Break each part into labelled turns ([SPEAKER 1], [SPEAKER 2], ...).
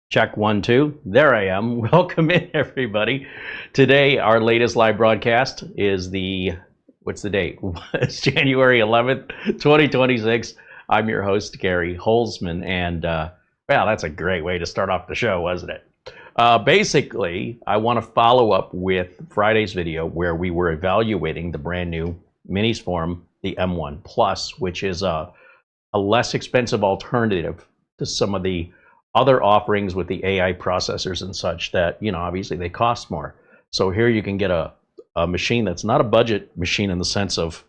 [SPEAKER 1] Check 1, 2. There I am. Welcome in, everybody. Today, our latest live broadcast is what's the date? It's January 11th, 2026. I'm your host, Gary Holzman, and well, that's a great way to start off the show, wasn't it? Basically, I want to follow up with Friday's video where we were evaluating the brand new Minisforum, the M1 Plus, which is a less expensive alternative to some of the other offerings with the AI processors and such that, obviously they cost more. So here you can get a machine that's not a budget machine in the sense of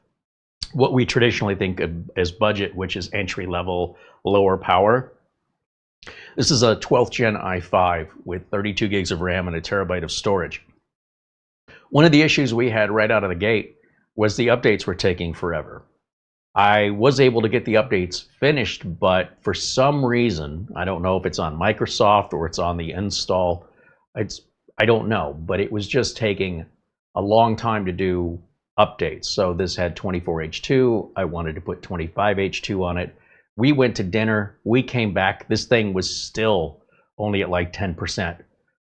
[SPEAKER 1] what we traditionally think of as budget, which is entry level, lower power. This is a 12th gen i5 with 32 gigs of RAM and a terabyte of storage. One of the issues we had right out of the gate was the updates were taking forever. I was able to get the updates finished, but for some reason, I don't know if it's on Microsoft or it's on the install, I don't know, but it was just taking a long time to do updates. So this had 24H2, I wanted to put 25H2 on it. We went to dinner, we came back, this thing was still only at like 10%.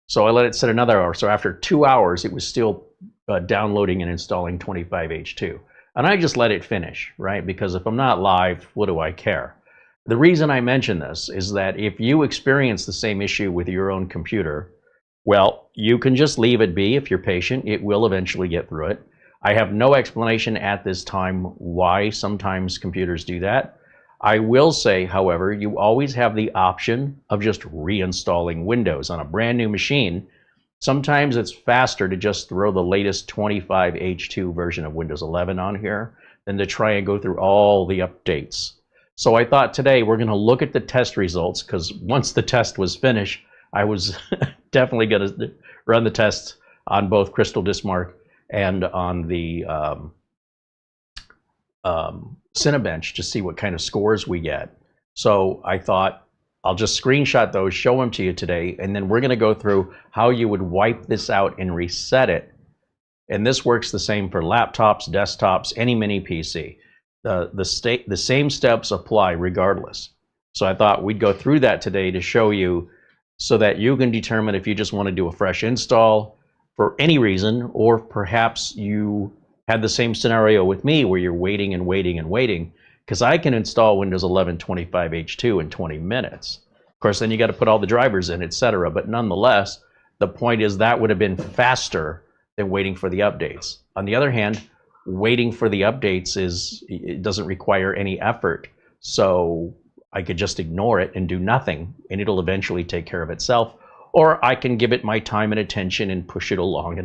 [SPEAKER 1] So I let it sit another hour. So after 2 hours, it was still downloading and installing 25H2. And I just let it finish, right? Because if I'm not live, what do I care? The reason I mention this is that if you experience the same issue with your own computer, well, you can just leave it be if you're patient. It will eventually get through it. I have no explanation at this time why sometimes computers do that. I will say, however, you always have the option of just reinstalling Windows on a brand new machine. Sometimes it's faster to just throw the latest 25H2 version of Windows 11 on here than to try and go through all the updates. So I thought today we're going to look at the test results, because once the test was finished, I was definitely going to run the tests on both Crystal Dismark and on the Cinebench to see what kind of scores we get. So I thought, I'll just screenshot those, show them to you today, and then we're going to go through how you would wipe this out and reset it. And this works the same for laptops, desktops, any mini PC. The same steps apply regardless. So I thought we'd go through that today to show you so that you can determine if you just want to do a fresh install for any reason, or perhaps you had the same scenario with me where you're waiting and waiting and waiting. Because I can install Windows 11 25H2 in 20 minutes. Of course, then you got to put all the drivers in, etc. But nonetheless, the point is that would have been faster than waiting for the updates. On the other hand, waiting for the updates it doesn't require any effort. So I could just ignore it and do nothing, and it'll eventually take care of itself. Or I can give it my time and attention and push it along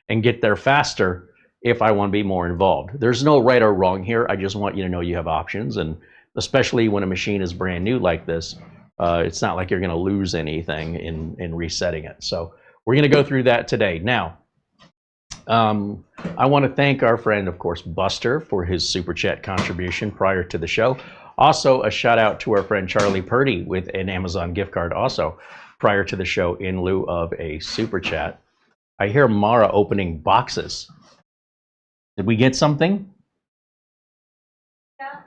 [SPEAKER 1] and get there faster if I want to be more involved. There's no right or wrong here. I just want you to know you have options, and especially when a machine is brand new like this, it's not like you're going to lose anything in resetting it. So we're going to go through that today. Now, I want to thank our friend, of course, Buster, for his Super Chat contribution prior to the show. Also, a shout out to our friend Charlie Purdy with an Amazon gift card also prior to the show in lieu of a Super Chat. I hear Mara opening boxes. Did we get something? Yeah.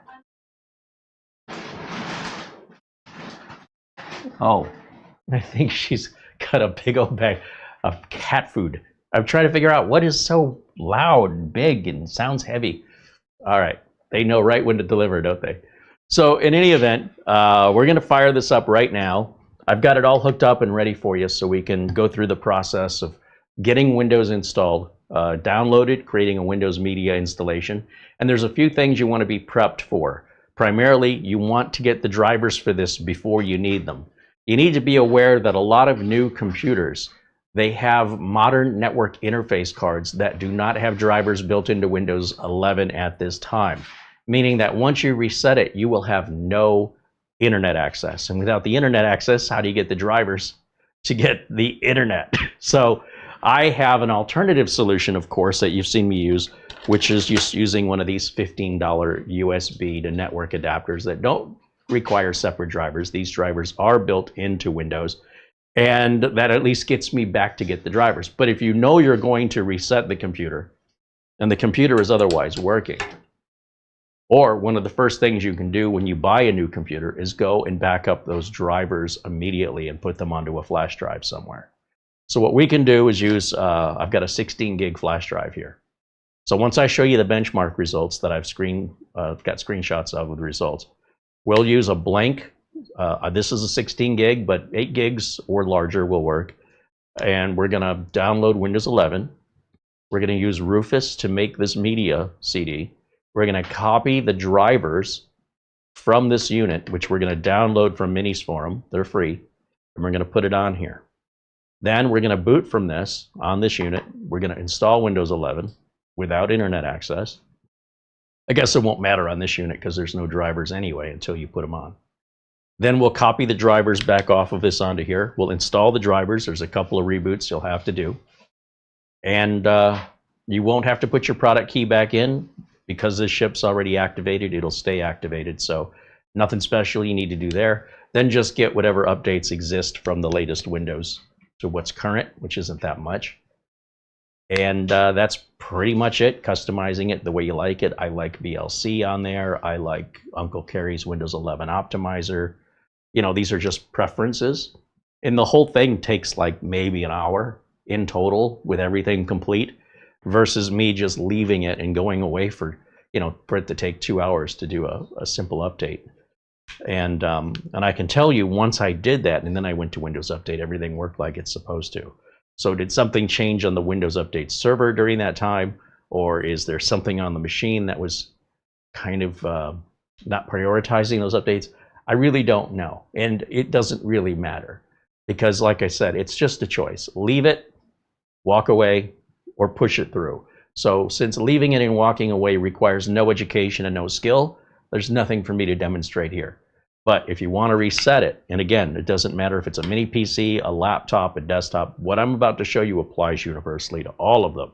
[SPEAKER 1] Oh, I think she's got a big old bag of cat food. I'm trying to figure out what is so loud and big and sounds heavy. All right, they know right when to deliver, don't they? So in any event, we're going to fire this up right now. I've got it all hooked up and ready for you so we can go through the process of getting Windows installed. Download it, creating a Windows Media installation. And there's a few things you want to be prepped for. Primarily, you want to get the drivers for this before you need them. You need to be aware that a lot of new computers, they have modern network interface cards that do not have drivers built into Windows 11 at this time. Meaning that once you reset it, you will have no internet access. And without the internet access, how do you get the drivers to get the internet? So I have an alternative solution, of course, that you've seen me use, which is just using one of these $15 USB to network adapters that don't require separate drivers. These drivers are built into Windows, and that at least gets me back to get the drivers. But if you know you're going to reset the computer, and the computer is otherwise working, Or one of the first things you can do when you buy a new computer is go and back up those drivers immediately and put them onto a flash drive somewhere. So what we can do is use, I've got a 16 gig flash drive here. So once I show you the benchmark results that I've got screenshots of with results, we'll use a blank, this is a 16 gig, but 8 gigs or larger will work. And we're gonna download Windows 11. We're gonna use Rufus to make this media CD. We're gonna copy the drivers from this unit, which we're gonna download from Minisforum, they're free, and we're gonna put it on here. Then we're gonna boot from this, on this unit, we're gonna install Windows 11 without internet access. I guess it won't matter on this unit because there's no drivers anyway until you put them on. Then we'll copy the drivers back off of this onto here. We'll install the drivers. There's a couple of reboots you'll have to do. And you won't have to put your product key back in because this ship's already activated. It'll stay activated. So nothing special you need to do there. Then just get whatever updates exist from the latest Windows to what's current, which isn't that much. And that's pretty much it, customizing it the way you like it. I like VLC on there. I like Uncle Carrie's Windows 11 Optimizer. You know, these are just preferences. And the whole thing takes like maybe an hour in total with everything complete versus me just leaving it and going away for, you know, for it to take 2 hours to do a simple update. And I can tell you once I did that and then I went to Windows Update, everything worked like it's supposed to. So did something change on the Windows Update server during that time? Or is there something on the machine that was kind of not prioritizing those updates? I really don't know. And it doesn't really matter because like I said, it's just a choice. Leave it, walk away, or push it through. So since leaving it and walking away requires no education and no skill, there's nothing for me to demonstrate here. But if you want to reset it, and again, it doesn't matter if it's a mini PC, a laptop, a desktop, what I'm about to show you applies universally to all of them.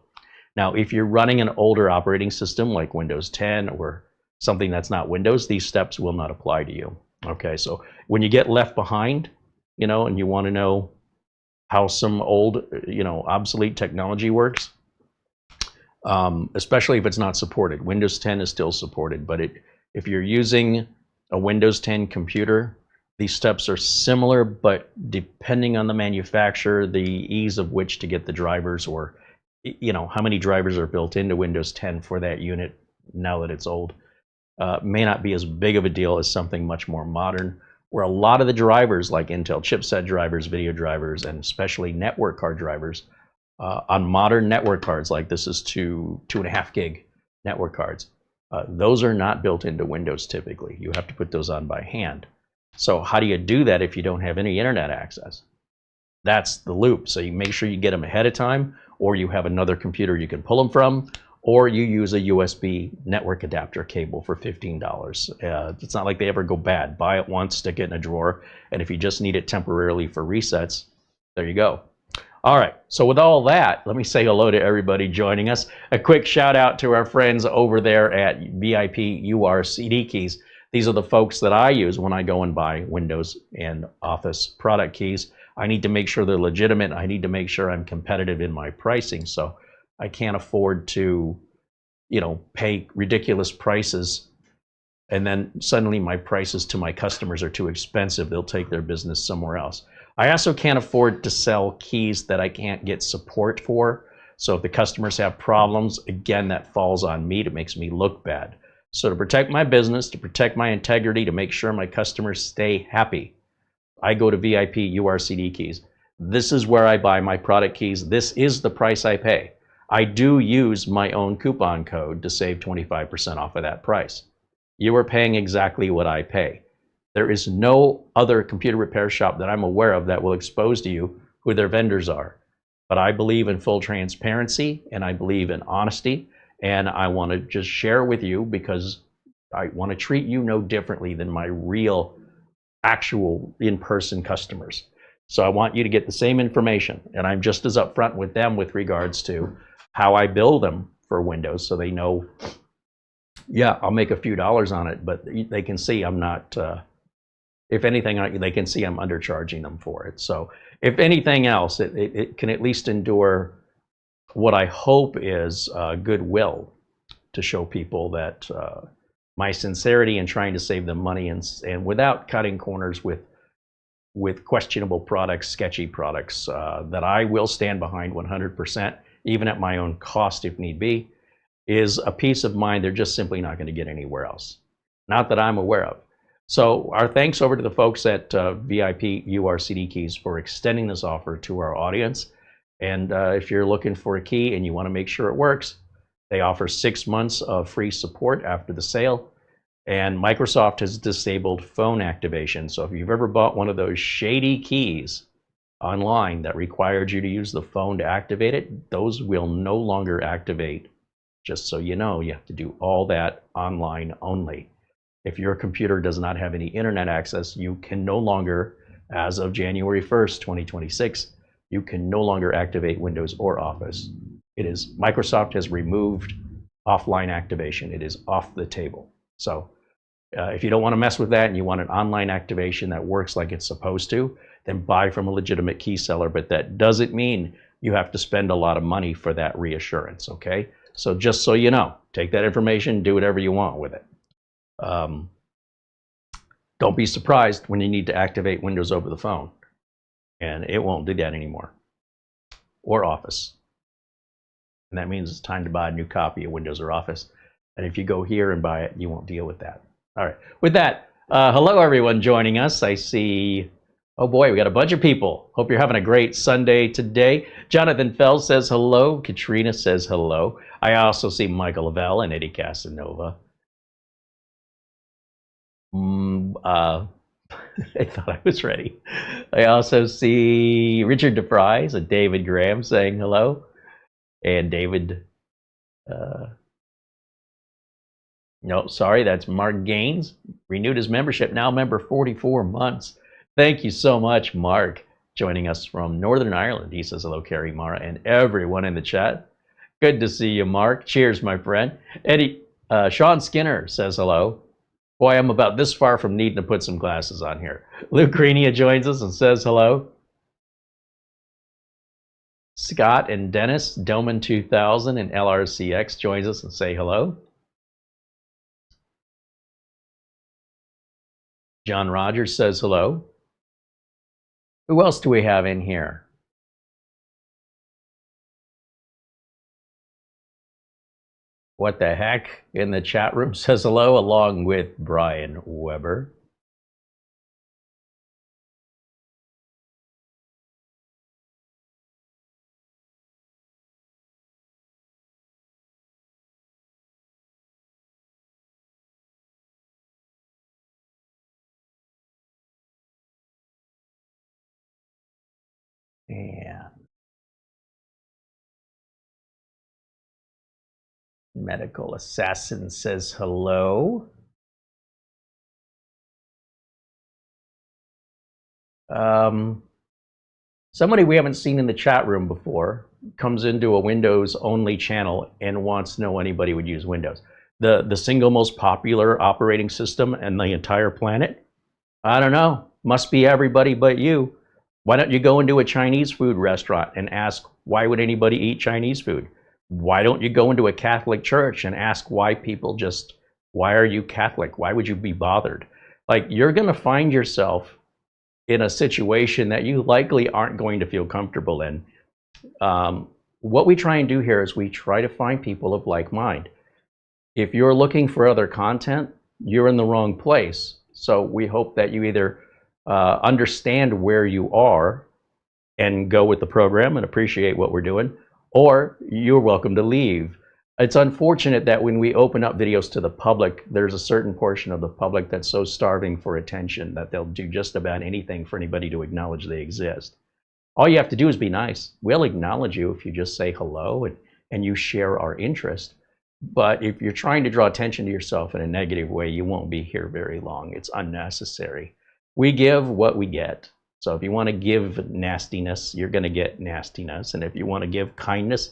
[SPEAKER 1] Now, if you're running an older operating system like Windows 10 or something that's not Windows, these steps will not apply to you. Okay, so when you get left behind, you know, and you want to know how some old, you know, obsolete technology works, especially if it's not supported. Windows 10 is still supported, but if you're using a Windows 10 computer, these steps are similar, but depending on the manufacturer, the ease of which to get the drivers, or you know how many drivers are built into Windows 10 for that unit now that it's old, may not be as big of a deal as something much more modern, where a lot of the drivers like Intel chipset drivers, video drivers, and especially network card drivers on modern network cards, like this is 2.5 gig network cards, those are not built into Windows typically. You have to put those on by hand. So how do you do that if you don't have any internet access? That's the loop. So you make sure you get them ahead of time, or you have another computer you can pull them from, or you use a USB network adapter cable for $15. It's not like they ever go bad. Buy it once, stick it in a drawer, and if you just need it temporarily for resets, there you go. All right, so with all that, let me say hello to everybody joining us. A quick shout out to our friends over there at VIP-URCDKEYs. These are the folks that I use when I go and buy Windows and Office product keys. I need to make sure they're legitimate. I need to make sure I'm competitive in my pricing. So I can't afford to, you know, pay ridiculous prices and then suddenly my prices to my customers are too expensive. They'll take their business somewhere else. I also can't afford to sell keys that I can't get support for. So if the customers have problems, again, that falls on me. It makes me look bad. So to protect my business, to protect my integrity, to make sure my customers stay happy, I go to VIP-URCDKEYs. This is where I buy my product keys. This is the price I pay. I do use my own coupon code to save 25% off of that price. You are paying exactly what I pay. There is no other computer repair shop that I'm aware of that will expose to you who their vendors are. But I believe in full transparency and I believe in honesty, and I want to just share with you because I want to treat you no differently than my real, actual in-person customers. So I want you to get the same information, and I'm just as upfront with them with regards to how I bill them for Windows, so they know, yeah, I'll make a few dollars on it, but they can see I'm not, if anything, they can see I'm undercharging them for it. So if anything else, it can at least endure what I hope is goodwill to show people that my sincerity in trying to save them money and without cutting corners with questionable products, sketchy products that I will stand behind 100%, even at my own cost if need be, is a peace of mind they're just simply not going to get anywhere else. Not that I'm aware of. So our thanks over to the folks at VIP-URCDKEYs for extending this offer to our audience. And if you're looking for a key and you want to make sure it works, they offer 6 months of free support after the sale. And Microsoft has disabled phone activation. So if you've ever bought one of those shady keys online that required you to use the phone to activate it, those will no longer activate. Just so you know, you have to do all that online only. If your computer does not have any internet access, you can no longer, as of January 1st, 2026, you can no longer activate Windows or Office. Microsoft has removed offline activation. It is off the table. So if you don't want to mess with that and you want an online activation that works like it's supposed to, then buy from a legitimate key seller. But that doesn't mean you have to spend a lot of money for that reassurance, okay? So just so you know, take that information, do whatever you want with it. Don't be surprised when you need to activate Windows over the phone, and it won't do that anymore, or Office. And that means it's time to buy a new copy of Windows or Office. And if you go here and buy it, you won't deal with that. All right. With that, hello everyone joining us. I see, oh boy, we got a bunch of people. Hope you're having a great Sunday today. Jonathan Fell says hello. Katrina says hello. I also see Michael Lavelle and Eddie Casanova. I thought I was ready. I also see Richard DeFries and David Graham saying hello. And David, no, sorry, that's Mark Gaines. Renewed his membership, now member 44 months. Thank you so much, Mark, joining us from Northern Ireland. He says hello, Carrie, Mara, and everyone in the chat. Good to see you, Mark. Cheers, my friend. Eddie, Sean Skinner says hello. Boy, I'm about this far from needing to put some glasses on here. Luke Greenia joins us and says hello. Scott and Dennis, Doman 2000 and LRCX joins us and say hello. John Rogers says hello. Who else do we have in here? What the heck in the chat room says hello, along with Brian Weber. And Medical Assassin says hello. Somebody we haven't seen in the chat room before comes into a Windows only channel and wants to know anybody would use Windows. The single most popular operating system in the entire planet? I don't know. Must be everybody but you. Why don't you go into a Chinese food restaurant and ask, why would anybody eat Chinese food? Why don't you go into a Catholic church and ask why people just, why are you Catholic? Why would you be bothered? Like, you're going to find yourself in a situation that you likely aren't going to feel comfortable in. What we try and do here is we try to find people of like mind. If you're looking for other content, you're in the wrong place. So we hope that you either understand where you are and go with the program and appreciate what we're doing, or you're welcome to leave. It's unfortunate that when we open up videos to the public, there's a certain portion of the public that's so starving for attention that they'll do just about anything for anybody to acknowledge they exist. All you have to do is be nice. We'll acknowledge you if you just say hello and you share our interest. But if you're trying to draw attention to yourself in a negative way, you won't be here very long. It's unnecessary. We give what we get. So if you want to give nastiness, you're going to get nastiness. And if you want to give kindness,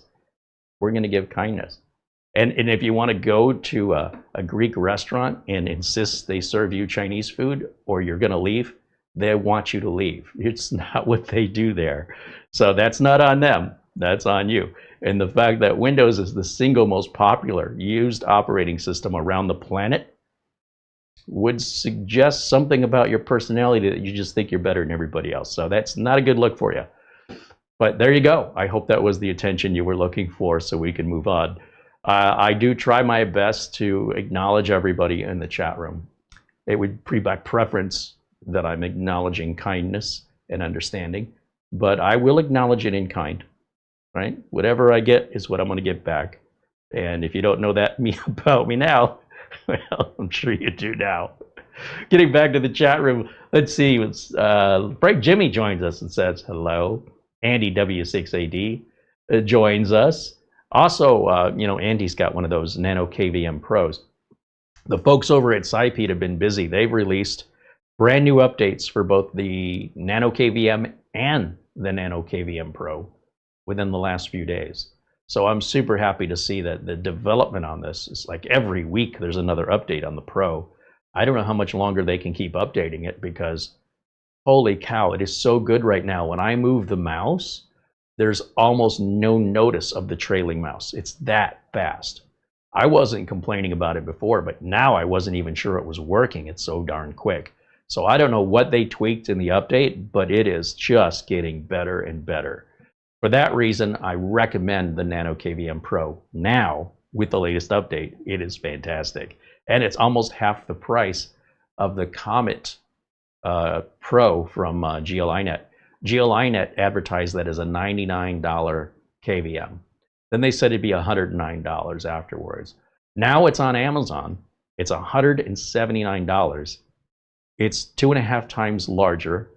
[SPEAKER 1] we're going to give kindness. And if you want to go to a Greek restaurant and insist they serve you Chinese food, or you're going to leave, they want you to leave. It's not what they do there. So that's not on them. That's on you. And the fact that Windows is the single most popular used operating system around the planet, would suggest something about your personality that you just think you're better than everybody else. So that's not a good look for you. But there you go. I hope that was the attention you were looking for so we can move on. I do try my best to acknowledge everybody in the chat room. It would be by preference that I'm acknowledging kindness and understanding, but I will acknowledge it in kind, right? Whatever I get is what I'm going to get back. And if you don't know that about me now, well, I'm sure you do now. Getting back to the chat room, let's see. Frank Jimmy joins us and says hello. Andy W6AD joins us. Also, Andy's got one of those Nano KVM Pros. The folks over at SciPete have been busy. They've released brand new updates for both the Nano KVM and the Nano KVM Pro within the last few days. So I'm super happy to see that the development on this is like every week there's another update on the Pro. I don't know how much longer they can keep updating it because holy cow, it is so good right now. When I move the mouse, there's almost no notice of the trailing mouse. It's that fast. I wasn't complaining about it before, but now I wasn't even sure it was working. It's so darn quick. So I don't know what they tweaked in the update, but it is just getting better and better. For that reason, I recommend the Nano KVM Pro now with the latest update. It is fantastic. And it's almost half the price of the Comet Pro from GLINet. GLINet advertised that as a $99 KVM. Then they said it'd be $109 afterwards. Now it's on Amazon. It's $179. It's 2.5 times larger,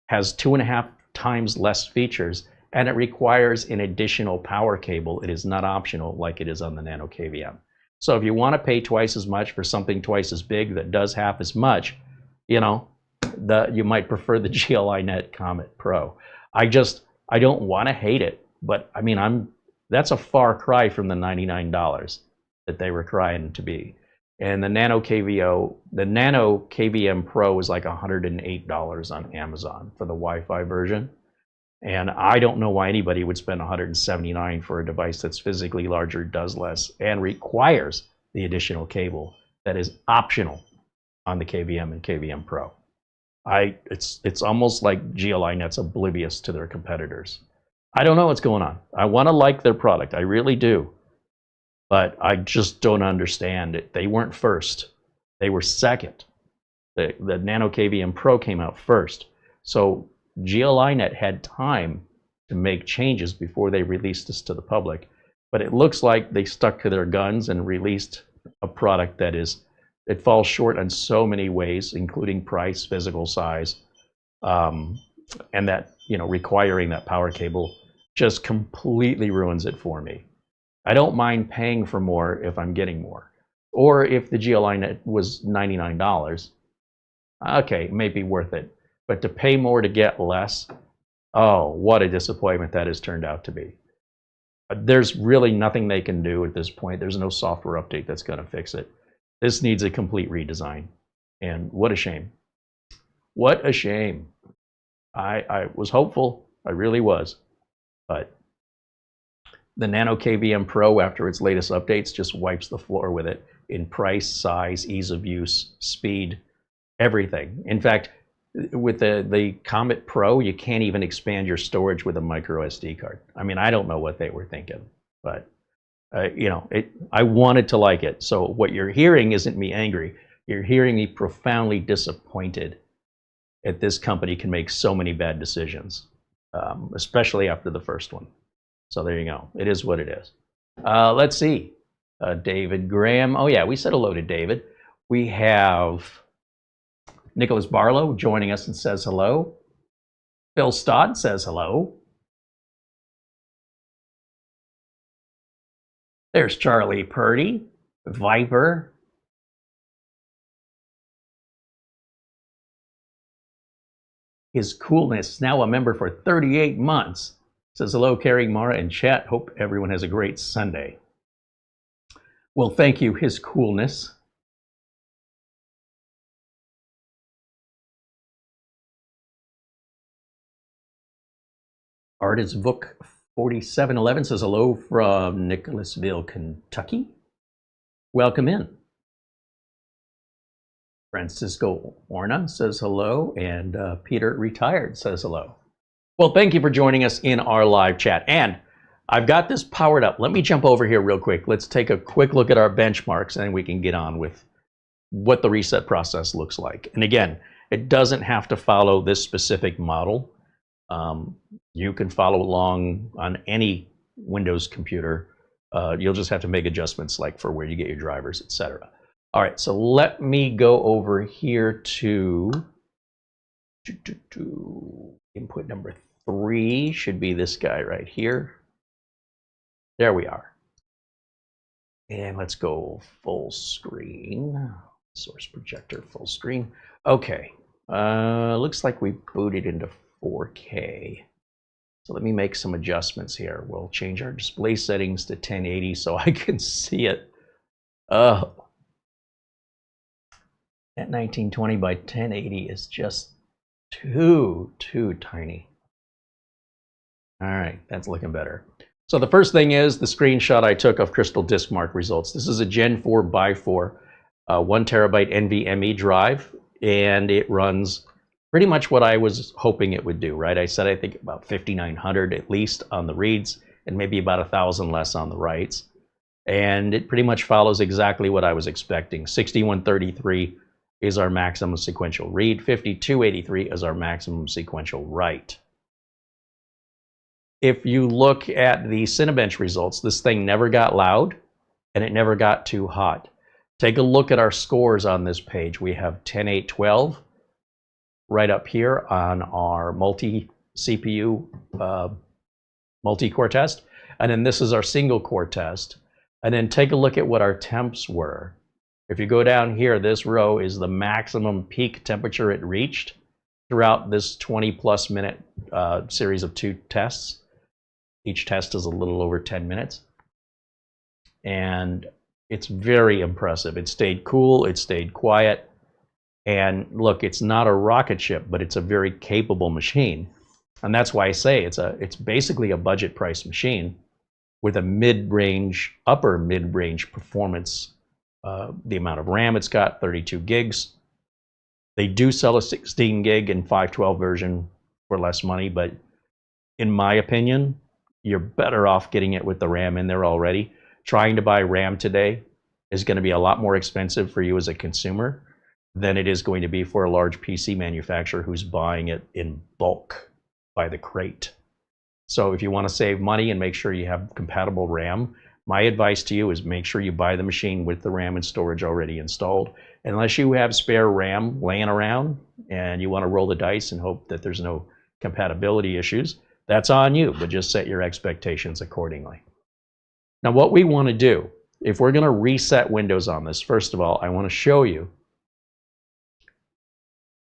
[SPEAKER 1] has 2.5 times less features, and it requires an additional power cable. It is not optional like it is on the Nano KVM. So if you want to pay twice as much for something twice as big that does half as much, you might prefer the GLINet Comet Pro. I don't want to hate it, but I mean, that's a far cry from the $99 that they were crying to be. And the Nano KVM Pro is like $108 on Amazon for the Wi-Fi version. And I don't know why anybody would spend $179 for a device that's physically larger, does less, and requires the additional cable that is optional on the KVM and KVM Pro. It's almost like GLINet's oblivious to their competitors. I don't know what's going on. I want to like their product. I really do. But I just don't understand it. They weren't first. They were second. The Nano KVM Pro came out first. So GLINet had time to make changes before they released this to the public. But it looks like they stuck to their guns and released a product that it falls short in so many ways, including price, physical size, and that, requiring that power cable just completely ruins it for me. I don't mind paying for more if I'm getting more. Or if the GLINet was $99, okay, it may be worth it. But to pay more to get less, oh, what a disappointment that has turned out to be. There's really nothing they can do at this point. There's no software update that's going to fix it. This needs a complete redesign. And what a shame. What a shame. I was hopeful. I really was. But the Nano KVM Pro, after its latest updates, just wipes the floor with it in price, size, ease of use, speed, everything. In fact, with the Comet Pro, you can't even expand your storage with a micro SD card. I mean, I don't know what they were thinking, but I wanted to like it. So what you're hearing isn't me angry. You're hearing me profoundly disappointed that this company can make so many bad decisions, especially after the first one. So there you go. It is what it is. Let's see. David Graham. Oh, yeah, we said hello to David. We have Nicholas Barlow joining us and says hello. Phil Stott says hello. There's Charlie Purdy, Viper. His Coolness, now a member for 38 months. Says hello, Carrie, Mara, and chat. Hope everyone has a great Sunday. Well, thank you, His Coolness. Artist Book 4711 says hello from Nicholasville, Kentucky. Welcome in. Francisco Orna says hello, and Peter Retired says hello. Well, thank you for joining us in our live chat. And I've got this powered up. Let me jump over here real quick. Let's take a quick look at our benchmarks, and we can get on with what the reset process looks like. And again, it doesn't have to follow this specific model. You can follow along on any Windows computer. You'll just have to make adjustments like for where you get your drivers, etc. All right, so let me go over here to input number 3. Should be this guy right here. There we are. And let's go full screen. Source projector full screen. Okay, looks like we booted into 4K. So let me make some adjustments here. We'll change our display settings to 1080 so I can see it. Oh. That 1920 by 1080 is just too tiny. All right, that's looking better. So the first thing is the screenshot I took of Crystal Disk Mark results. This is a Gen 4 by 4 1 terabyte NVMe drive, and it runs pretty much what I was hoping it would do, right? I said I think about 5,900 at least on the reads, and maybe about 1,000 less on the writes. And it pretty much follows exactly what I was expecting. 6133 is our maximum sequential read. 5283 is our maximum sequential write. If you look at the Cinebench results, this thing never got loud and it never got too hot. Take a look at our scores on this page. We have 10.812 right up here on our multi-CPU multi-core test. And then this is our single core test. And then take a look at what our temps were. If you go down here, this row is the maximum peak temperature it reached throughout this 20+ minute series of 2 tests. Each test is a little over 10 minutes. And it's very impressive. It stayed cool, it stayed quiet. And look, it's not a rocket ship, but it's a very capable machine. And that's why I say it's basically a budget price machine with a mid-range, upper mid-range performance. The amount of RAM it's got, 32 gigs. They do sell a 16 gig and 512 version for less money, but in my opinion, you're better off getting it with the RAM in there already. Trying to buy RAM today is going to be a lot more expensive for you as a consumer than it is going to be for a large PC manufacturer who's buying it in bulk by the crate. So if you want to save money and make sure you have compatible RAM, my advice to you is make sure you buy the machine with the RAM and storage already installed. Unless you have spare RAM laying around and you want to roll the dice and hope that there's no compatibility issues, that's on you, but just set your expectations accordingly. Now what we want to do, if we're going to reset Windows on this, first of all, I want to show you.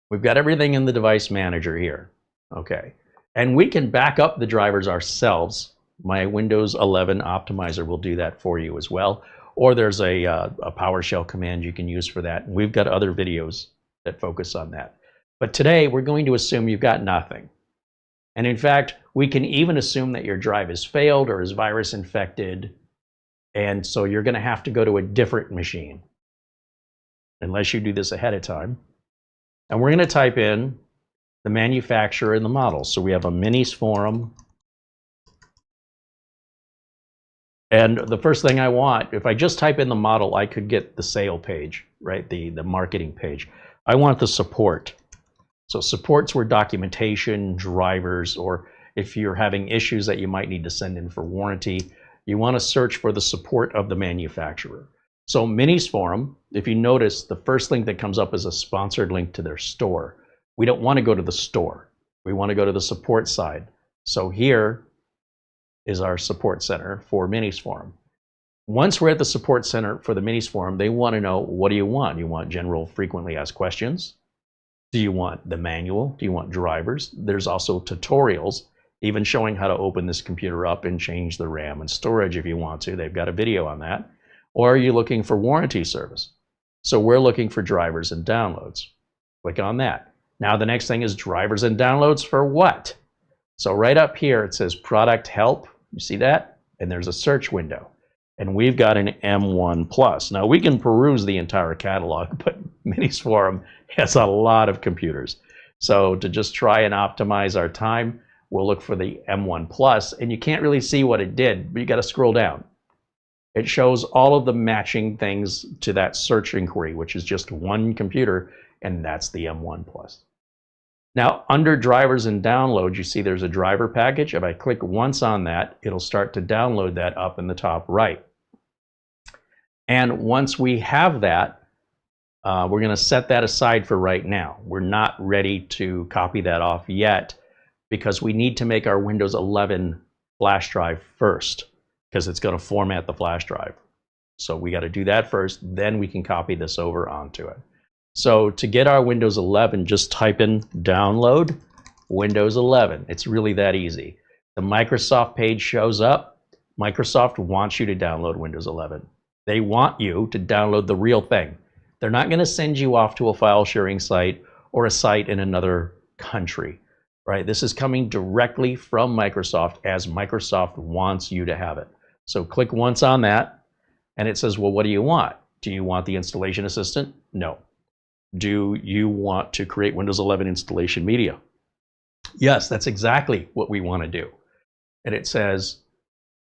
[SPEAKER 1] We've got everything in the device manager here, okay? And we can back up the drivers ourselves. My Windows 11 optimizer will do that for you as well. Or there's a PowerShell command you can use for that. We've got other videos that focus on that. But today we're going to assume you've got nothing. And in fact, we can even assume that your drive is failed or is virus infected. And so you're going to have to go to a different machine unless you do this ahead of time. And we're going to type in the manufacturer and the model. So we have a Minisforum. And the first thing I want, if I just type in the model, I could get the sale page, right? The marketing page. I want the support. So support's where documentation, drivers, or if you're having issues that you might need to send in for warranty, you want to search for the support of the manufacturer. So Minisforum, if you notice, the first link that comes up is a sponsored link to their store. We don't want to go to the store. We want to go to the support side. So here is our support center for Minisforum. Once we're at the support center for the Minisforum, they want to know, what do you want? You want general frequently asked questions? Do you want the manual? Do you want drivers? There's also tutorials, even showing how to open this computer up and change the RAM and storage if you want to. They've got a video on that. Or are you looking for warranty service? So we're looking for drivers and downloads. Click on that. Now the next thing is drivers and downloads for what? So right up here it says product help. You see that? And there's a search window. and we've got an M1 Plus. Now we can peruse the entire catalog, but Minisforum has a lot of computers. So to just try and optimize our time, we'll look for the M1 Plus, and you can't really see what it did, but you got to scroll down. It shows all of the matching things to that search inquiry, which is just one computer, and that's the M1 Plus. Now, under drivers and downloads, you see there's a driver package. If I click once on that, it'll start to download that up in the top right. And once we have that, we're going to set that aside for right now. We're not ready to copy that off yet because we need to make our Windows 11 flash drive first, because it's going to format the flash drive. So we got to do that first, then we can copy this over onto it. So to get our Windows 11, just type in download Windows 11. It's really that easy. The Microsoft page shows up. Microsoft wants you to download Windows 11. They want you to download the real thing. They're not going to send you off to a file sharing site or a site in another country, right? This is coming directly from Microsoft as Microsoft wants you to have it. So click once on that, and it says, well, what do you want? Do you want the installation assistant? No. Do you want to create Windows 11 installation media? Yes, that's exactly what we want to do. And it says,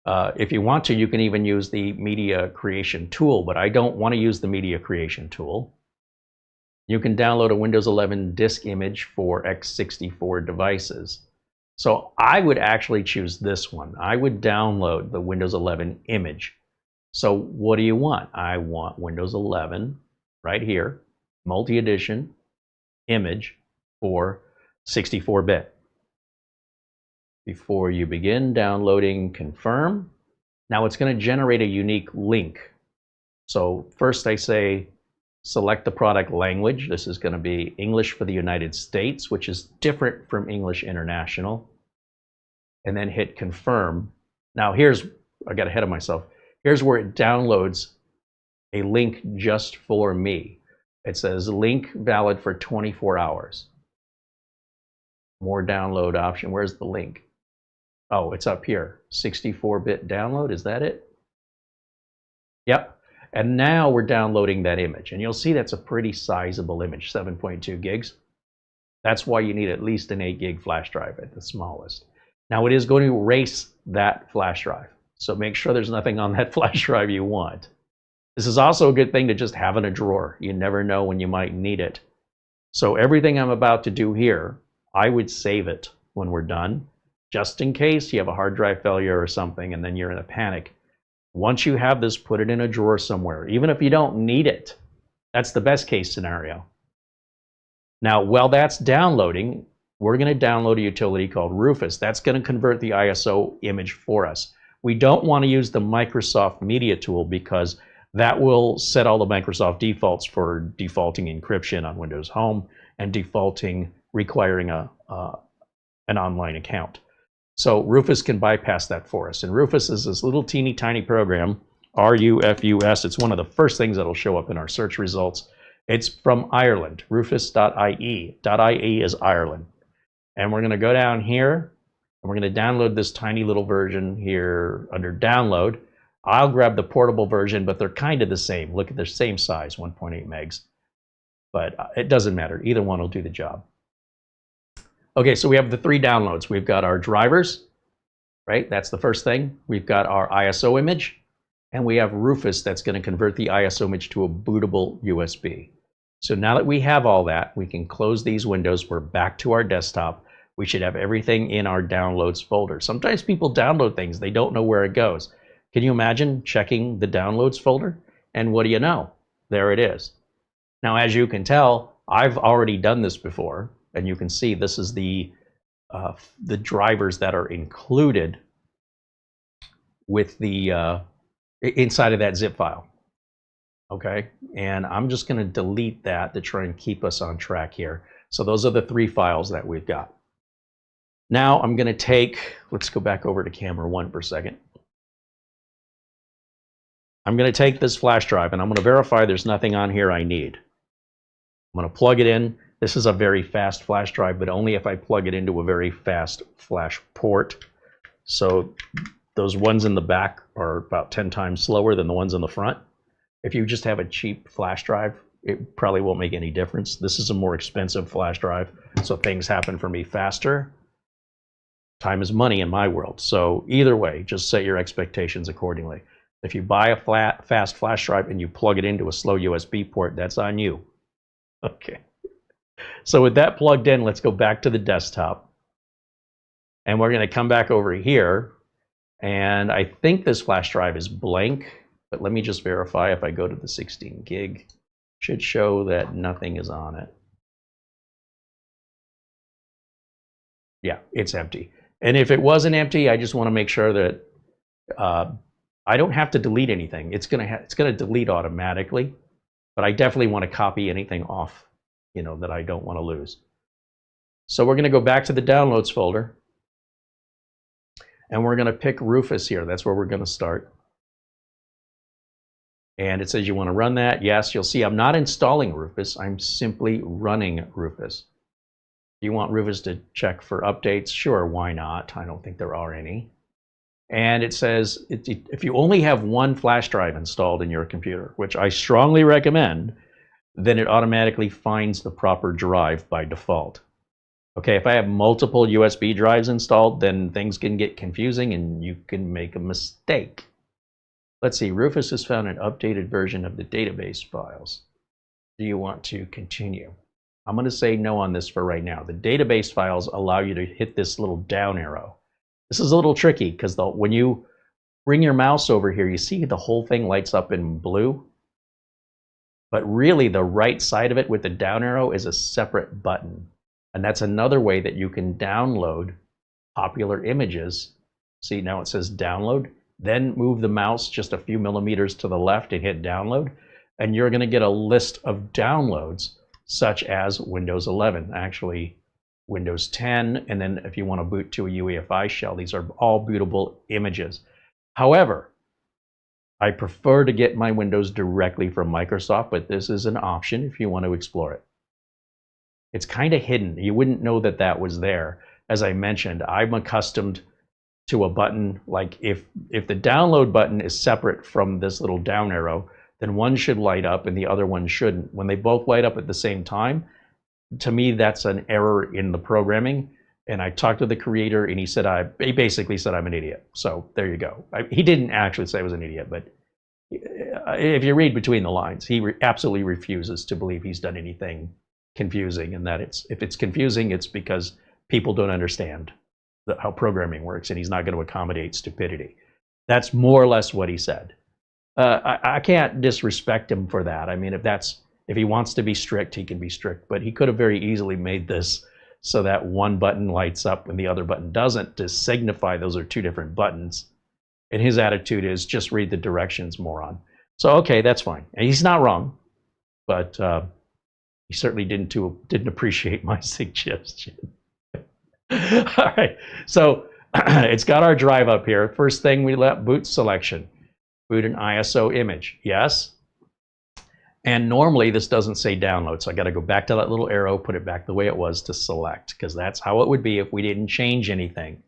[SPEAKER 1] if you want to, you can even use the media creation tool, but I don't want to use the media creation tool. You can download a Windows 11 disk image for x64 devices. So I would actually choose this one. I would download the Windows 11 image. So what do you want? I want Windows 11 right here, multi-edition image for 64-bit. Before you begin downloading, confirm. Now it's going to generate a unique link. So first I say select the product language. This is going to be English for the United States, which is different from English International. And then hit confirm. Now here's, I got ahead of myself. Here's where it downloads a link just for me. It says link valid for 24 hours. More download option. Where's the link? Oh, it's up here. 64-bit download, is that it? Yep. And now we're downloading that image. And you'll see that's a pretty sizable image, 7.2 gigs. That's why you need at least an 8 gig flash drive at the smallest. Now it is going to erase that flash drive. So make sure there's nothing on that flash drive you want. This is also a good thing to just have in a drawer. You never know when you might need it. So everything I'm about to do here, I would save it when we're done, just in case you have a hard drive failure or something and then you're in a panic. Once you have this, put it in a drawer somewhere, even if you don't need it. That's the best case scenario. Now, while that's downloading, we're going to download a utility called Rufus. That's going to convert the ISO image for us. We don't want to use the Microsoft Media tool because that will set all the Microsoft defaults for defaulting encryption on Windows Home and defaulting requiring an online account. So Rufus can bypass that for us. And Rufus is this little teeny tiny program, R-U-F-U-S. It's one of the first things that'll show up in our search results. It's from Ireland, rufus.ie. .ie is Ireland. And we're going to go down here, and we're going to download this tiny little version here under download. I'll grab the portable version, but they're kind of the same. Look at the same size, 1.8 megs. But it doesn't matter. Either one will do the job. Okay, so we have the 3 downloads. We've got our drivers, right? That's the first thing. We've got our ISO image, and we have Rufus that's going to convert the ISO image to a bootable USB. So now that we have all that, we can close these windows. We're back to our desktop. We should have everything in our downloads folder. Sometimes people download things, they don't know where it goes. Can you imagine checking the downloads folder? And what do you know? There it is. Now, as you can tell, I've already done this before, and you can see this is the drivers that are included with the inside of that zip file. Okay, and I'm just going to delete that to try and keep us on track here. So those are the 3 files that we've got. Now I'm going to take, let's go back over to camera 1 for a second. I'm going to take this flash drive and I'm going to verify there's nothing on here I need. I'm going to plug it in. This is a very fast flash drive, but only if I plug it into a very fast flash port. So those ones in the back are about 10 times slower than the ones in the front. If you just have a cheap flash drive, it probably won't make any difference. This is a more expensive flash drive, so things happen for me faster. Time is money in my world. So either way, just set your expectations accordingly. If you buy a fast flash drive and you plug it into a slow USB port, that's on you. Okay. So with that plugged in, let's go back to the desktop. And we're going to come back over here. And I think this flash drive is blank, but let me just verify. If I go to the 16 gig, should show that nothing is on it. Yeah, it's empty. And if it wasn't empty, I just want to make sure that I don't have to delete anything. It's gonna delete automatically, but I definitely want to copy anything off, you know, that I don't want to lose. So we're going to go back to the downloads folder, and we're going to pick Rufus here. That's where we're going to start. And it says you want to run that. Yes, you'll see I'm not installing Rufus. I'm simply running Rufus. You want Rufus to check for updates? Sure, why not? I don't think there are any. And it says if you only have one flash drive installed in your computer, which I strongly recommend, then it automatically finds the proper drive by default. Okay, if I have multiple USB drives installed, then things can get confusing and you can make a mistake. Let's see, Rufus has found an updated version of the database files. Do you want to continue? I'm going to say no on this for right now. The database files allow you to hit this little down arrow. This is a little tricky because when you bring your mouse over here, you see the whole thing lights up in blue. But really the right side of it with the down arrow is a separate button. And that's another way that you can download popular images. See, now it says download. Then move the mouse just a few millimeters to the left and hit download. And you're going to get a list of downloads such as Windows 11, actually Windows 10. And then if you want to boot to a UEFI shell, these are all bootable images. However, I prefer to get my Windows directly from Microsoft, but this is an option if you want to explore it. It's kind of hidden. You wouldn't know that that was there. As I mentioned, I'm accustomed to a button like if the download button is separate from this little down arrow, then one should light up and the other one shouldn't. When they both light up at the same time, to me that's an error in the programming. And I talked to the creator and he basically said I'm an idiot. So there you go. He didn't actually say I was an idiot, but if you read between the lines, he absolutely refuses to believe he's done anything confusing, and that if it's confusing, it's because people don't understand how programming works, and he's not going to accommodate stupidity. That's more or less what he said. I can't disrespect him for that. I mean, if he wants to be strict, he can be strict, but he could have very easily made this so that one button lights up and the other button doesn't, to signify those are two different buttons. And his attitude is just read the directions, moron. So okay, that's fine. And he's not wrong, but he certainly didn't appreciate my suggestion. All right, so it's got our drive up here. First thing we let boot selection. Boot an ISO image, yes. And normally this doesn't say download, so I got to go back to that little arrow, put it back the way it was to select, because that's how it would be if we didn't change anything.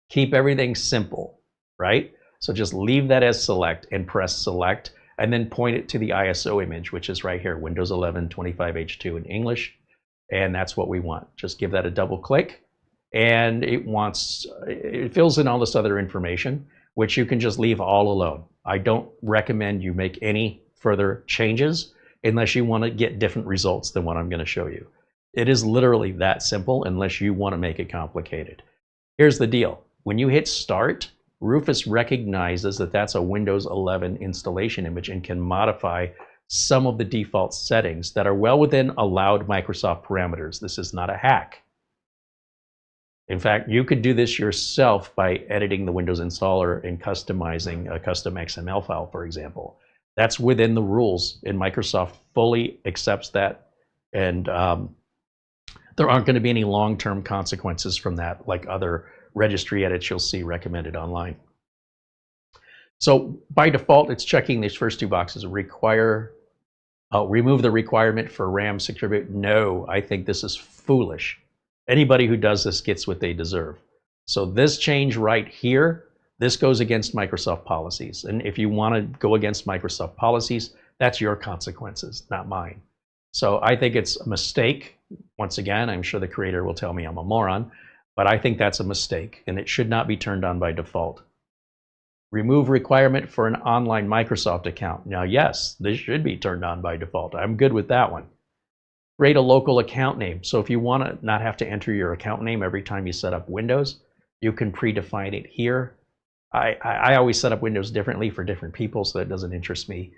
[SPEAKER 1] Keep everything simple, right? So just leave that as select and press select, and then point it to the ISO image, which is right here, Windows 11 25H2 in English, and that's what we want. Just give that a double click, and it fills in all this other information, which you can just leave all alone. I don't recommend you make any further changes unless you want to get different results than what I'm going to show you. It is literally that simple unless you want to make it complicated. Here's the deal. When you hit start, Rufus recognizes that that's a Windows 11 installation image and can modify some of the default settings that are well within allowed Microsoft parameters. This is not a hack. In fact, you could do this yourself by editing the Windows installer and customizing a custom XML file, for example. That's within the rules, and Microsoft fully accepts that, and there aren't going to be any long-term consequences from that, like other registry edits you'll see recommended online. So by default, it's checking these first two boxes. Remove the requirement for RAM secure boot. No, I think this is foolish. Anybody who does this gets what they deserve. So this change right here, This goes against Microsoft policies. And if you want to go against Microsoft policies, that's your consequences, not mine. So I think it's a mistake. Once again, I'm sure the creator will tell me I'm a moron, but I think that's a mistake and it should not be turned on by default. Remove requirement for an online Microsoft account. Now, yes, this should be turned on by default. I'm good with that one. Create a local account name. So if you want to not have to enter your account name every time you set up Windows, you can predefine it here. I always set up Windows differently for different people, so that doesn't interest me.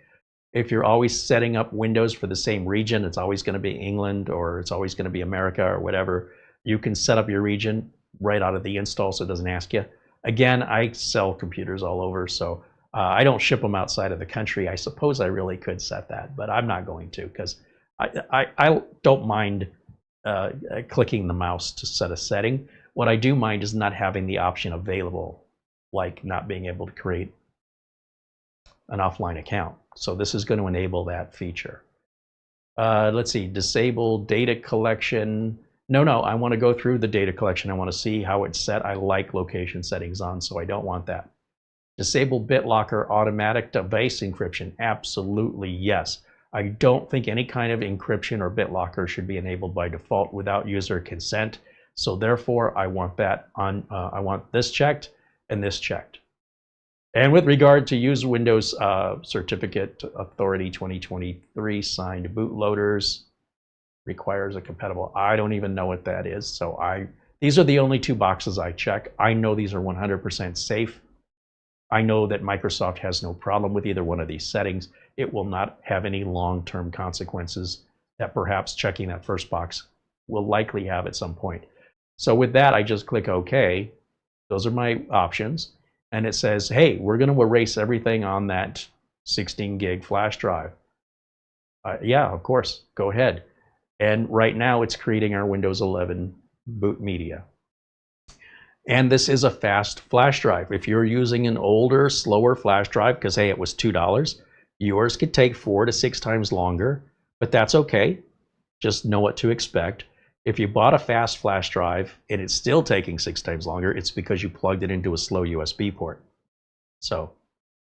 [SPEAKER 1] If you're always setting up Windows for the same region, it's always going to be England or it's always going to be America or whatever, you can set up your region right out of the install so it doesn't ask you. Again, I sell computers all over, so I don't ship them outside of the country. I suppose I really could set that, but I'm not going to because I don't mind clicking the mouse to set a setting. What I do mind is not having the option available, like not being able to create an offline account. So this is going to enable that feature. Let's see, disable data collection. No, I want to go through the data collection. I want to see how it's set. I like location settings on, so I don't want that. Disable BitLocker automatic device encryption. Absolutely yes. I don't think any kind of encryption or BitLocker should be enabled by default without user consent. So therefore, I want that on. I want this checked and this checked. And with regard to use Windows Certificate Authority 2023 signed bootloaders, requires a compatible. I don't even know what that is. So these are the only two boxes I check. I know these are 100% safe. I know that Microsoft has no problem with either one of these settings. It will not have any long-term consequences that perhaps checking that first box will likely have at some point. So with that, I just click OK. Those are my options. And it says, hey, we're going to erase everything on that 16 gig flash drive. Yeah, of course, go ahead. And right now it's creating our Windows 11 boot media. And this is a fast flash drive. If you're using an older, slower flash drive, because hey, it was $2, yours could take 4 to 6 times longer, but that's okay. Just know what to expect. If you bought a fast flash drive and it's still taking 6 times longer, it's because you plugged it into a slow USB port. So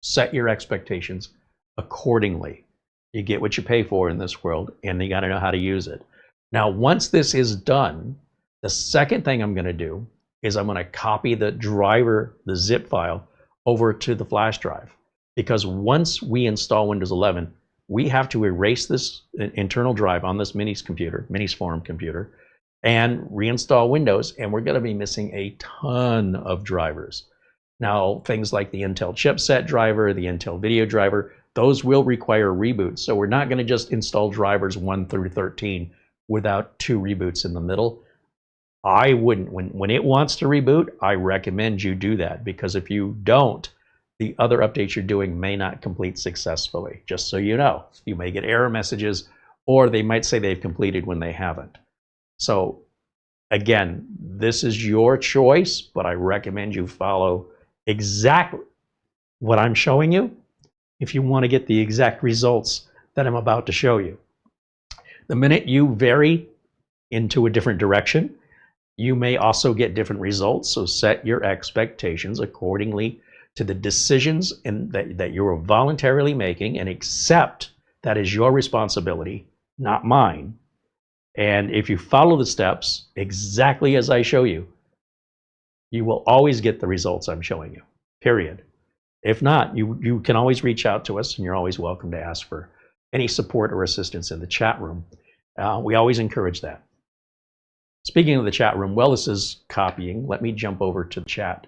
[SPEAKER 1] set your expectations accordingly. You get what you pay for in this world, and you got to know how to use it. Now, once this is done, the second thing I'm going to do is I'm going to copy the driver, the zip file, over to the flash drive. Because once we install Windows 11, we have to erase this internal drive on this Minisforum computer, and reinstall Windows, and we're going to be missing a ton of drivers. Now, things like the Intel chipset driver, the Intel video driver, those will require reboots. So we're not going to just install drivers 1 through 13 without 2 reboots in the middle. I wouldn't. When it wants to reboot, I recommend you do that, because if you don't, the other updates you're doing may not complete successfully. Just so you know, you may get error messages, or they might say they've completed when they haven't. So again, this is your choice, but I recommend you follow exactly what I'm showing you if you want to get the exact results that I'm about to show you. The minute you vary into a different direction, you may also get different results. So set your expectations accordingly to the decisions that you're voluntarily making, and accept that is your responsibility, not mine. And if you follow the steps exactly as I show you, you will always get the results I'm showing you, period. If not, you can always reach out to us, and you're always welcome to ask for any support or assistance in the chat room. We always encourage that. Speaking of the chat room, while this is copying, let me jump over to the chat.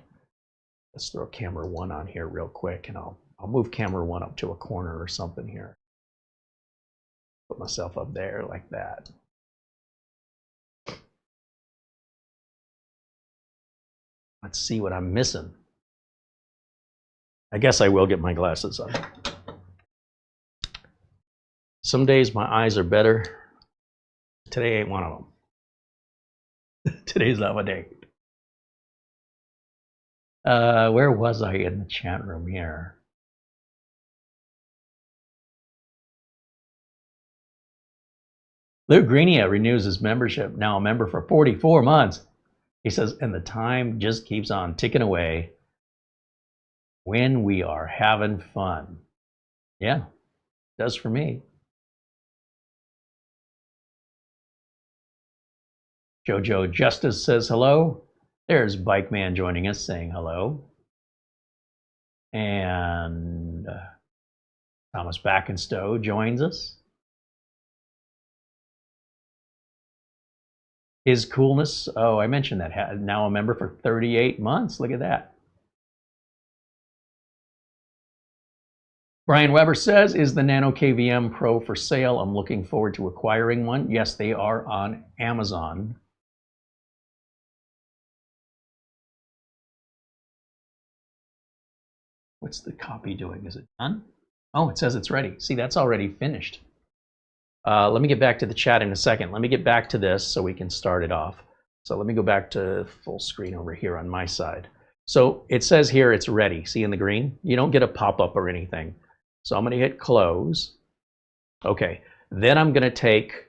[SPEAKER 1] Let's throw camera 1 on here real quick, and I'll move camera 1 up to a corner or something here. Put myself up there like that. Let's see what I'm missing. I guess I will get my glasses on. Some days my eyes are better. Today ain't one of them. Today's not my day. Where was I in the chat room here? Luke Greenia renews his membership, now a member for 44 months. He says, and the time just keeps on ticking away. when we are having fun. Yeah, it does for me. Jojo Justice says hello. There's Bike Man joining us saying hello. And Thomas Backenstow joins us. His coolness, oh, I mentioned that, now a member for 38 months. Look at that. Brian Weber says, is the Nano KVM Pro for sale? I'm looking forward to acquiring one. Yes, they are on Amazon. What's the copy doing? Is it done? Oh, it says it's ready. See, that's already finished. Let me get back to the chat in a second. Let me get back to this so we can start it off. So let me go back to full screen over here on my side. So it says here it's ready. See in the green? You don't get a pop-up or anything. So I'm going to hit close. Okay, then I'm going to take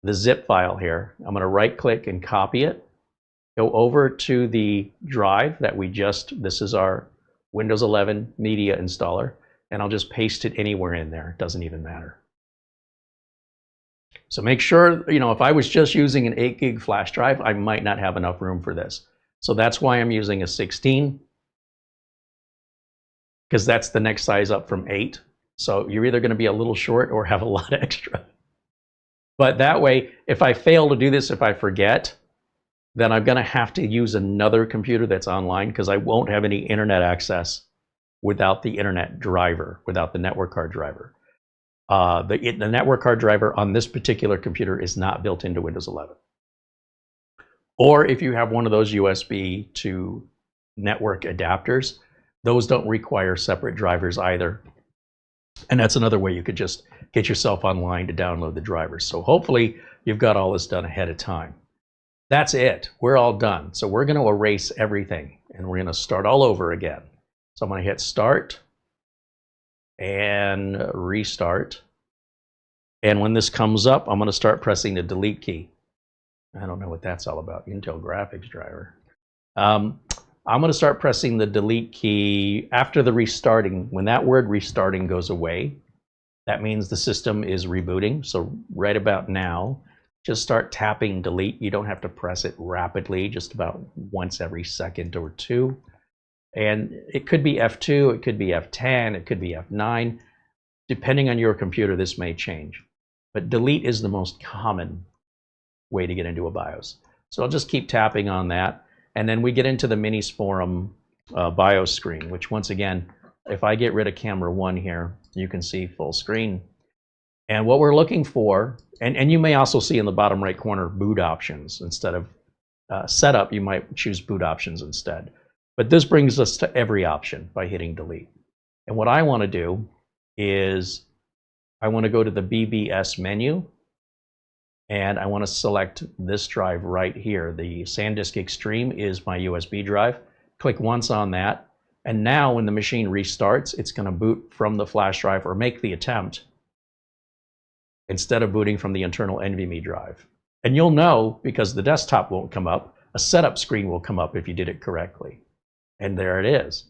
[SPEAKER 1] the zip file here. I'm going to right-click and copy it. Go over to the drive that this is our Windows 11 media installer, and I'll just paste it anywhere in there. It doesn't even matter. So make sure, if I was just using an 8 gig flash drive, I might not have enough room for this. So that's why I'm using a 16, because that's the next size up from 8. So you're either going to be a little short or have a lot extra. But that way, if I fail to do this, if I forget, then I'm going to have to use another computer that's online, because I won't have any internet access without the internet driver, without the network card driver. The network card driver on this particular computer is not built into Windows 11. Or if you have one of those USB to network adapters, those don't require separate drivers either. And that's another way you could just get yourself online to download the drivers. So hopefully you've got all this done ahead of time. That's it. We're all done. So we're going to erase everything, and we're going to start all over again. So I'm going to hit start and restart. And when this comes up, I'm going to start pressing the delete key. I don't know what that's all about. Intel graphics driver. I'm going to start pressing the delete key after the restarting. When that word restarting goes away, that means the system is rebooting. So right about now, just start tapping delete. You don't have to press it rapidly, just about once every second or two. And it could be F2, it could be F10, it could be F9. Depending on your computer, this may change. But delete is the most common way to get into a BIOS. So I'll just keep tapping on that. And then we get into the Minisforum BIOS screen, which once again, if I get rid of camera 1 here, you can see full screen. And what we're looking for, and you may also see in the bottom right corner boot options. Instead of setup, you might choose boot options instead. But this brings us to every option by hitting delete. And what I want to do is I want to go to the BBS menu, and I want to select this drive right here. The SanDisk Extreme is my USB drive. Click once on that, and now when the machine restarts, it's going to boot from the flash drive, or make the attempt, instead of booting from the internal NVMe drive. And you'll know, because the desktop won't come up, a setup screen will come up if you did it correctly. And there it is.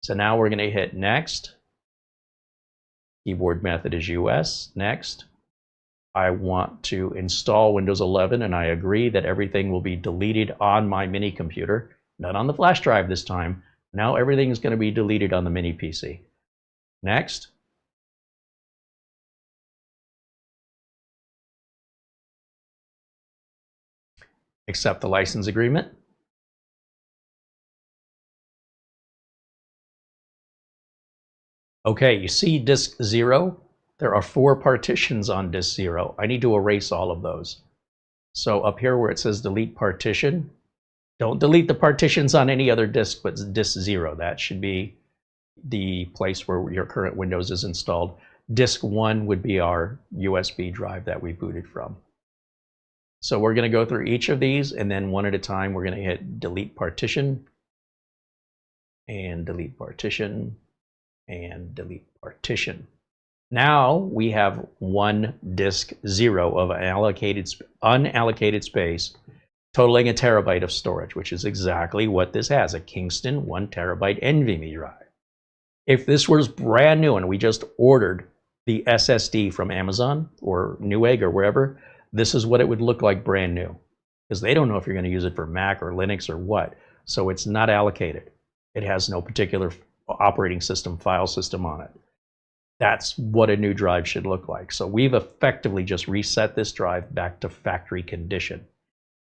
[SPEAKER 1] So now we're going to hit next. Keyboard method is US. Next. I want to install Windows 11, and I agree that everything will be deleted on my mini computer, not on the flash drive this time. Now everything is going to be deleted on the mini PC. Next. Accept the license agreement. Okay, you see disk 0? There are 4 partitions on disk 0. I need to erase all of those. So up here where it says delete partition, don't delete the partitions on any other disk but disk 0. That should be the place where your current Windows is installed. Disk 1 would be our USB drive that we booted from. So we're going to go through each of these, and then one at a time we're going to hit delete partition, and delete partition, and delete partition. Now we have one disk 0 of unallocated space totaling a terabyte of storage, which is exactly what this has, a Kingston 1 terabyte NVMe drive. If this was brand new and we just ordered the SSD from Amazon or Newegg or wherever, this is what it would look like brand new, because they don't know if you're going to use it for Mac or Linux or what. So it's not allocated. It has no particular operating system, file system on it. That's what a new drive should look like. So we've effectively just reset this drive back to factory condition.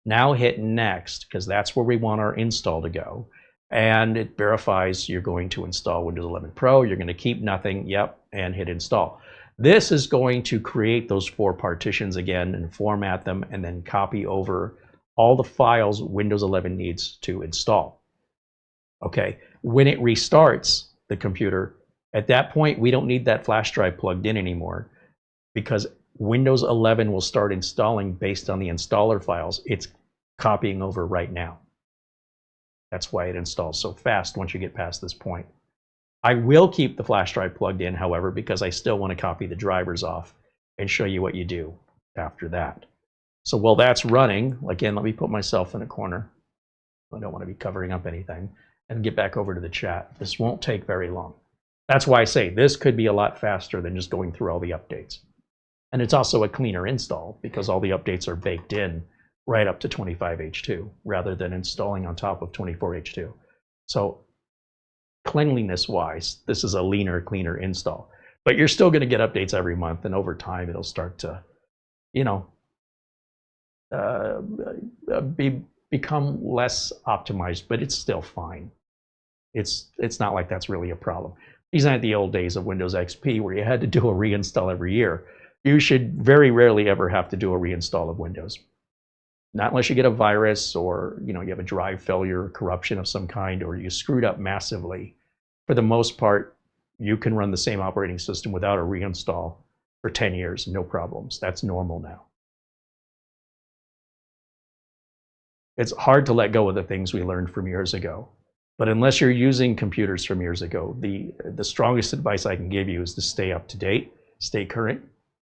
[SPEAKER 1] Now hit next, because that's where we want our install to go. And it verifies you're going to install Windows 11 Pro. You're going to keep nothing, yep, and hit install. This is going to create those 4 partitions again and format them and then copy over all the files Windows 11 needs to install. Okay, when it restarts the computer, at that point, we don't need that flash drive plugged in anymore, because Windows 11 will start installing based on the installer files it's copying over right now. That's why it installs so fast once you get past this point. I will keep the flash drive plugged in, however, because I still want to copy the drivers off and show you what you do after that. So while that's running, again, let me put myself in a corner. I don't want to be covering up anything, and get back over to the chat. This won't take very long. That's why I say this could be a lot faster than just going through all the updates. And it's also a cleaner install because all the updates are baked in right up to 25H2 rather than installing on top of 24H2. So cleanliness-wise, this is a leaner, cleaner install. But you're still going to get updates every month, and over time it'll start to, you know, become less optimized, but it's still fine. It's not like that's really a problem. These aren't the old days of Windows XP where you had to do a reinstall every year. You should very rarely ever have to do a reinstall of Windows. Not unless you get a virus or you have a drive failure or corruption of some kind, or you screwed up massively. For the most part, you can run the same operating system without a reinstall for 10 years, no problems. That's normal now. It's hard to let go of the things we learned from years ago. But unless you're using computers from years ago, the strongest advice I can give you is to stay up to date, stay current.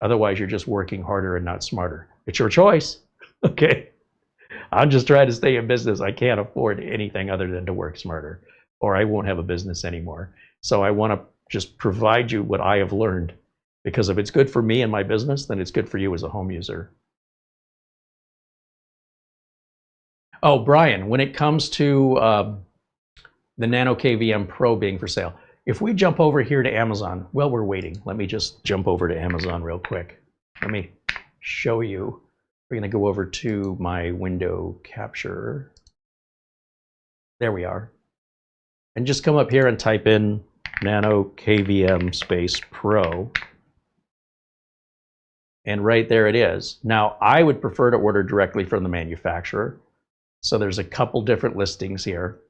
[SPEAKER 1] Otherwise, you're just working harder and not smarter. It's your choice, okay? I'm just trying to stay in business. I can't afford anything other than to work smarter, or I won't have a business anymore. So I want to just provide you what I have learned, because if it's good for me and my business, then it's good for you as a home user. Oh, Brian, when it comes to the Nano KVM Pro being for sale, if we jump over here to Amazon, while we're waiting, let me just jump over to Amazon real quick. Let me show you. We're going to go over to my window capture. There we are. And just come up here and type in Nano KVM space Pro. And right there it is. Now, I would prefer to order directly from the manufacturer. So there's a couple different listings here.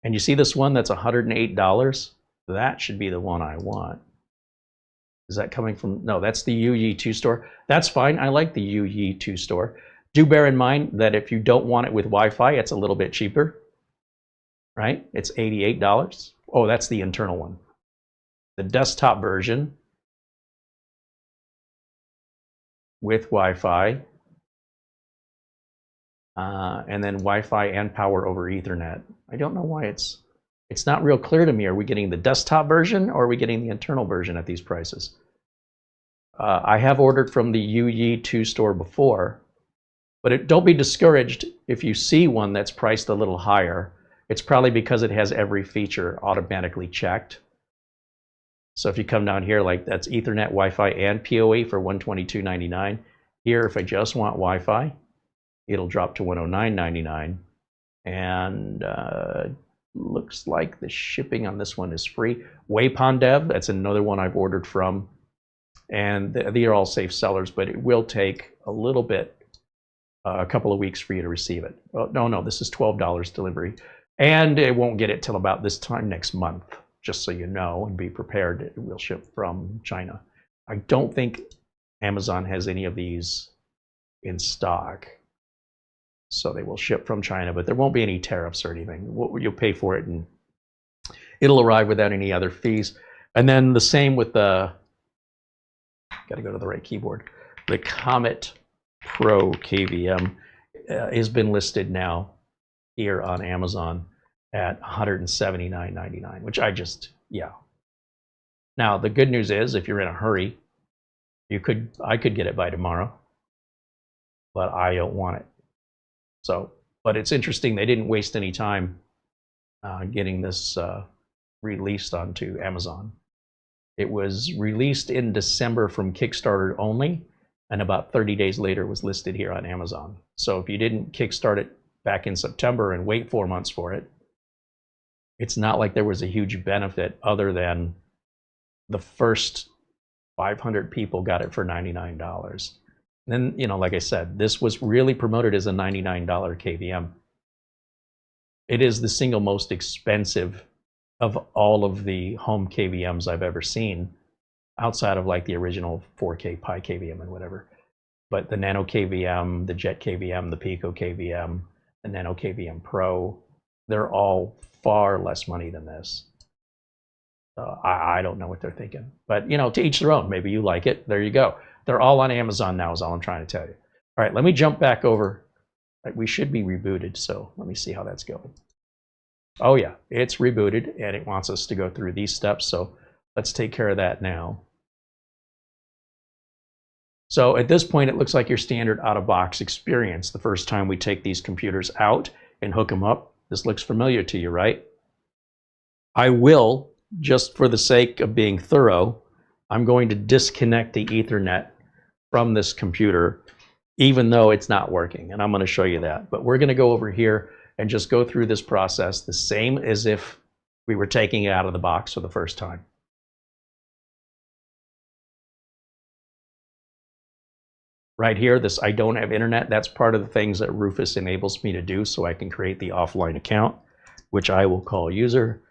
[SPEAKER 1] And you see this one that's $108? That should be the one I want. Is that coming from? No, that's the UE2 store. That's fine. I like the UE2 store. Do bear in mind that if you don't want it with Wi-Fi, it's a little bit cheaper, right? It's $88. Oh, that's the internal one. The desktop version with Wi-Fi, and then Wi-Fi and power over Ethernet. I don't know why it's not real clear to me. Are we getting the desktop version or are we getting the internal version at these prices? I have ordered from the UE2 store before, but don't be discouraged if you see one that's priced a little higher. It's probably because it has every feature automatically checked. So if you come down here, like that's Ethernet, Wi-Fi, and PoE for $122.99. Here, if I just want Wi-Fi, it'll drop to $109.99. And looks like the shipping on this one is free. Waypondev, that's another one I've ordered from. And they are all safe sellers, but it will take a little bit, a couple of weeks for you to receive it. Oh, no, this is $12 delivery. And it won't get it till about this time next month, just so you know and be prepared. It will ship from China. I don't think Amazon has any of these in stock. So they will ship from China, but there won't be any tariffs or anything. You'll pay for it and it'll arrive without any other fees. And then the same with the, got to go to the right keyboard, the Comet Pro KVM. has been listed now here on Amazon at $179.99, which yeah. Now, the good news is if you're in a hurry, I could get it by tomorrow, but I don't want it. So, but it's interesting, they didn't waste any time getting this released onto Amazon. It was released in December from Kickstarter only, and about 30 days later was listed here on Amazon. So if you didn't kickstart it back in September and wait 4 months for it, it's not like there was a huge benefit other than the first 500 people got it for $99. And then, like I said, this was really promoted as a $99 KVM. It is the single most expensive of all of the home KVMs I've ever seen, outside of like the original 4K Pi KVM and whatever. But the Nano KVM, the Jet KVM, the Pico KVM, the Nano KVM Pro, they're all far less money than this. I don't know what they're thinking, but to each their own. Maybe you like it. There you go. They're all on Amazon now is all I'm trying to tell you. All right, let me jump back over. We should be rebooted, so let me see how that's going. Oh yeah, it's rebooted and it wants us to go through these steps, so let's take care of that now. So at this point, it looks like your standard out-of-box experience. The first time we take these computers out and hook them up, this looks familiar to you, right? I will, just for the sake of being thorough, I'm going to disconnect the Ethernet from this computer, even though it's not working, and I'm going to show you that. But we're going to go over here and just go through this process the same as if we were taking it out of the box for the first time. Right here, this I don't have internet, that's part of the things that Rufus enables me to do so I can create the offline account, which I will call user.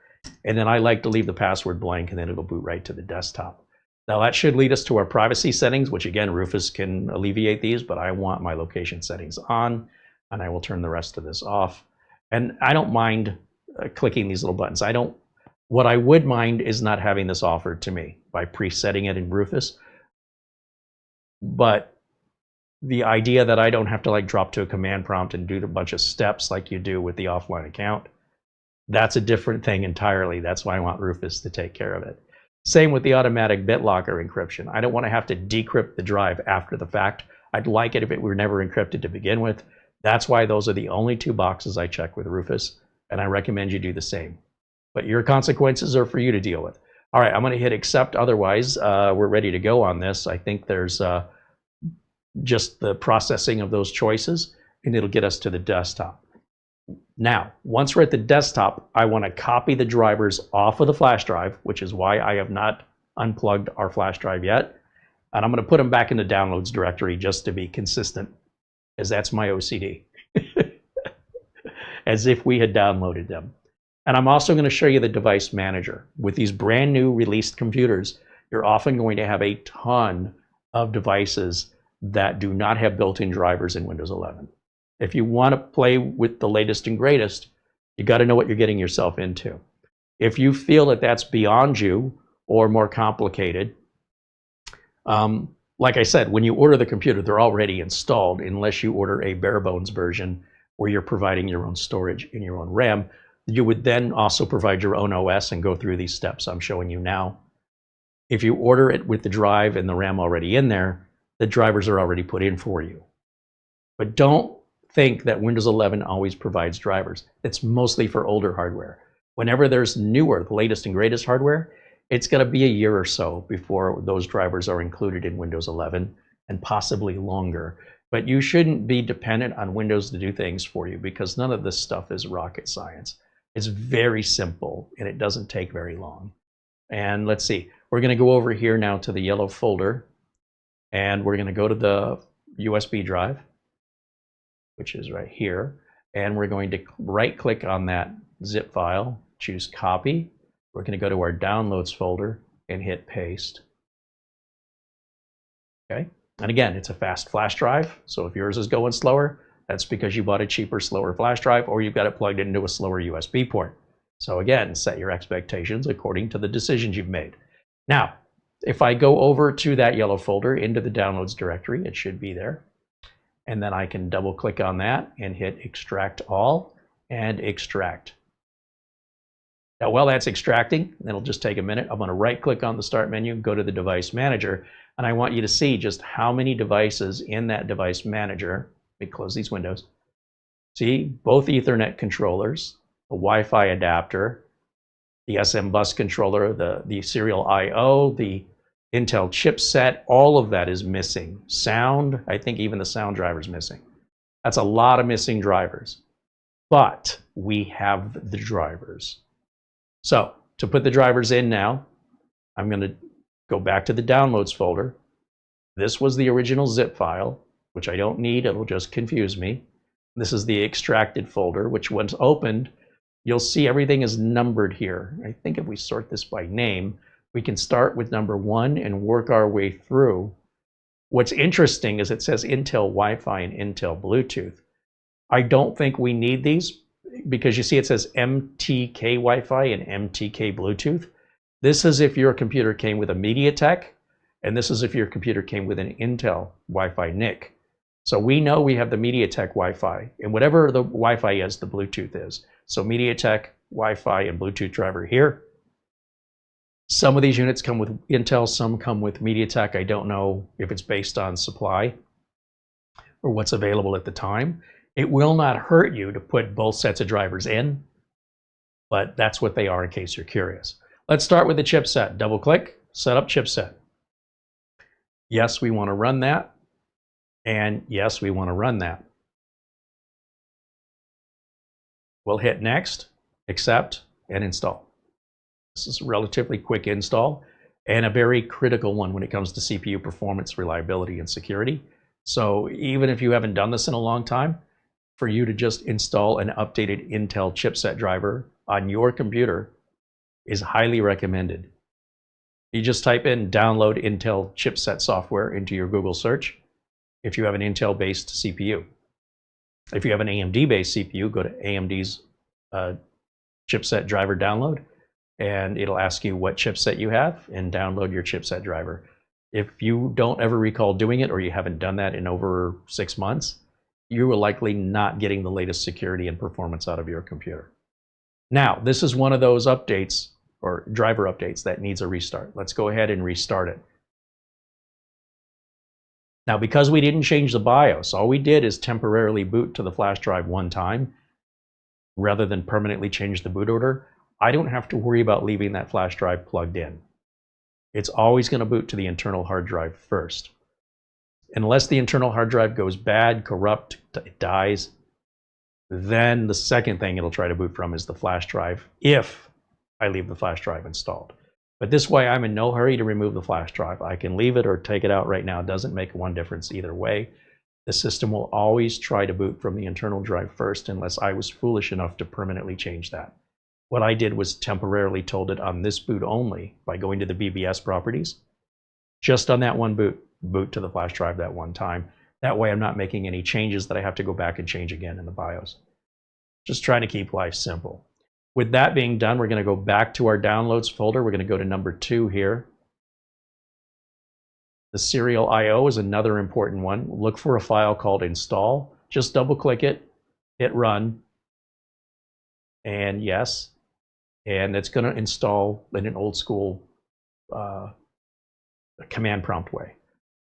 [SPEAKER 1] And then I like to leave the password blank and then it'll boot right to the desktop. Now that should lead us to our privacy settings, which again, Rufus can alleviate these, but I want my location settings on and I will turn the rest of this off. And I don't mind clicking these little buttons. What I would mind is not having this offered to me by presetting it in Rufus. But the idea that I don't have to like drop to a command prompt and do a bunch of steps like you do with the offline account, that's a different thing entirely. That's why I want Rufus to take care of it. Same with the automatic BitLocker encryption. I don't want to have to decrypt the drive after the fact. I'd like it if it were never encrypted to begin with. That's why those are the only two boxes I check with Rufus, and I recommend you do the same. But your consequences are for you to deal with. All right, I'm going to hit accept. Otherwise, we're ready to go on this. I think there's just the processing of those choices, and it'll get us to the desktop. Now, once we're at the desktop, I want to copy the drivers off of the flash drive, which is why I have not unplugged our flash drive yet. And I'm going to put them back in the downloads directory just to be consistent, as that's my OCD, as if we had downloaded them. And I'm also going to show you the device manager. With these brand new released computers, you're often going to have a ton of devices that do not have built-in drivers in Windows 11. If you want to play with the latest and greatest, you got to know what you're getting yourself into. If you feel that that's beyond you or more complicated, like I said, when you order the computer, they're already installed unless you order a bare bones version where you're providing your own storage and your own RAM. You would then also provide your own OS and go through these steps I'm showing you now. If you order it with the drive and the RAM already in there, the drivers are already put in for you. But don't think that Windows 11 always provides drivers. It's mostly for older hardware. Whenever there's newer, the latest and greatest hardware, it's going to be a year or so before those drivers are included in Windows 11, and possibly longer. But you shouldn't be dependent on Windows to do things for you, because none of this stuff is rocket science. It's very simple and it doesn't take very long. And let's see, we're going to go over here now to the yellow folder, and we're going to go to the USB drive, which is right here, and we're going to right click on that zip file, choose copy. We're going to go to our downloads folder and hit paste. Okay, and again, it's a fast flash drive, so if yours is going slower, that's because you bought a cheaper, slower flash drive, or you've got it plugged into a slower USB port. So again, set your expectations according to the decisions you've made. Now, if I go over to that yellow folder into the downloads directory, it should be there. and then I can double click on that and hit extract all and extract. Now while that's extracting, it'll just take a minute. I'm going to right click on the start menu, go to the device manager, and I want you to see just how many devices in that device manager. Let me close these windows. See, both Ethernet controllers, the Wi-Fi adapter, the SM bus controller, the serial I/O, the Intel chipset, all of that is missing. Sound, I think even the sound driver is missing. That's a lot of missing drivers, but we have the drivers. So to put the drivers in now, I'm going to go back to the downloads folder. This was the original zip file, which I don't need, it'll just confuse me. This is the extracted folder, which once opened, you'll see everything is numbered here. I think if we sort this by name, we can start with number 1 and work our way through. What's interesting is it says Intel Wi-Fi and Intel Bluetooth. I don't think we need these because you see it says MTK Wi-Fi and MTK Bluetooth. This is if your computer came with a MediaTek, and this is if your computer came with an Intel Wi-Fi NIC. So we know we have the MediaTek Wi-Fi, and whatever the Wi-Fi is, the Bluetooth is. So MediaTek Wi-Fi and Bluetooth driver here. Some of these units come with Intel, some come with MediaTek. I don't know if it's based on supply or what's available at the time. It will not hurt you to put both sets of drivers in, but that's what they are in case you're curious. Let's start with the chipset. Double click, set up chipset. Yes, we want to run that. And yes, we want to run that. We'll hit next, accept, and install. This is a relatively quick install and a very critical one when it comes to CPU performance, reliability, and security. So even if you haven't done this in a long time, for you to just install an updated Intel chipset driver on your computer is highly recommended. You just type in download Intel chipset software into your Google search if you have an Intel-based CPU. If you have an AMD-based CPU, go to AMD's chipset driver download, and it'll ask you what chipset you have and download your chipset driver. If you don't ever recall doing it or you haven't done that in over 6 months, you are likely not getting the latest security and performance out of your computer. Now, this is one of those updates or driver updates that needs a restart. Let's go ahead and restart it. Now, because we didn't change the BIOS, all we did is temporarily boot to the flash drive one time rather than permanently change the boot order. I don't have to worry about leaving that flash drive plugged in. It's always going to boot to the internal hard drive first. Unless the internal hard drive goes bad, corrupt, it dies, then the second thing it'll try to boot from is the flash drive if I leave the flash drive installed. But this way, I'm in no hurry to remove the flash drive. I can leave it or take it out right now. It doesn't make one difference either way. The system will always try to boot from the internal drive first unless I was foolish enough to permanently change that. What I did was temporarily told it on this boot only by going to the BBS properties. Just on that one boot, boot to the flash drive that one time. That way I'm not making any changes that I have to go back and change again in the BIOS. Just trying to keep life simple. With that being done, we're going to go back to our downloads folder. We're going to go to number 2 here. The serial I/O is another important one. Look for a file called install. Just double click it, hit run, and yes. And it's going to install in an old school command prompt way.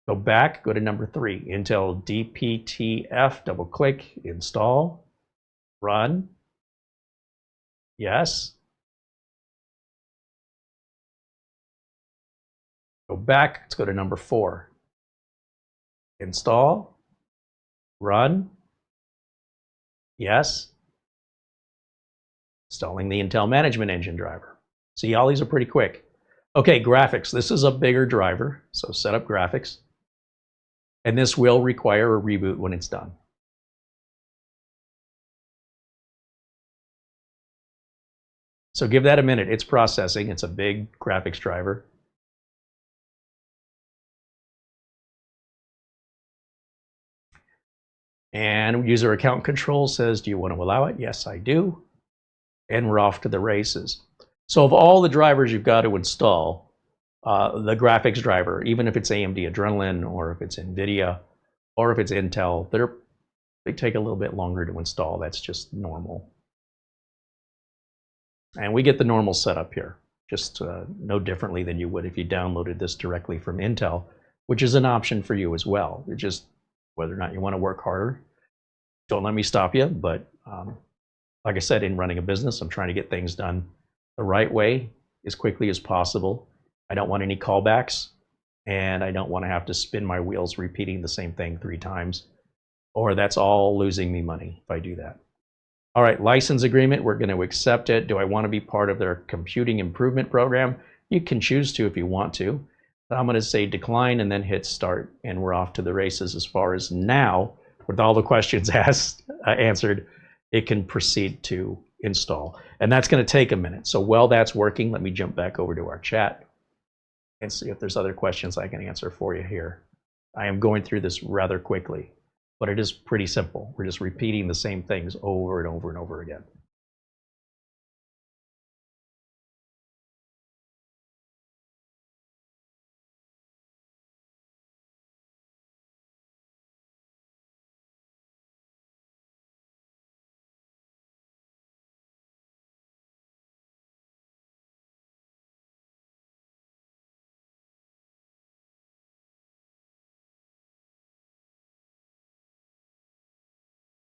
[SPEAKER 1] Go back, go to number 3, Intel DPTF, double click, install, run, yes. Go back, let's go to number 4, install, run, yes. Installing the Intel Management Engine driver. See, all these are pretty quick. Okay, graphics. This is a bigger driver, so set up graphics. And this will require a reboot when it's done. So give that a minute. It's processing. It's a big graphics driver. And user account control says, do you want to allow it? Yes, I do. And we're off to the races. So of all the drivers you've got to install, the graphics driver, even if it's AMD Adrenalin or if it's NVIDIA, Or if it's Intel, they take a little bit longer to install. That's just normal. And we get the normal setup here, just no differently than you would if you downloaded this directly from Intel, which is an option for you as well. It's just whether or not you want to work harder. Don't let me stop you, but like I said, in running a business, I'm trying to get things done the right way as quickly as possible. I don't want any callbacks, and I don't want to have to spin my wheels repeating the same thing 3 times, or that's all losing me money if I do that. All right, license agreement, we're going to accept it. Do I want to be part of their computing improvement program? You can choose to if you want to. But I'm going to say decline and then hit start, and we're off to the races as far as now, with all the questions answered, it can proceed to install. And that's going to take a minute. So while that's working, let me jump back over to our chat and see if there's other questions I can answer for you here. I am going through this rather quickly, but it is pretty simple. We're just repeating the same things over and over and over again.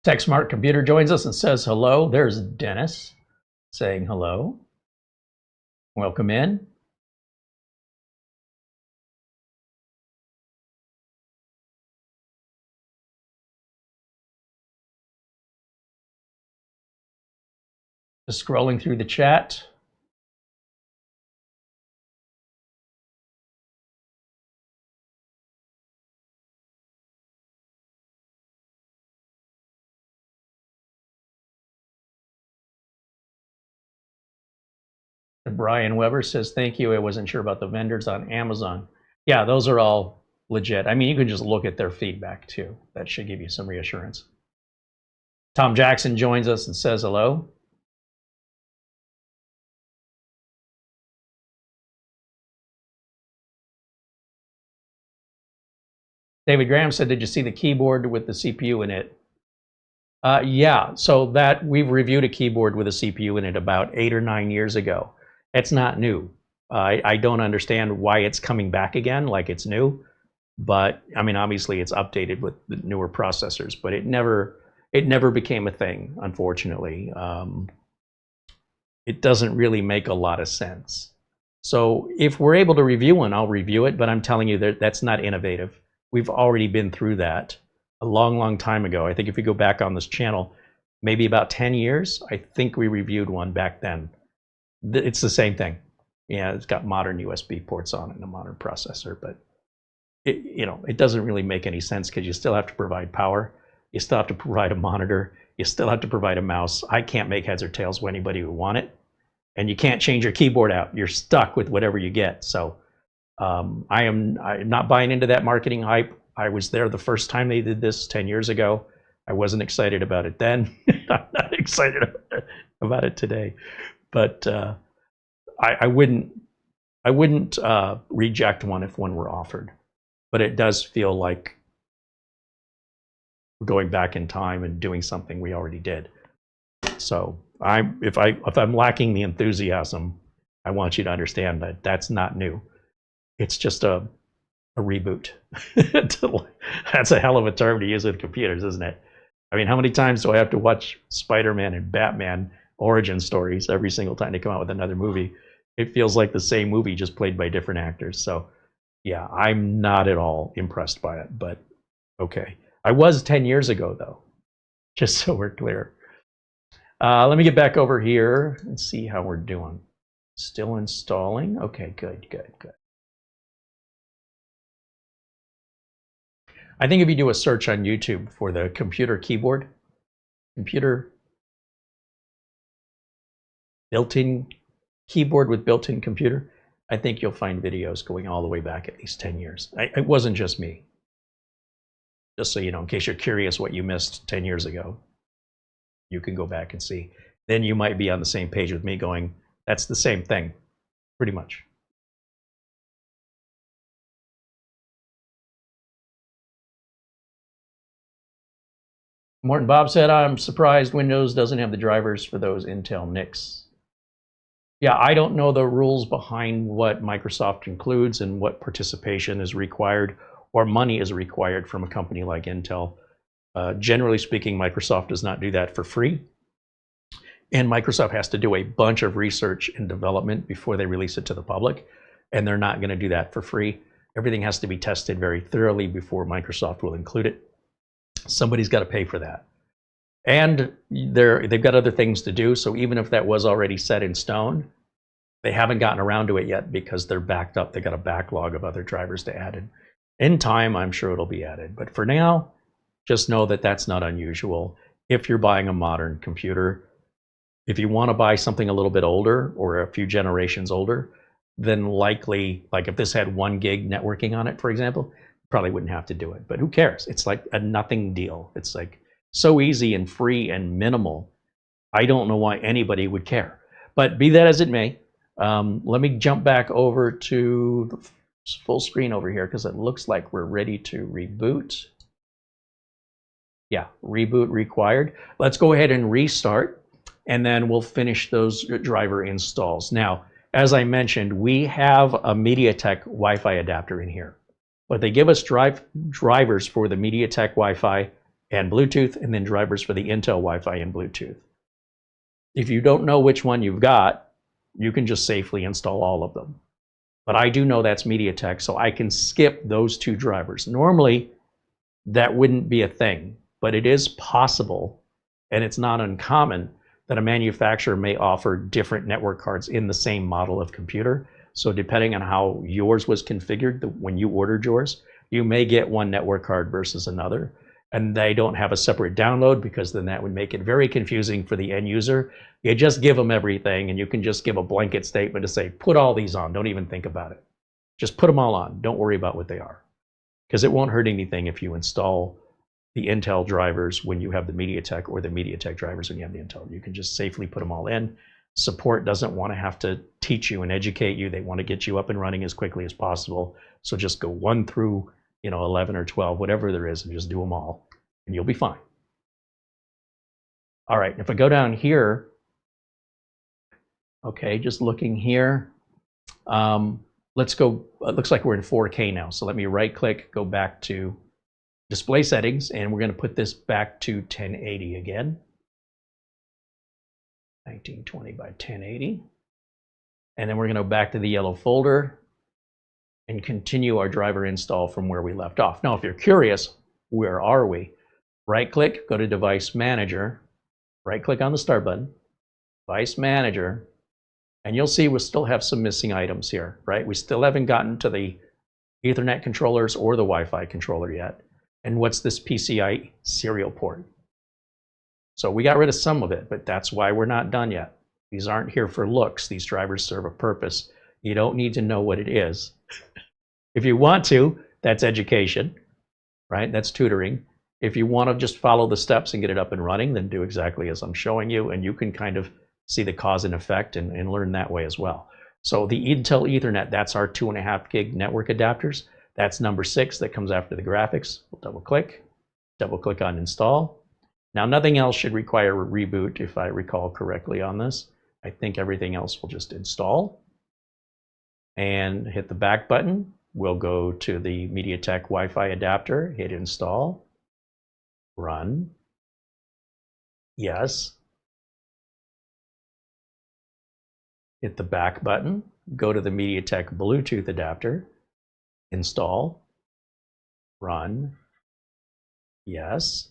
[SPEAKER 1] Tech Smart Computer joins us and says hello. There's Dennis saying hello. Welcome in. Just scrolling through the chat. Brian Weber says, thank you. I wasn't sure about the vendors on Amazon. Yeah, those are all legit. I mean, you can just look at their feedback too. That should give you some reassurance. Tom Jackson joins us and says hello. David Graham said, did you see the keyboard with the CPU in it? Yeah, so that we've reviewed a keyboard with a CPU in it about 8 or 9 years ago. It's not new. I don't understand why it's coming back again like it's new, but I mean, obviously it's updated with the newer processors, but it never became a thing, unfortunately. It doesn't really make a lot of sense. So if we're able to review one, I'll review it, but I'm telling you that that's not innovative. We've already been through that a long, long time ago. I think if you go back on this channel, maybe about 10 years, I think we reviewed one back then. It's the same thing. Yeah, it's got modern USB ports on it and a modern processor, but it doesn't really make any sense because you still have to provide power. You still have to provide a monitor. You still have to provide a mouse. I can't make heads or tails with anybody who want it. And you can't change your keyboard out. You're stuck with whatever you get. So I'm not buying into that marketing hype. I was there the first time they did this 10 years ago. I wasn't excited about it then. I'm not excited about it today. But I wouldn't reject one if one were offered. But it does feel like we're going back in time and doing something we already did. So if I'm lacking the enthusiasm, I want you to understand that that's not new. It's just a reboot. That's a hell of a term to use with computers, isn't it? I mean, how many times do I have to watch Spider-Man and Batman origin stories every single time they come out with another movie? It feels like the same movie just played by different actors. So yeah, I'm not at all impressed by it, but okay. I was 10 years ago though, just so we're clear. Let me get back over here and see how we're doing. Still installing? Okay, good. I think if you do a search on YouTube for the computer keyboard, computer built-in keyboard with built-in computer, I think you'll find videos going all the way back at least 10 years. It wasn't just me. Just so you know, in case you're curious what you missed 10 years ago, you can go back and see. Then you might be on the same page with me going, that's the same thing, pretty much. Morton Bob said, I'm surprised Windows doesn't have the drivers for those Intel NICs. Yeah, I don't know the rules behind what Microsoft includes and what participation is required or money is required from a company like Intel. Generally speaking, Microsoft does not do that for free. And Microsoft has to do a bunch of research and development before they release it to the public. And they're not going to do that for free. Everything has to be tested very thoroughly before Microsoft will include it. Somebody's got to pay for that. And they've got other things to do. So even if that was already set in stone, they haven't gotten around to it yet because they're backed up. They got a backlog of other drivers to add. In time, I'm sure it'll be added. But for now, just know that that's not unusual. If you're buying a modern computer, if you want to buy something a little bit older or a few generations older, then likely, like if this had 1 gig networking on it, for example, probably wouldn't have to do it. But who cares? It's like a nothing deal. It's like so easy and free and minimal. I don't know why anybody would care. But be that as it may, let me jump back over to the full screen over here because it looks like we're ready to reboot. Yeah, reboot required. Let's go ahead and restart, and then we'll finish those driver installs. Now, as I mentioned, we have a MediaTek Wi-Fi adapter in here, but they give us drivers for the MediaTek Wi-Fi and Bluetooth, and then drivers for the Intel Wi-Fi and Bluetooth. If you don't know which one you've got, you can just safely install all of them. But I do know that's MediaTek, so I can skip those 2 drivers. Normally, that wouldn't be a thing, but it is possible, and it's not uncommon, that a manufacturer may offer different network cards in the same model of computer. So depending on how yours was configured when you ordered yours, you may get one network card versus another. And they don't have a separate download because then that would make it very confusing for the end user. You just give them everything, and you can just give a blanket statement to say, put all these on. Don't even think about it. Just put them all on. Don't worry about what they are. Because it won't hurt anything if you install the Intel drivers when you have the MediaTek or the MediaTek drivers when you have the Intel. You can just safely put them all in. Support doesn't want to have to teach you and educate you. They want to get you up and running as quickly as possible. So just go 1 through 11 or 12, whatever there is, and just do them all, and you'll be fine. All right, if I go down here, okay, just looking here, let's go, it looks like we're in 4K now. So let me right click, go back to display settings, and we're going to put this back to 1080 again. 1920 by 1080. And then we're going to go back to the yellow folder and continue our driver install from where we left off. Now, if you're curious, where are we? Right click, go to Device Manager, right click on the Start button, Device Manager, and you'll see we still have some missing items here, right? We still haven't gotten to the Ethernet controllers or the Wi-Fi controller yet. And what's this PCI serial port? So we got rid of some of it, but that's why we're not done yet. These aren't here for looks. These drivers serve a purpose. You don't need to know what it is. If you want to, that's education, right? That's tutoring. If you want to just follow the steps and get it up and running, then do exactly as I'm showing you, and you can kind of see the cause and effect and learn that way as well. So the Intel Ethernet, that's our 2.5 gig network adapters. That's number 6 that comes after the graphics. We'll double click on install. Now, nothing else should require a reboot if I recall correctly on this. I think everything else will just install. And hit the back button. We'll go to the MediaTek Wi-Fi adapter, hit install, run, yes. Hit the back button, go to the MediaTek Bluetooth adapter, install, run, yes.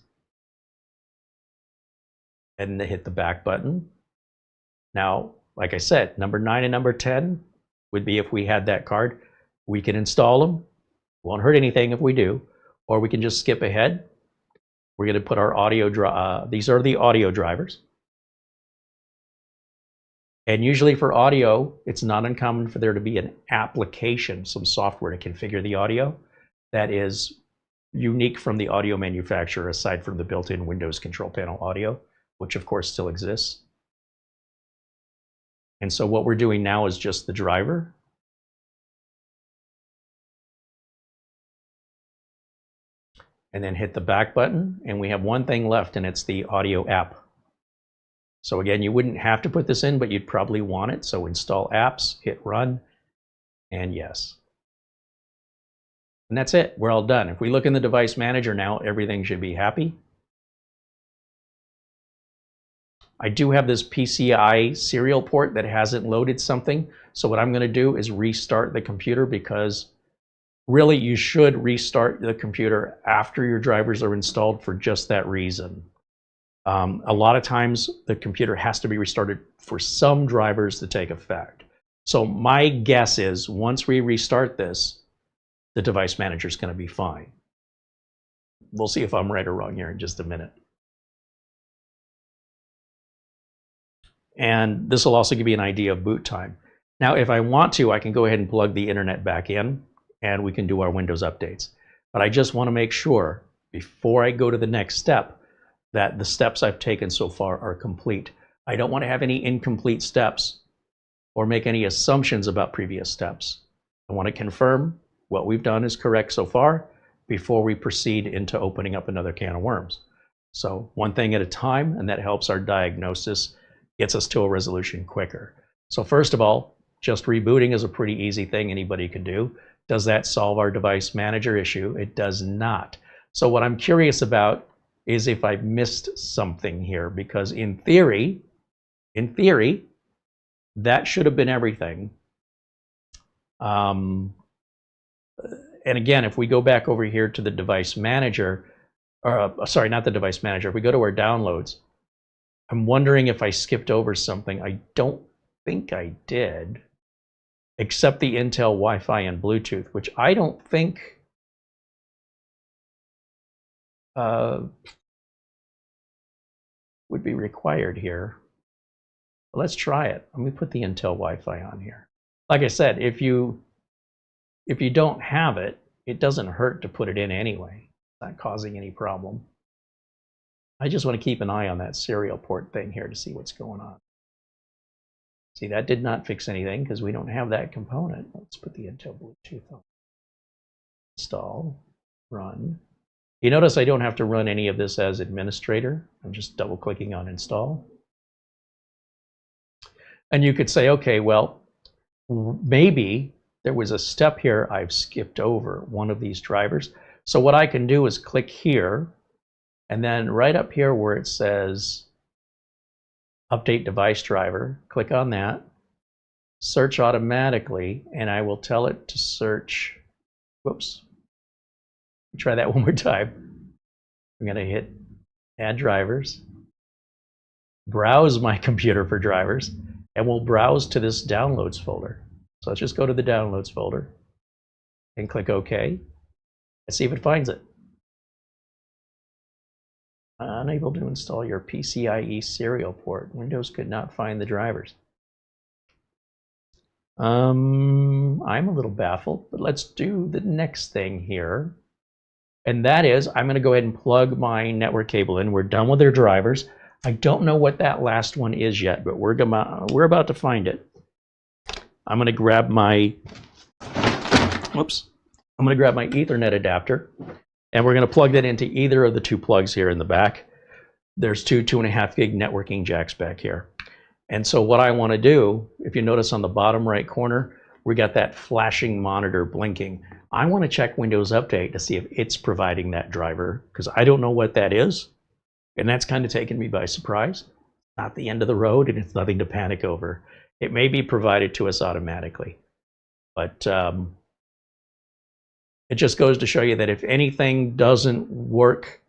[SPEAKER 1] And hit the back button. Now, like I said, number 9 and number 10 would be if we had that card. We can install them. Won't hurt anything if we do. Or we can just skip ahead. We're going to put our audio, these are the audio drivers. And usually for audio, it's not uncommon for there to be an application, some software to configure the audio that is unique from the audio manufacturer, aside from the built-in Windows control panel audio, which of course still exists. And so what we're doing now is just the driver. and then hit the back button, and we have one thing left, and it's the audio app. So again, you wouldn't have to put this in, but you'd probably want it. So install apps, hit run, and yes. And that's it, we're all done. If we look in the device manager now, everything should be happy. I do have this PCI serial port that hasn't loaded something. So what I'm gonna do is restart the computer, because really you should restart the computer after your drivers are installed for just that reason. A lot of times the computer has to be restarted for some drivers to take effect. So my guess is once we restart this, the device manager is going to be fine. We'll see if I'm right or wrong here in just a minute. And this will also give you an idea of boot time. Now, if I want to, I can go ahead and plug the internet back in, and we can do our Windows updates. But I just want to make sure, before I go to the next step, that the steps I've taken so far are complete. I don't want to have any incomplete steps or make any assumptions about previous steps. I want to confirm what we've done is correct so far before we proceed into opening up another can of worms. So one thing at a time, and that helps our diagnosis, gets us to a resolution quicker. So first of all, just rebooting is a pretty easy thing anybody could do. Does that solve our device manager issue? It does not. So what I'm curious about is if I missed something here, because in theory, that should have been everything. And again, if we go back over here to the device manager, or sorry, not the device manager, if we go to our downloads, I'm wondering if I skipped over something. I don't think I did, except the Intel Wi-Fi and Bluetooth, which I don't think would be required here. Let's try it. Let me put the Intel Wi-Fi on here. Like I said, if you don't have it, it doesn't hurt to put it in anyway. It's not causing any problem. I just want to keep an eye on that serial port thing here to see what's going on. See, that did not fix anything because we don't have that component. Let's put the Intel Bluetooth on. Install, run. You notice I don't have to run any of this as administrator. I'm just double clicking on install. And you could say, okay, well, maybe there was a step here I've skipped over, one of these drivers. So what I can do is click here, and then right up here where it says update device driver, click on that, search automatically, and I will tell it to search, whoops, try that one more time. I'm gonna hit add drivers, browse my computer for drivers, and we'll browse to this downloads folder. So let's just go to the downloads folder and click OK. Let's see if it finds it. Unable to install your PCIe serial port. Windows could not find the drivers. I'm a little baffled, but let's do the next thing here. And that is, I'm going to go ahead and plug my network cable in. We're done with their drivers. I don't know what that last one is yet, but we're about to find it. I'm going to grab my, I'm going to grab my Ethernet adapter, and we're going to plug that into either of the two plugs here in the back. There's two 2.5 gig networking jacks back here. And so what I want to do, if you notice on the bottom right corner, we got that flashing monitor blinking. I want to check Windows Update to see if it's providing that driver, because I don't know what that is. And that's kind of taken me by surprise. Not the end of the road, and it's nothing to panic over. It may be provided to us automatically. But it just goes to show you that if anything doesn't work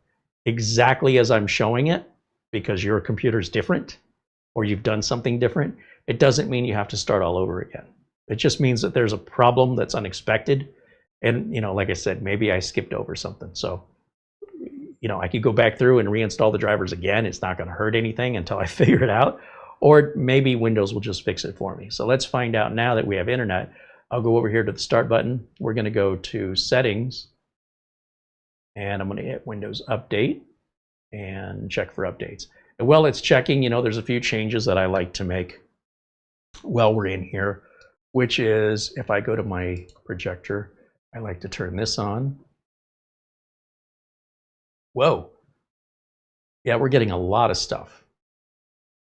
[SPEAKER 1] exactly as I'm showing it, because your computer's different, or you've done something different, it doesn't mean you have to start all over again. It just means that there's a problem that's unexpected. And, you know, like I said, maybe I skipped over something. So, you know, I could go back through and reinstall the drivers again. It's not going to hurt anything until I figure it out. Or maybe Windows will just fix it for me. So let's find out now that we have internet. I'll go over here to the start button. We're going to go to settings. And I'm going to hit Windows Update and check for updates. And while it's checking, you know, there's a few changes that I like to make while we're in here, which is if I go to my projector, I like to turn this on. Whoa. Yeah, we're getting a lot of stuff.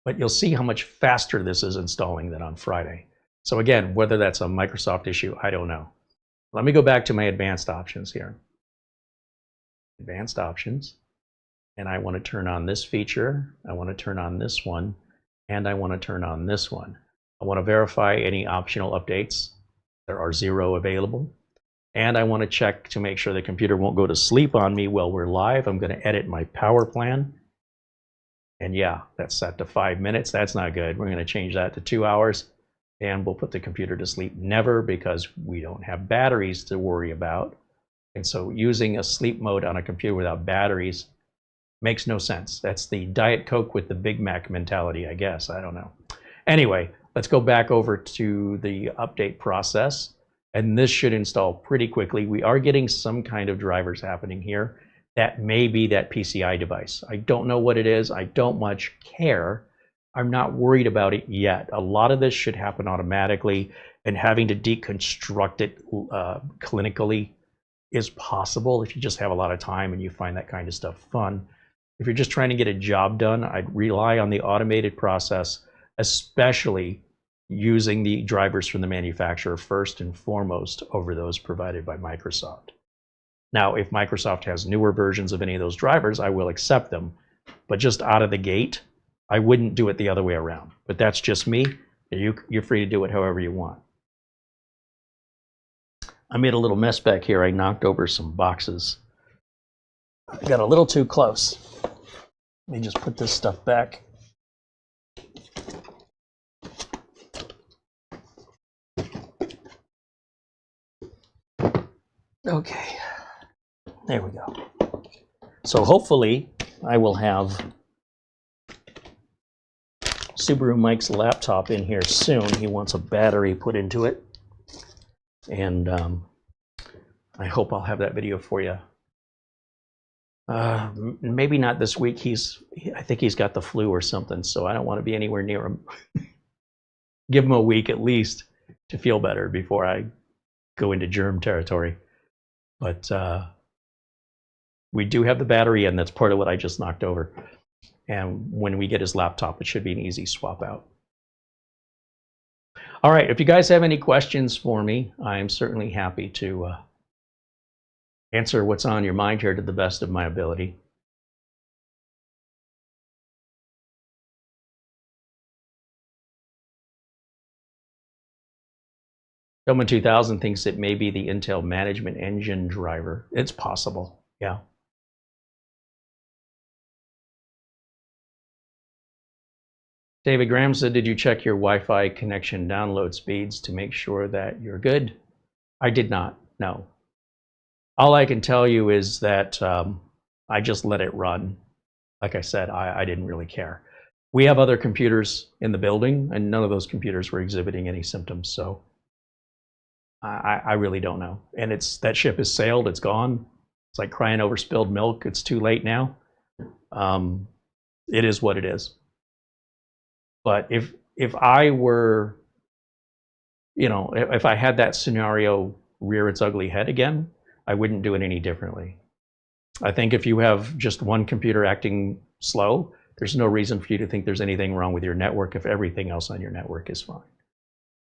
[SPEAKER 1] But you'll see how much faster this is installing than on Friday. So again, whether that's a Microsoft issue, I don't know. Let me go back to my advanced options here. Advanced options. And I want to turn on this feature. I want to turn on this one. And I want to turn on this one. I want to verify any optional updates. There are 0 available. And I want to check to make sure the computer won't go to sleep on me while we're live. I'm going to edit my power plan. And yeah, that's set to 5 minutes. That's not good. We're going to change that to 2 hours. And we'll put the computer to sleep never, because we don't have batteries to worry about. And so using a sleep mode on a computer without batteries makes no sense. That's the Diet Coke with the Big Mac mentality, I guess. I don't know. Anyway, let's go back over to the update process. And this should install pretty quickly. We are getting some kind of drivers happening here. That may be that PCI device. I don't know what it is. I don't much care. I'm not worried about it yet. A lot of this should happen automatically, and having to deconstruct it clinically is possible if you just have a lot of time and you find that kind of stuff fun. If you're just trying to get a job done, I'd rely on the automated process, especially using the drivers from the manufacturer first and foremost over those provided by Microsoft. Now, if Microsoft has newer versions of any of those drivers, I will accept them. But just out of the gate, I wouldn't do it the other way around. But that's just me. You're free to do it however you want. I made a little mess back here. I knocked over some boxes. I got a little too close. Let me just put this stuff back. Okay, there we go. So hopefully I will have Subaru Mike's laptop in here soon. He wants a battery put into it. And I hope I'll have that video for you. Maybe not this week. I think he's got the flu or something, so I don't want to be anywhere near him. Give him a week at least to feel better before I go into germ territory. But we do have the battery, and that's part of what I just knocked over. And when we get his laptop, it should be an easy swap out. All right, if you guys have any questions for me, I'm certainly happy to answer what's on your mind here to the best of my ability. Someone 2000 thinks it may be the Intel Management Engine driver. It's possible, yeah. David Graham said, did you check your Wi-Fi connection download speeds to make sure that you're good? I did not, no. All I can tell you is that I just let it run. Like I said, I didn't really care. We have other computers in the building, and none of those computers were exhibiting any symptoms, so I really don't know. And that ship has sailed, it's gone. It's like crying over spilled milk. It's too late now. It is what it is. But if I were, if I had that scenario rear its ugly head again, I wouldn't do it any differently. I think if you have just one computer acting slow, there's no reason for you to think there's anything wrong with your network if everything else on your network is fine.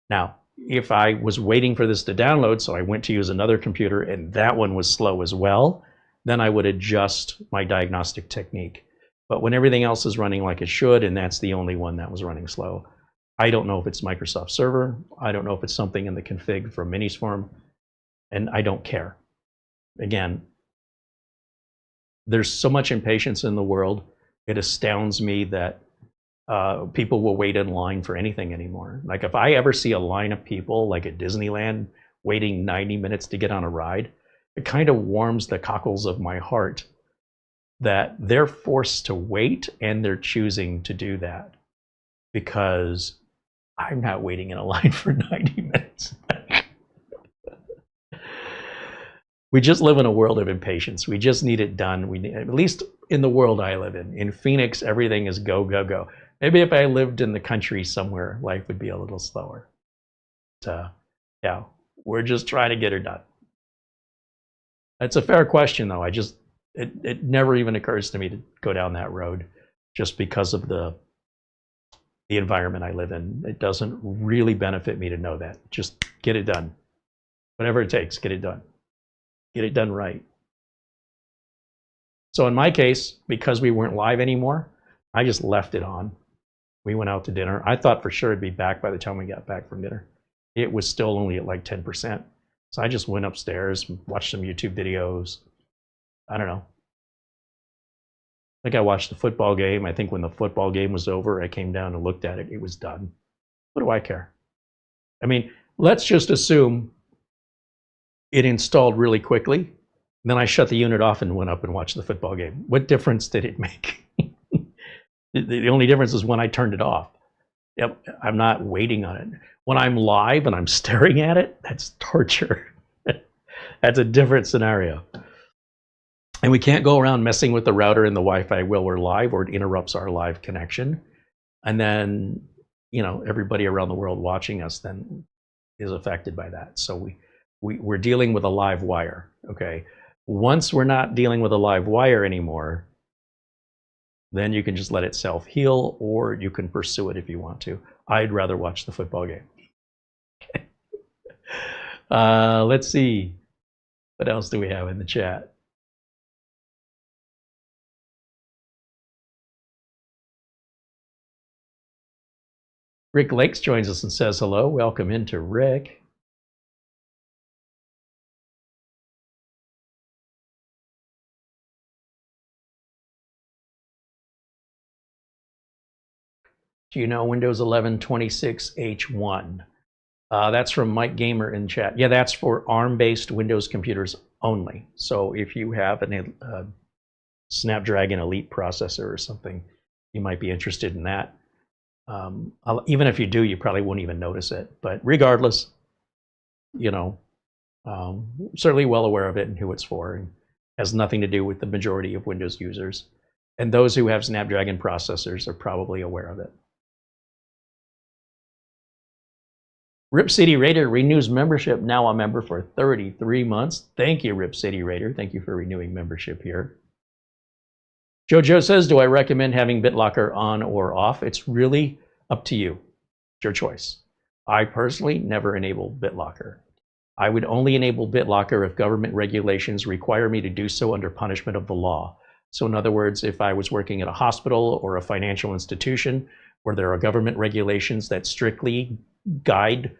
[SPEAKER 1] Now, if I was waiting for this to download, so I went to use another computer and that one was slow as well, then I would adjust my diagnostic technique. But when everything else is running like it should, and that's the only one that was running slow, I don't know if it's Microsoft Server. I don't know if it's something in the config from Minisforum, and I don't care. Again, there's so much impatience in the world. It astounds me that people will wait in line for anything anymore. Like if I ever see a line of people like at Disneyland waiting 90 minutes to get on a ride, it kind of warms the cockles of my heart that they're forced to wait and they're choosing to do that, because I'm not waiting in a line for 90 minutes. We just live in a world of impatience. We just need it done. We need, at least in the world I live in. In Phoenix, everything is go, go, go. Maybe if I lived in the country somewhere, life would be a little slower. But, yeah, we're just trying to get her done. That's a fair question, though. It never even occurs to me to go down that road, just because of the environment I live in. It doesn't really benefit me to know that. Just get it done. Whatever it takes, get it done. Get it done right. So in my case, because we weren't live anymore, I just left it on. We went out to dinner. I thought for sure it'd be back by the time we got back from dinner. It was still only at like 10%. So I just went upstairs, watched some YouTube videos. I don't know. I think I watched the football game. I think when the football game was over, I came down and looked at it. It was done. What do I care? I mean, let's just assume it installed really quickly. Then I shut the unit off and went up and watched the football game. What difference did it make? The only difference is when I turned it off. Yep, I'm not waiting on it. When I'm live and I'm staring at it, that's torture. That's a different scenario. And we can't go around messing with the router and the Wi-Fi while we're live, or it interrupts our live connection. And then, you know, everybody around the world watching us then is affected by that. So we're dealing with a live wire, okay? Once we're not dealing with a live wire anymore, then you can just let it self-heal, or you can pursue it if you want to. I'd rather watch the football game. Okay. Let's see. What else do we have in the chat? Rick Lakes joins us and says hello. Welcome into Rick. Do you know Windows 11 26H1? That's from Mike Gamer in chat. Yeah, that's for ARM-based Windows computers only. So if you have a Snapdragon Elite processor or something, you might be interested in that. Even if you do, you probably won't even notice it. But regardless, you know, certainly well aware of it and who it's for, and has nothing to do with the majority of Windows users. And those who have Snapdragon processors are probably aware of it. Rip City Raider renews membership, now a member for 33 months. Thank you, Rip City Raider. Thank you for renewing membership here. Jojo says, do I recommend having BitLocker on or off? It's really up to you. It's your choice. I personally never enable BitLocker. I would only enable BitLocker if government regulations require me to do so under punishment of the law. So in other words, if I was working at a hospital or a financial institution where there are government regulations that strictly guide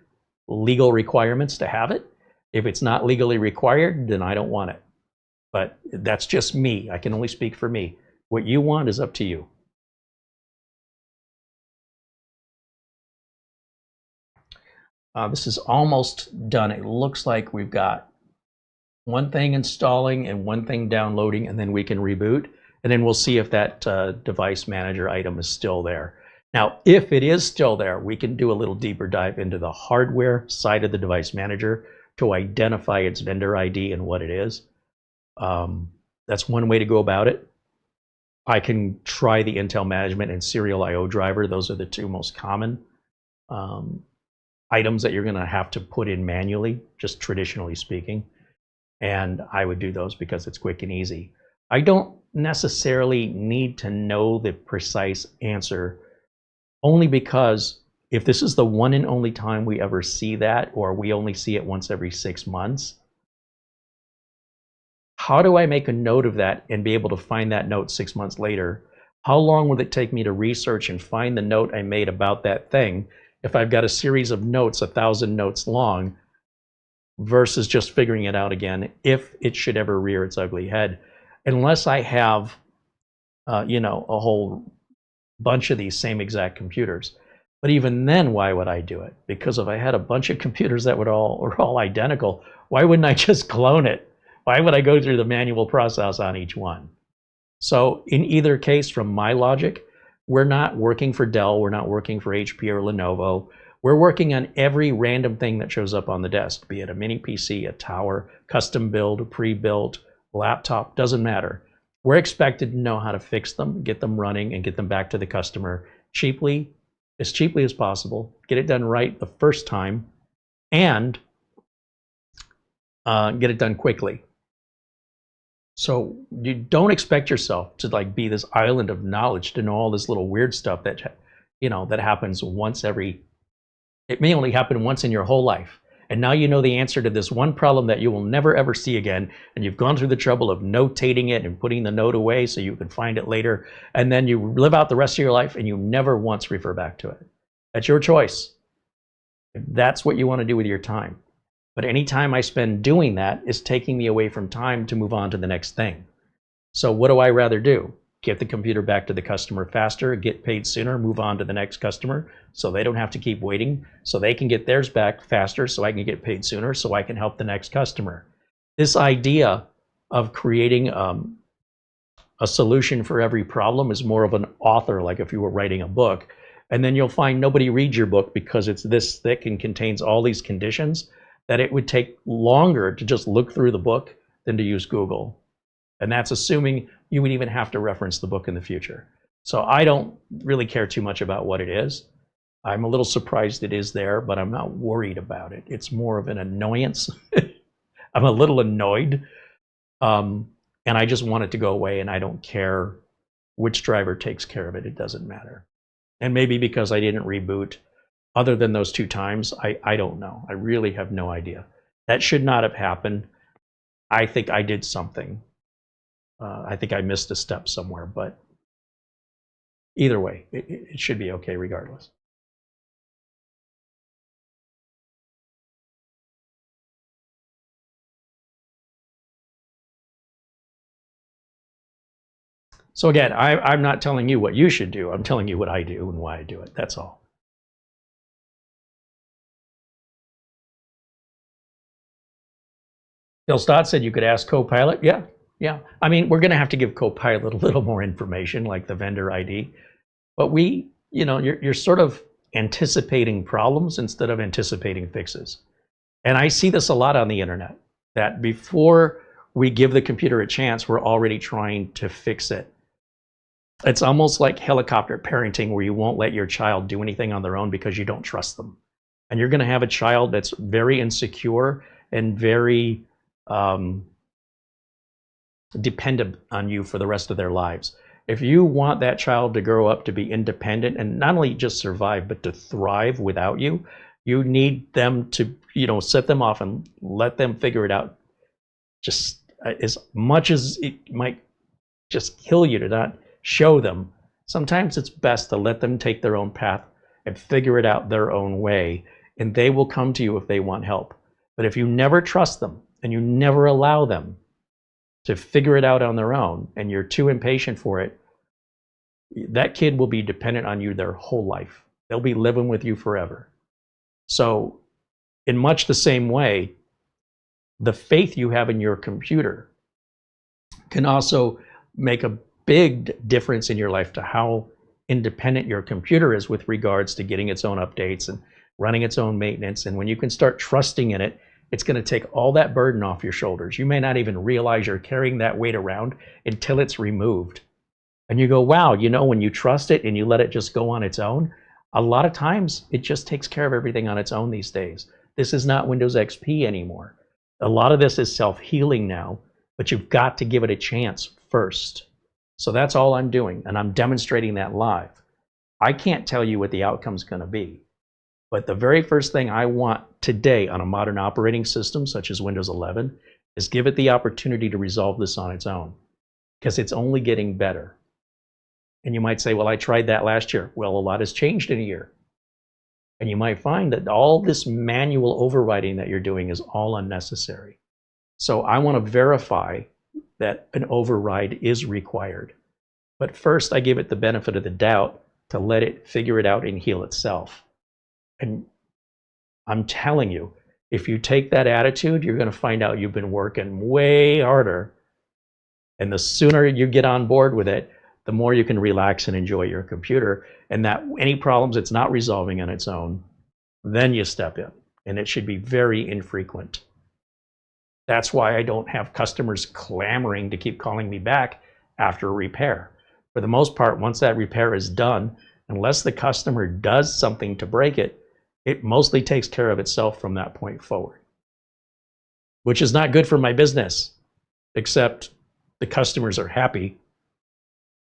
[SPEAKER 1] legal requirements to have it. If it's not legally required, then I don't want it. But that's just me. I can only speak for me. What you want is up to you. This is almost done. It looks like we've got one thing installing and one thing downloading, and then we can reboot. And then we'll see if that device manager item is still there. Now, if it is still there, we can do a little deeper dive into the hardware side of the device manager to identify its vendor ID and what it is. That's one way to go about it. I can try the Intel Management and Serial I/O driver. Those are the two most common items that you're going to have to put in manually, just traditionally speaking. And I would do those because it's quick and easy. I don't necessarily need to know the precise answer, only because if this is the one and only time we ever see that, or we only see it once every 6 months, how do I make a note of that and be able to find that note 6 months later? How long will it take me to research and find the note I made about that thing if I've got a series of notes, 1,000 notes long, versus just figuring it out again if it should ever rear its ugly head? Unless I have, you know, a whole bunch of these same exact computers. But even then, why would I do it? Because if I had a bunch of computers that were all identical, why wouldn't I just clone it? Why would I go through the manual process on each one? So in either case, from my logic, we're not working for Dell, we're not working for HP or Lenovo. We're working on every random thing that shows up on the desk, be it a mini PC, a tower, custom build, pre-built, laptop, doesn't matter. We're expected to know how to fix them, get them running, and get them back to the customer cheaply as possible, get it done right the first time, and get it done quickly. So you don't expect yourself to like be this island of knowledge to know all this little weird stuff that, you know, that happens once every, it may only happen once in your whole life. And now you know the answer to this one problem that you will never ever see again. And you've gone through the trouble of notating it and putting the note away so you can find it later. And then you live out the rest of your life and you never once refer back to it. That's your choice. If that's what you want to do with your time. But any time I spend doing that is taking me away from time to move on to the next thing. So what do I rather do? Get the computer back to the customer faster, get paid sooner, move on to the next customer so they don't have to keep waiting, so they can get theirs back faster so I can get paid sooner so I can help the next customer. This idea of creating a solution for every problem is more of an author, like if you were writing a book, and then you'll find nobody reads your book because it's this thick and contains all these conditions that it would take longer to just look through the book than to use Google. And that's assuming you would even have to reference the book in the future. So I don't really care too much about what it is. I'm a little surprised it is there, but I'm not worried about it. It's more of an annoyance. I'm a little annoyed. And I just want it to go away, and I don't care which driver takes care of it. It doesn't matter. And maybe because I didn't reboot, other than those 2 times, I don't know. I really have no idea. That should not have happened. I think I did something. I think I missed a step somewhere, but either way, it should be okay regardless. So again, I'm not telling you what you should do. I'm telling you what I do and why I do it. That's all. Bill Stott said you could ask Copilot. Yeah. I mean, we're going to have to give Copilot a little more information, like the vendor ID. But you're sort of anticipating problems instead of anticipating fixes. And I see this a lot on the internet, that before we give the computer a chance, we're already trying to fix it. It's almost like helicopter parenting, where you won't let your child do anything on their own because you don't trust them. And you're going to have a child that's very insecure and very dependent on you for the rest of their lives. If you want that child to grow up to be independent and not only just survive, but to thrive without you, you need them to, set them off and let them figure it out. Just as much as it might just kill you to not show them, sometimes it's best to let them take their own path and figure it out their own way, and they will come to you if they want help. But if you never trust them and you never allow them to figure it out on their own, and you're too impatient for it, that kid will be dependent on you their whole life. They'll be living with you forever. So in much the same way, the faith you have in your computer can also make a big difference in your life to how independent your computer is with regards to getting its own updates and running its own maintenance. And when you can start trusting in it, it's going to take all that burden off your shoulders. You may not even realize you're carrying that weight around until it's removed. And you go, wow, when you trust it and you let it just go on its own, a lot of times it just takes care of everything on its own these days. This is not Windows XP anymore. A lot of this is self-healing now, but you've got to give it a chance first. So that's all I'm doing, and I'm demonstrating that live. I can't tell you what the outcome's going to be. But the very first thing I want today on a modern operating system, such as Windows 11, is give it the opportunity to resolve this on its own, because it's only getting better. And you might say, well, I tried that last year. Well, a lot has changed in a year. And you might find that all this manual overriding that you're doing is all unnecessary. So I want to verify that an override is required. But first, I give it the benefit of the doubt to let it figure it out and heal itself. And I'm telling you, if you take that attitude, you're going to find out you've been working way harder. And the sooner you get on board with it, the more you can relax and enjoy your computer. And that any problems it's not resolving on its own, then you step in. And it should be very infrequent. That's why I don't have customers clamoring to keep calling me back after a repair. For the most part, once that repair is done, unless the customer does something to break it, it mostly takes care of itself from that point forward. Which is not good for my business, except the customers are happy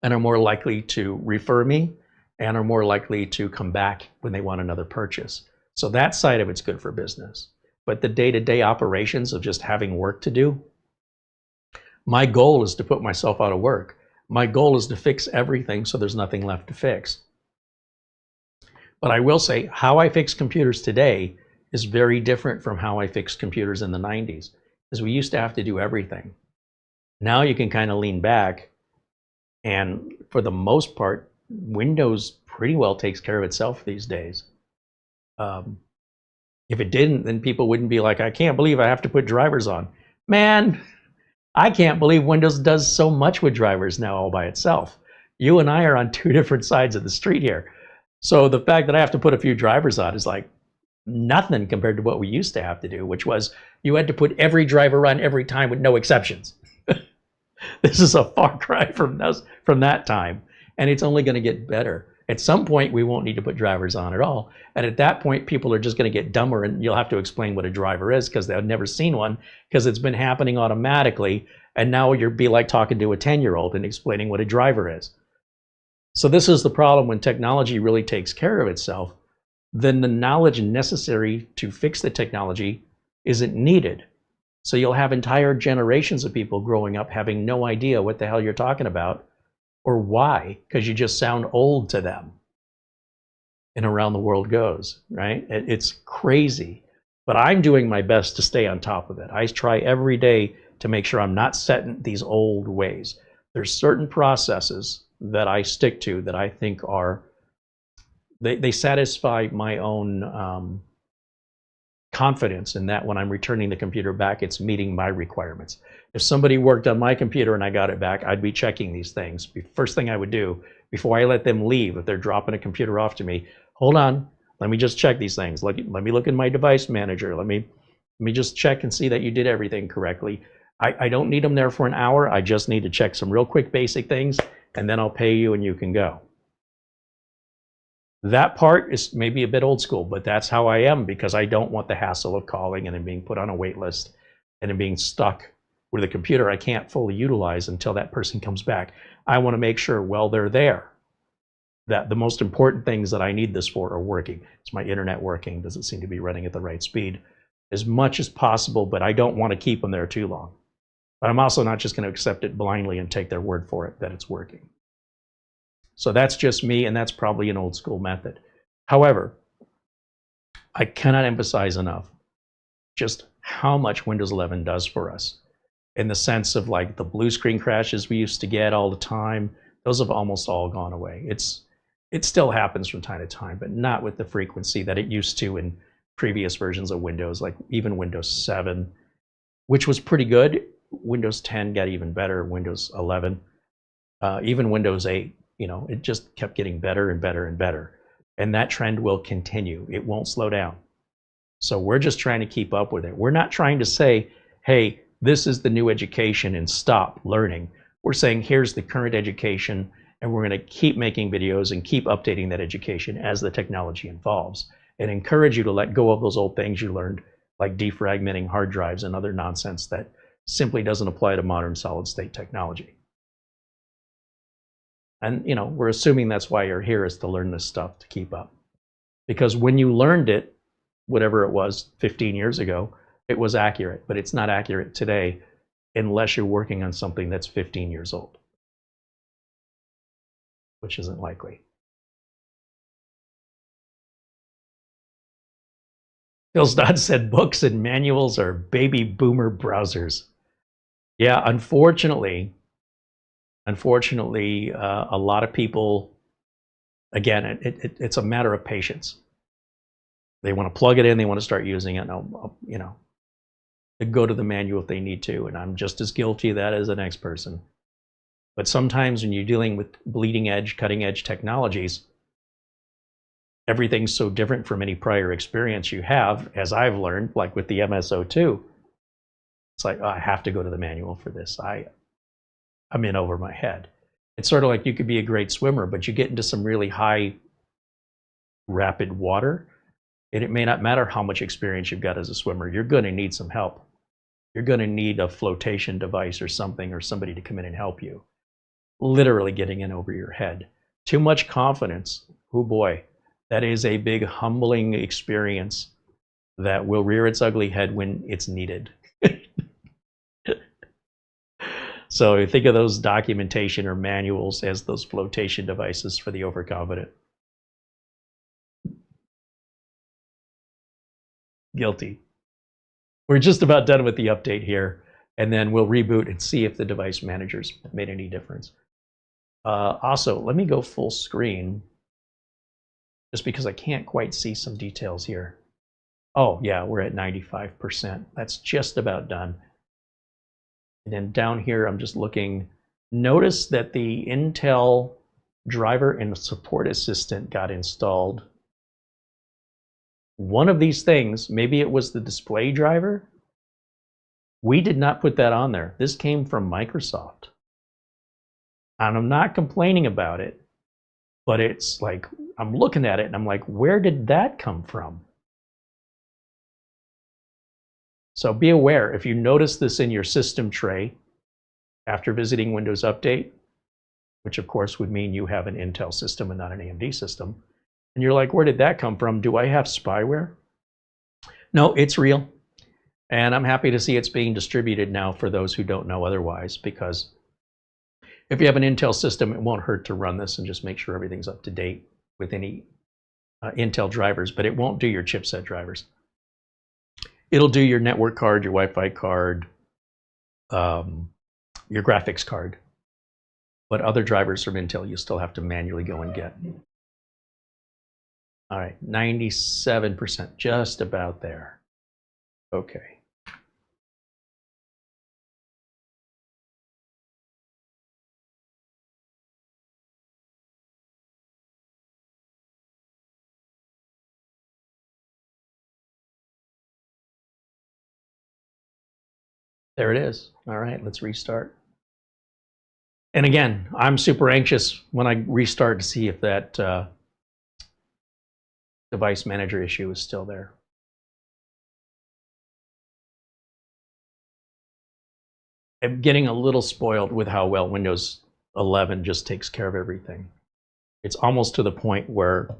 [SPEAKER 1] and are more likely to refer me and are more likely to come back when they want another purchase. So that side of it's good for business. But the day-to-day operations of just having work to do, my goal is to put myself out of work. My goal is to fix everything so there's nothing left to fix. But I will say, how I fix computers today is very different from how I fixed computers in the 90s, because we used to have to do everything. Now you can kind of lean back, and for the most part, Windows pretty well takes care of itself these days. If it didn't, then people wouldn't be like, I can't believe I have to put drivers on. Man, I can't believe Windows does so much with drivers now all by itself. You and I are on two different sides of the street here. So the fact that I have to put a few drivers on is like nothing compared to what we used to have to do, which was you had to put every driver on every time with no exceptions. This is a far cry from that time, and it's only going to get better. At some point, we won't need to put drivers on at all. And at that point, people are just going to get dumber, and you'll have to explain what a driver is because they've never seen one because it's been happening automatically. And now you'll be like talking to a 10-year-old and explaining what a driver is. So this is the problem when technology really takes care of itself, then the knowledge necessary to fix the technology isn't needed. So you'll have entire generations of people growing up having no idea what the hell you're talking about or why, because you just sound old to them. And around the world goes, right? It's crazy. But I'm doing my best to stay on top of it. I try every day to make sure I'm not set in these old ways. There's certain processes that I stick to that I think are, they satisfy my own confidence in that when I'm returning the computer back, it's meeting my requirements. If somebody worked on my computer and I got it back, I'd be checking these things. First thing I would do before I let them leave, if they're dropping a computer off to me, hold on, let me just check these things. Let me look in my device manager. Let me just check and see that you did everything correctly. I don't need them there for an hour. I just need to check some real quick basic things, and then I'll pay you and you can go. That part is maybe a bit old school, but that's how I am because I don't want the hassle of calling and then being put on a wait list and then being stuck with a computer I can't fully utilize until that person comes back. I want to make sure while they're there that the most important things that I need this for are working. Is my internet working? Does it seem to be running at the right speed? As much as possible, but I don't want to keep them there too long. But I'm also not just going to accept it blindly and take their word for it that it's working. So that's just me, and that's probably an old school method. However, I cannot emphasize enough just how much Windows 11 does for us in the sense of like the blue screen crashes we used to get all the time. Those have almost all gone away. It still happens from time to time, but not with the frequency that it used to in previous versions of Windows, like even Windows 7, which was pretty good. Windows 10 got even better, Windows 11, even Windows 8. You know, it just kept getting better and better and better. And that trend will continue. It won't slow down. So we're just trying to keep up with it. We're not trying to say, hey, this is the new education and stop learning. We're saying, here's the current education, and we're going to keep making videos and keep updating that education as the technology evolves, and encourage you to let go of those old things you learned, like defragmenting hard drives and other nonsense that simply doesn't apply to modern solid-state technology. And, you know, we're assuming that's why you're here, is to learn this stuff to keep up. Because when you learned it, whatever it was 15 years ago, it was accurate. But it's not accurate today unless you're working on something that's 15 years old, which isn't likely. Phil Dodd said books and manuals are baby boomer browsers. Yeah, unfortunately, a lot of people, again, it's a matter of patience. They want to plug it in, they want to start using it, and you know, they go to the manual if they need to, and I'm just as guilty of that as the next person. But sometimes when you're dealing with bleeding edge, cutting edge technologies, everything's so different from any prior experience you have, as I've learned, like with the MS-02. It's like, oh, I have to go to the manual for this. I'm in over my head. It's sort of like you could be a great swimmer, but you get into some really high, rapid water, and it may not matter how much experience you've got as a swimmer. You're going to need some help. you're going to need a flotation device or something, or somebody to come in and help you. Literally getting in over your head. Too much confidence, oh boy, that is a big humbling experience that will rear its ugly head when it's needed. So think of those documentation or manuals as those flotation devices for the overconfident. Guilty. We're just about done with the update here, and then we'll reboot and see if the device managers made any difference. Also, let me go full screen, just because I can't quite see some details here. Oh yeah, we're at 95%. That's just about done. And then down here, I'm just looking. Notice that the Intel driver and support assistant got installed. One of these things, maybe it was the display driver. We did not put that on there. This came from Microsoft. And I'm not complaining about it, but it's like, I'm looking at it and I'm like, where did that come from? So be aware, if you notice this in your system tray after visiting Windows Update, which of course would mean you have an Intel system and not an AMD system, and you're like, where did that come from? Do I have spyware? No, it's real. And I'm happy to see it's being distributed now for those who don't know otherwise, because if you have an Intel system, it won't hurt to run this and just make sure everything's up to date with any Intel drivers, but it won't do your chipset drivers. It'll do your network card, your Wi-Fi card, your graphics card. But other drivers from Intel, you still have to manually go and get. All right, 97%, just about there. Okay. There it is. All right, let's restart. And again, I'm super anxious when I restart to see if that device manager issue is still there. I'm getting a little spoiled with how well Windows 11 just takes care of everything. It's almost to the point where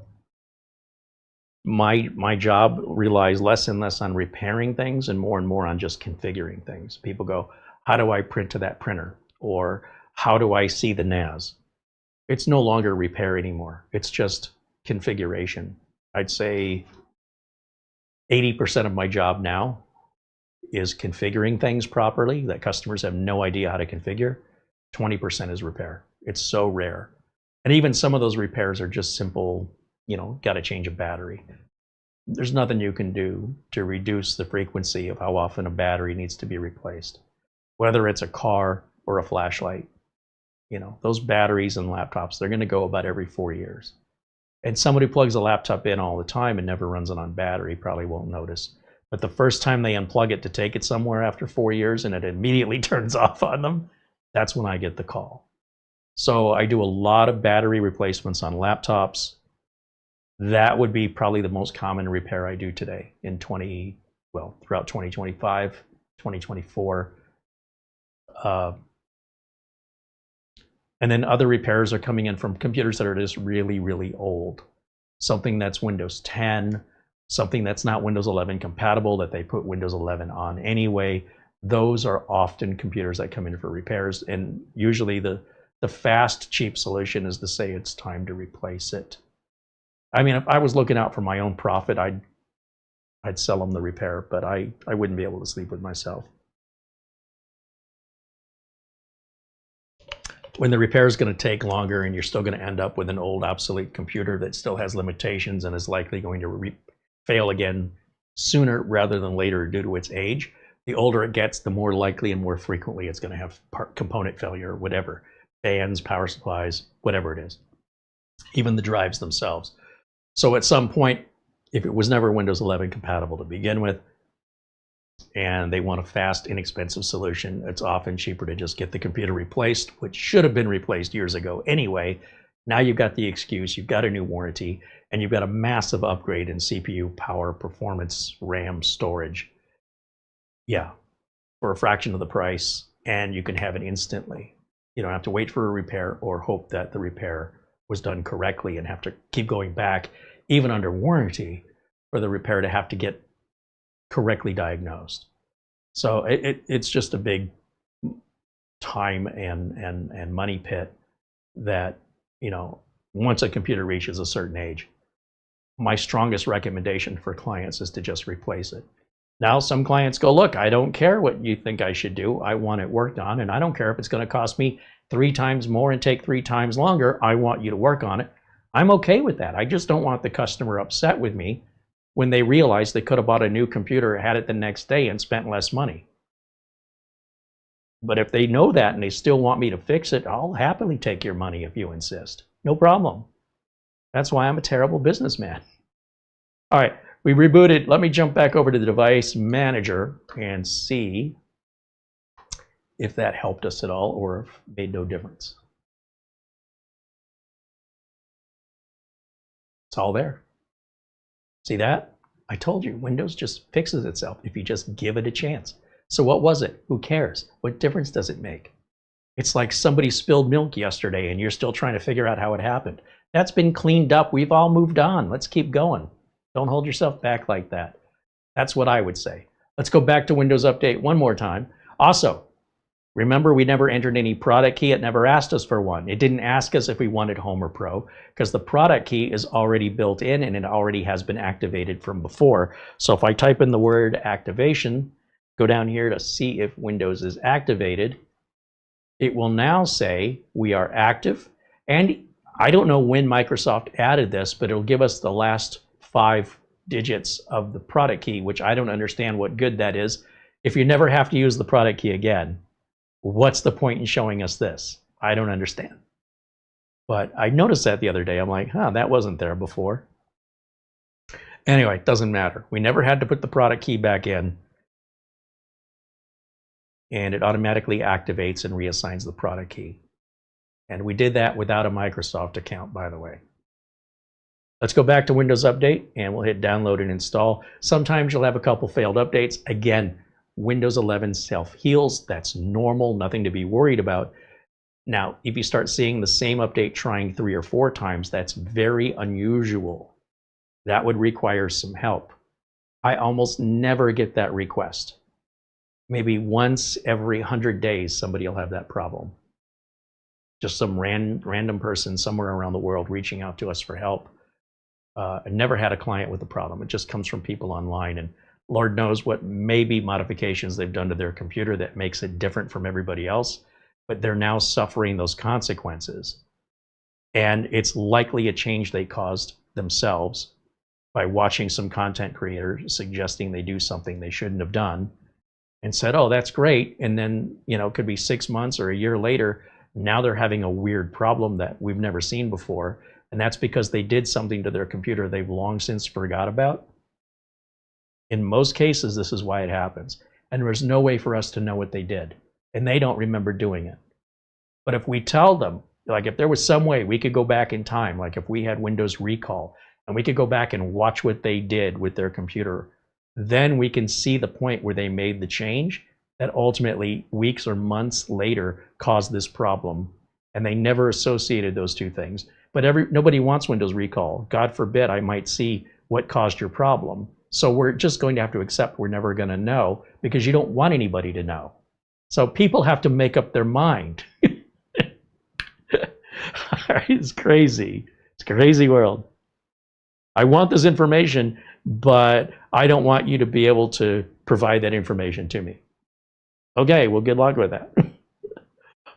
[SPEAKER 1] my job relies less and less on repairing things and more on just configuring things. People go, how do I print to that printer? Or how do I see the NAS? It's no longer repair anymore. It's just configuration. I'd say 80% of my job now is configuring things properly that customers have no idea how to configure. 20% is repair. It's so rare. And even some of those repairs are just simple, you know, got to change a battery. There's nothing you can do to reduce the frequency of how often a battery needs to be replaced. Whether it's a car or a flashlight, you know, those batteries and laptops, they're going to go about every 4 years. And somebody who plugs a laptop in all the time and never runs it on battery probably won't notice. But the first time they unplug it to take it somewhere after 4 years and it immediately turns off on them, that's when I get the call. So I do a lot of battery replacements on laptops. That would be probably the most common repair I do today in throughout 2025, 2024. And then other repairs are coming in from computers that are just really, really old. Something that's Windows 10, something that's not Windows 11 compatible that they put Windows 11 on anyway. Those are often computers that come in for repairs, and usually the fast, cheap solution is to say it's time to replace it. I mean, if I was looking out for my own profit, I'd sell them the repair, but I wouldn't be able to sleep with myself. When the repair is going to take longer and you're still going to end up with an old, obsolete computer that still has limitations and is likely going to fail again sooner rather than later due to its age, the older it gets, the more likely and more frequently it's going to have component failure, whatever. Fans, power supplies, whatever it is. Even the drives themselves. So at some point, if it was never Windows 11 compatible to begin with, and they want a fast, inexpensive solution, it's often cheaper to just get the computer replaced, which should have been replaced years ago anyway. Now you've got the excuse, you've got a new warranty, and you've got a massive upgrade in CPU, power, performance, RAM, storage. Yeah, for a fraction of the price, and you can have it instantly. You don't have to wait for a repair or hope that the repair was done correctly and have to keep going back, even under warranty, for the repair to have to get correctly diagnosed. So it's just a big time and money pit that, you know, once a computer reaches a certain age, my strongest recommendation for clients is to just replace it. Now, some clients go, look, I don't care what you think I should do. I want it worked on, and I don't care if it's going to cost me 3 times more and take 3 times longer. I want you to work on it. I'm okay with that. I just don't want the customer upset with me when they realize they could have bought a new computer, had it the next day, and spent less money. But if they know that and they still want me to fix it, I'll happily take your money if you insist. No problem. That's why I'm a terrible businessman. All right, we rebooted. Let me jump back over to the device manager and see if that helped us at all or if made no difference. It's all there. See that? I told you, Windows just fixes itself if you just give it a chance. So what was it? Who cares? What difference does it make? It's like somebody spilled milk yesterday and you're still trying to figure out how it happened. That's been cleaned up. We've all moved on. Let's keep going. Don't hold yourself back like that. That's what I would say. Let's go back to Windows Update one more time. Also, remember, we never entered any product key. It never asked us for one. It didn't ask us if we wanted Home or Pro because the product key is already built in and it already has been activated from before. So if I type in the word activation, go down here to see if Windows is activated, it will now say we are active. And I don't know when Microsoft added this, but it'll give us the last 5 digits of the product key, which I don't understand what good that is. If you never have to use the product key again, what's the point in showing us this? I don't understand. But I noticed that the other day. I'm like, huh, that wasn't there before. Anyway, it doesn't matter. We never had to put the product key back in. And it automatically activates and reassigns the product key. And we did that without a Microsoft account, by the way. Let's go back to Windows Update, and we'll hit download and install. Sometimes you'll have a couple failed updates. Again, Windows 11 self-heals. That's normal, nothing to be worried about. Now, if you start seeing the same update trying 3 or 4 times, that's very unusual. That would require some help. I almost never get that request. Maybe once every 100 days, somebody will have that problem. Just some random person somewhere around the world reaching out to us for help. I never had a client with a problem. It just comes from people online, and Lord knows what maybe modifications they've done to their computer that makes it different from everybody else, but they're now suffering those consequences. And it's likely a change they caused themselves by watching some content creator suggesting they do something they shouldn't have done and said, oh, that's great. And then, you know, it could be 6 months or a year later, now they're having a weird problem that we've never seen before. And that's because they did something to their computer they've long since forgot about. In most cases, this is why it happens. And there's no way for us to know what they did. And they don't remember doing it. But if we tell them, like if there was some way we could go back in time, like if we had Windows Recall, and we could go back and watch what they did with their computer, then we can see the point where they made the change that ultimately weeks or months later caused this problem. And they never associated those two things. But nobody wants Windows Recall. God forbid I might see what caused your problem. So we're just going to have to accept we're never going to know because you don't want anybody to know. So people have to make up their mind. It's crazy. It's a crazy world. I want this information, but I don't want you to be able to provide that information to me. Okay, well, good luck with that.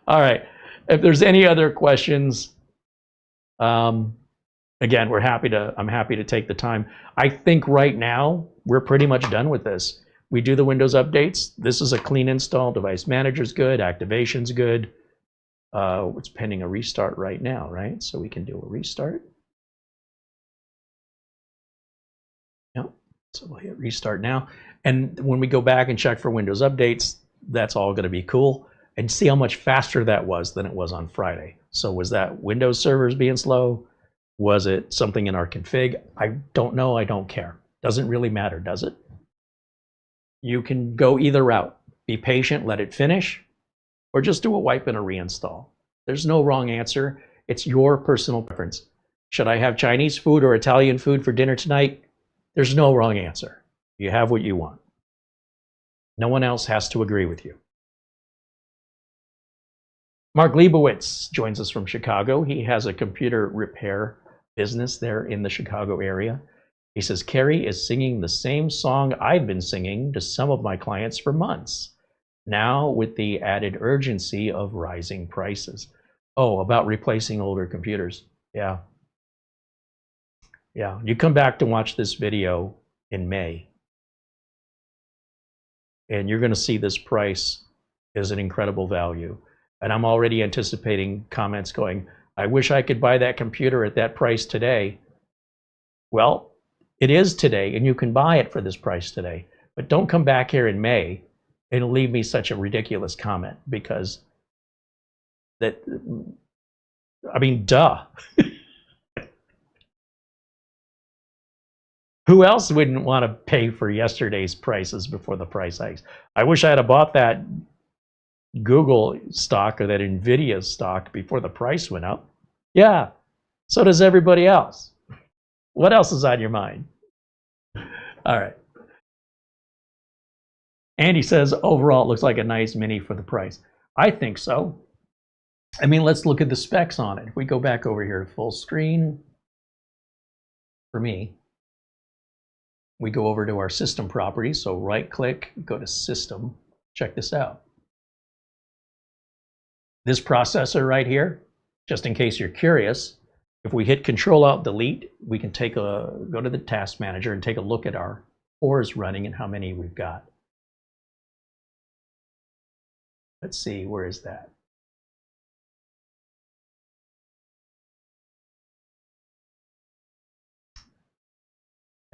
[SPEAKER 1] All right. If there's any other questions, again, I'm happy to take the time. I think right now we're pretty much done with this. We do the Windows updates. This is a clean install. Device manager's good. Activation's good. It's pending a restart right now, right? So we can do a restart. Yep. So we'll hit restart now. And when we go back and check for Windows updates, that's all going to be cool. And see how much faster that was than it was on Friday. So was that Windows servers being slow? Was it something in our config? I don't know. I don't care. Doesn't really matter, does it? You can go either route. Be patient, let it finish, or just do a wipe and a reinstall. There's no wrong answer. It's your personal preference. Should I have Chinese food or Italian food for dinner tonight? There's no wrong answer. You have what you want. No one else has to agree with you. Mark Leibowitz joins us from Chicago. He has a computer repair business there in the Chicago area. He says, Carrie is singing the same song I've been singing to some of my clients for months, now with the added urgency of rising prices. Oh, about replacing older computers. Yeah. Yeah, you come back to watch this video in May, and you're going to see this price is an incredible value. And I'm already anticipating comments going, I wish I could buy that computer at that price today. Well, it is today, and you can buy it for this price today. But don't come back here in May and leave me such a ridiculous comment, because that, I mean, duh. Who else wouldn't want to pay for yesterday's prices before the price hikes? I wish I had bought that Google stock or that Nvidia stock before the price went up. Yeah, so does everybody else. What else is on your mind? All right. Andy says, overall, it looks like a nice Mini for the price. I think so. I mean, let's look at the specs on it. If we go back over here to full screen, for me, we go over to our system properties. So right click, go to system. Check this out. This processor right here, just in case you're curious, if we hit Control-Alt-Delete, we can go to the task manager and take a look at our cores running and how many we've got. Let's see, where is that?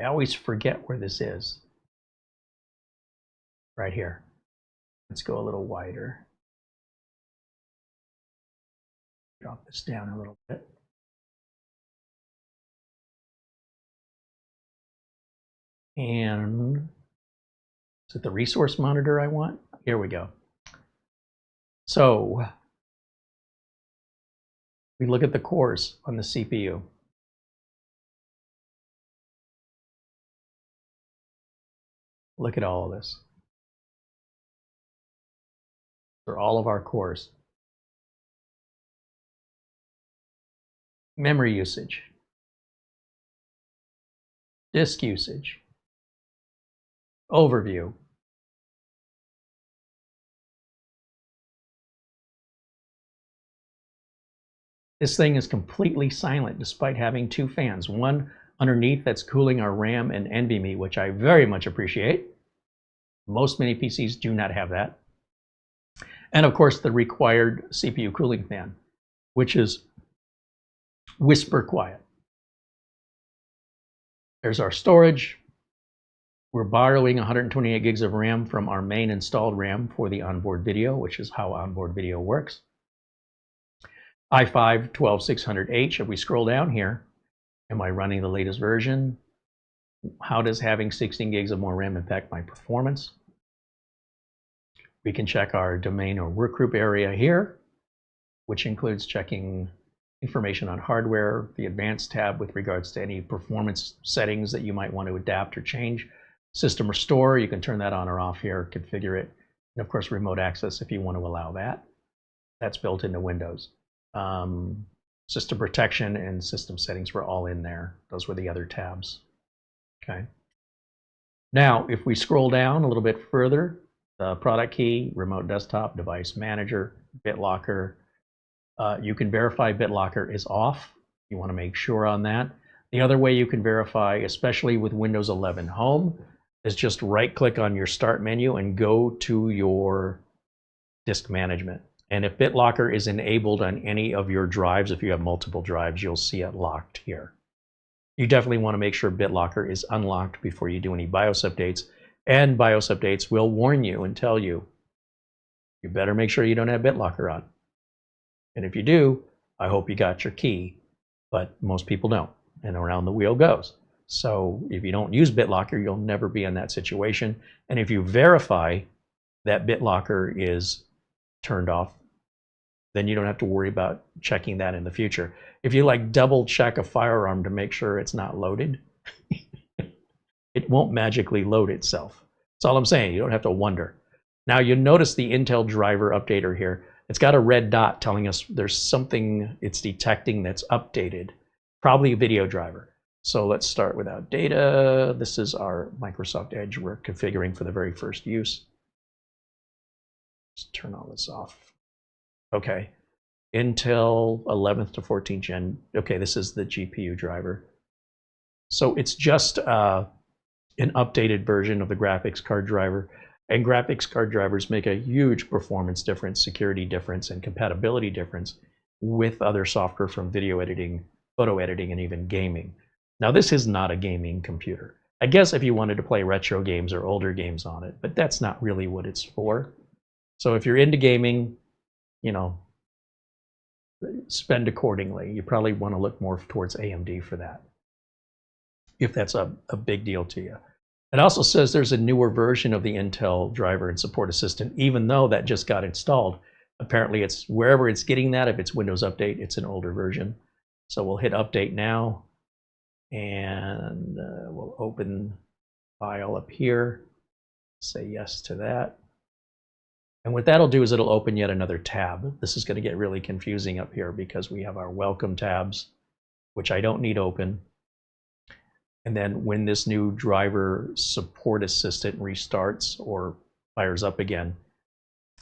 [SPEAKER 1] I always forget where this is. Right here. Let's go a little wider. Drop this down a little bit. And is it the resource monitor I want? Here we go. So we look at the cores on the CPU. Look at all of this. For all of our cores. Memory usage. Disk usage. Overview. This thing is completely silent despite having two fans. One underneath that's cooling our RAM and NVMe, which I very much appreciate. Most many PCs do not have that. And of course, the required CPU cooling fan, which is whisper quiet. There's our storage. We're borrowing 128 gigs of RAM from our main installed RAM for the onboard video, which is how onboard video works. i5-12600H. If we scroll down here, am I running the latest version? How does having 16 gigs of more RAM impact my performance? We can check our domain or workgroup area here, which includes checking information on hardware, the advanced tab with regards to any performance settings that you might want to adapt or change. System restore, you can turn that on or off here, configure it. And of course, remote access if you want to allow that. That's built into Windows. System protection and system settings were all in there. Those were the other tabs. Okay. Now, if we scroll down a little bit further, the product key, remote desktop, device manager, BitLocker. You can verify BitLocker is off. You want to make sure on that. The other way you can verify, especially with Windows 11 Home, is just right-click on your Start menu and go to your disk management. And if BitLocker is enabled on any of your drives, if you have multiple drives, you'll see it locked here. You definitely want to make sure BitLocker is unlocked before you do any BIOS updates. And BIOS updates will warn you and tell you, you better make sure you don't have BitLocker on. And if you do, I hope you got your key, but most people don't, and around the wheel goes. So if you don't use BitLocker, you'll never be in that situation. And if you verify that BitLocker is turned off, then you don't have to worry about checking that in the future. If you like double check a firearm to make sure it's not loaded, it won't magically load itself. That's all I'm saying. You don't have to wonder. Now you notice the Intel driver updater here. It's got a red dot telling us there's something it's detecting that's updated, probably a video driver. So let's start without data. This is our Microsoft Edge we're configuring for the very first use. Just turn all this off. Okay, Intel 11th to 14th gen. Okay, this is the GPU driver. So it's just an updated version of the graphics card driver. And graphics card drivers make a huge performance difference, security difference, and compatibility difference with other software from video editing, photo editing, and even gaming. Now, this is not a gaming computer. I guess if you wanted to play retro games or older games on it, but that's not really what it's for. So if you're into gaming, you know, spend accordingly. You probably want to look more towards AMD for that, if that's a big deal to you. It also says there's a newer version of the Intel driver and support assistant, even though that just got installed. Apparently it's wherever it's getting that, if it's Windows Update, it's an older version. So we'll hit update now, and we'll open file up here, say yes to that. And what that'll do is it'll open yet another tab. This is going to get really confusing up here because we have our welcome tabs, which I don't need open. And then when this new driver support assistant restarts or fires up again,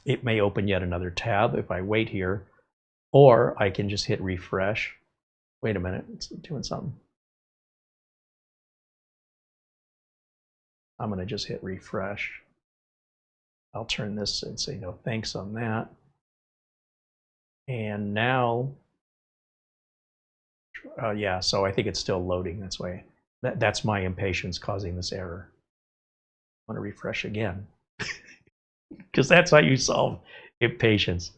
[SPEAKER 1] it may open yet another tab if I wait here, or I can just hit refresh. Wait a minute, it's doing something. I'm going to just hit refresh. I'll turn this and say no thanks on that. And now, yeah, so I think it's still loading. That's why. That's my impatience causing this error. I want to refresh again. Because that's how you solve impatience.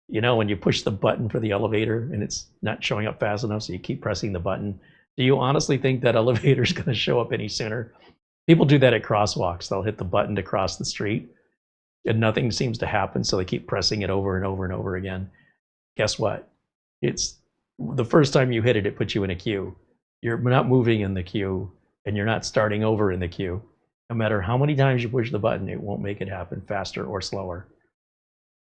[SPEAKER 1] You know, when you push the button for the elevator and it's not showing up fast enough, so you keep pressing the button. Do you honestly think that elevator is going to show up any sooner? People do that at crosswalks. They'll hit the button to cross the street and nothing seems to happen, so they keep pressing it over and over and over again. Guess what? It's the first time you hit it, it puts you in a queue. You're not moving in the queue, and you're not starting over in the queue. No matter how many times you push the button, it won't make it happen faster or slower.